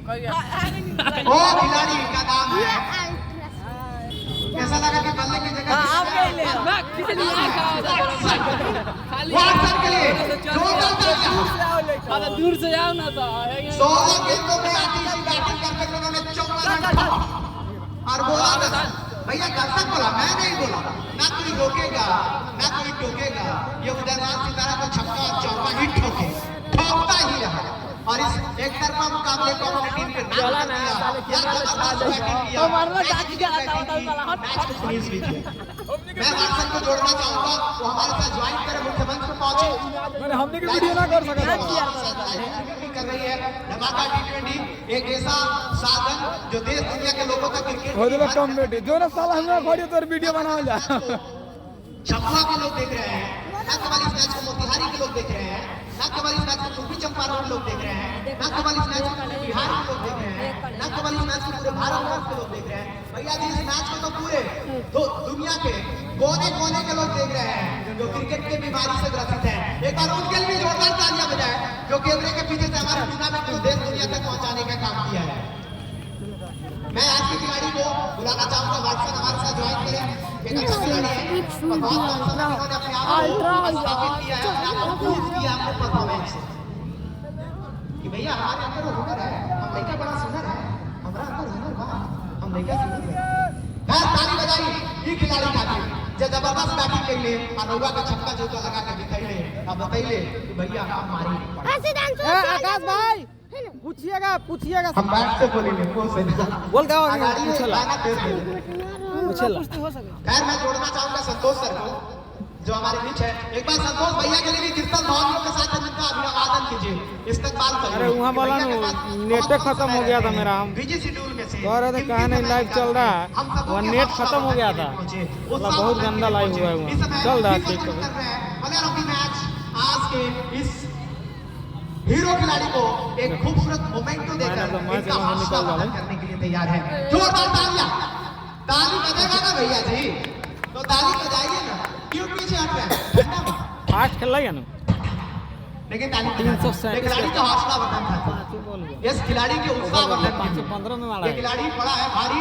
वो खिलाड़ी का नाम है। कैसा लगा कि बल्ले की जगह वाटसन के लिए जोरदार तालियां। दूर से आओ ना तो 16 गेंदों में आतिशी बैटिंग करके उन्होंने 54 रन और बोला था भैया दर्शक बोला, मैं नहीं बोला, ना कोई रोकेगा ना कोई टोकेगा, ये उदयराज सितारा को छक्का और चौका ही ठोकता ही रहा। और इस एक तरफा मुकाबले को अपनी टीम के नाम कर दिया, या जबरदस्त बैटिंग किया, मैच को फिनिश भी किया। मैं वाटसन को जोड़ना चाहूंगा, वो हमारे साथ ज्वाइन करे, मुख्य मंच पे पहुंचे। मैंने हमने की वीडियो ना कर सका कर रही है धमाका T20, एक ऐसा साधन जो देश दुनिया के लोगों तक क्रिकेट हो जाएगा कम बेटे जो ना साला हमरा खोड़ी तो वीडियो बनाओ जा। छपरा के लोग देख रहे हैं, ना केवल इस मैच को मोतिहारी के लोग देख रहे हैं, ना केवल इस मैच को पूर्वी चंपारण के लोग देख रहे हैं, ना केवल इस मैच को बिहार के लोग देख रहे हैं, ना केवल इस मैच को पूरे भारतवर्ष के लोग देख रहे हैं। भैया जी इस मैच को तो पूरे दुनिया के कोने कोने के लोग देख रहे हैं जो क्रिकेट की बीमारी से ग्रसित है। एक बार उनके लिए जोरदार तालियां बजाएं जो कैमरे के पीछे से हमारे टूर्नामेंट को देश दुनिया तक पहुंचाने का काम किया है। मैं आज के खिलाड़ी को बुलाना चाहूंगा, वाटसन हमारे साथ ज्वाइन करें। एक अच्छा खिलाड़ी है और बहुत कम समय में उन्होंने अपने आप को स्थापित किया है, अपने आप को प्रूव किया अपने परफॉर्मेंस से कि भैया हमारे अंदर वो हुनर है, हम लड़का बड़ा सुंदर है, हमारा अंदर हुनर बा, हम लड़का सुंदर है। मैं ताली बजाई ये खिलाड़ी खातिर जे जबरदस्त बैटिंग कइले और रउआ के छक्का चौका लगा के दिखाइले। अब बताइले कि भैया हम मारी आकाश भाई पूछिएगा हम बैट से बोलेंगे वो से बोल का पूछला पूछेला। खैर मैं जोड़ना चाहूंगा संतोष सर को जो हमारे बीच है। एक बार संतोष भैया के लिए भी कीर्तन भावनाओं के साथ उनका अभिवादन कीजिए, इस्तकबाल करिए। अरे वहाँ बोला ना नेट खत्म हो गया था मेरा, हम बिजी शेड्यूल में से कह रहे थे कहाँ नहीं लाइव चल रहा है, वहाँ नेट खत्म हो गया था, मतलब बहुत गंदा लाइव हुआ है वहाँ, चल रहा है ठीक है। प्लेयर ऑफ द मैच आज के इस हीरो खिलाड़ी को एक खूबसूरत मोमेंटो देकर इनका हौसला बुलंद करने के लिए तैयार है। जोरदार तालियां, ताली बजेगा ना भैया जी, तो ताली बजाइए ना, क्यों पीछे हट रहे हैं? 8 खेल रहा है ना लेकिन ताली 337 ये खिलाड़ी का हौसला वर्धन था, पाँचों बॉल में इस खिलाड़ी के उत्साह वर्धन 515 में मारा ये है। खिलाड़ी पड़ा है भारी,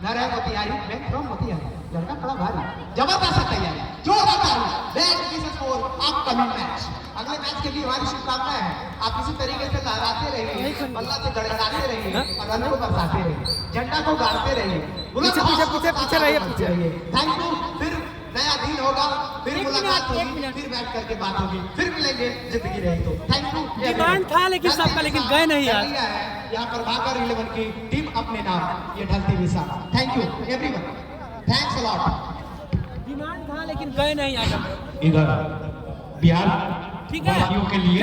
घर है मोतिहारी, बैक फ्रॉम मोतिहारी, लड़का पड़ा भारी, जबरदस्त तैयारी, जोरदार ताली, back this score upcoming match. अगले मैच के लिए हमारी शुभकामनाएं हैं। आप इसी तरीके से लहराते रहिए, बल्ला से गड़गड़ाते रहिए और रन को बरसाते रहिए, झंडा को गाड़ते रहिए। पीछे रहिए, पीछे। Thank you. फिर नया दिन होगा, फिर मुलाकात होगी, फिर बैठ करके बात होगी, फिर मिलेंगे जिंदगी रही तो। Thank you. डिमांड था लेकिन सबका, लेकिन गए नहीं आज। यहाँ पर भाकर 11 की टीम अपने नाम ये ढलती हुई साथ। Thank you everyone, thanks a lot. Demand था लेकिन गए नहीं आज। इधर बिहार ठीक है के लिए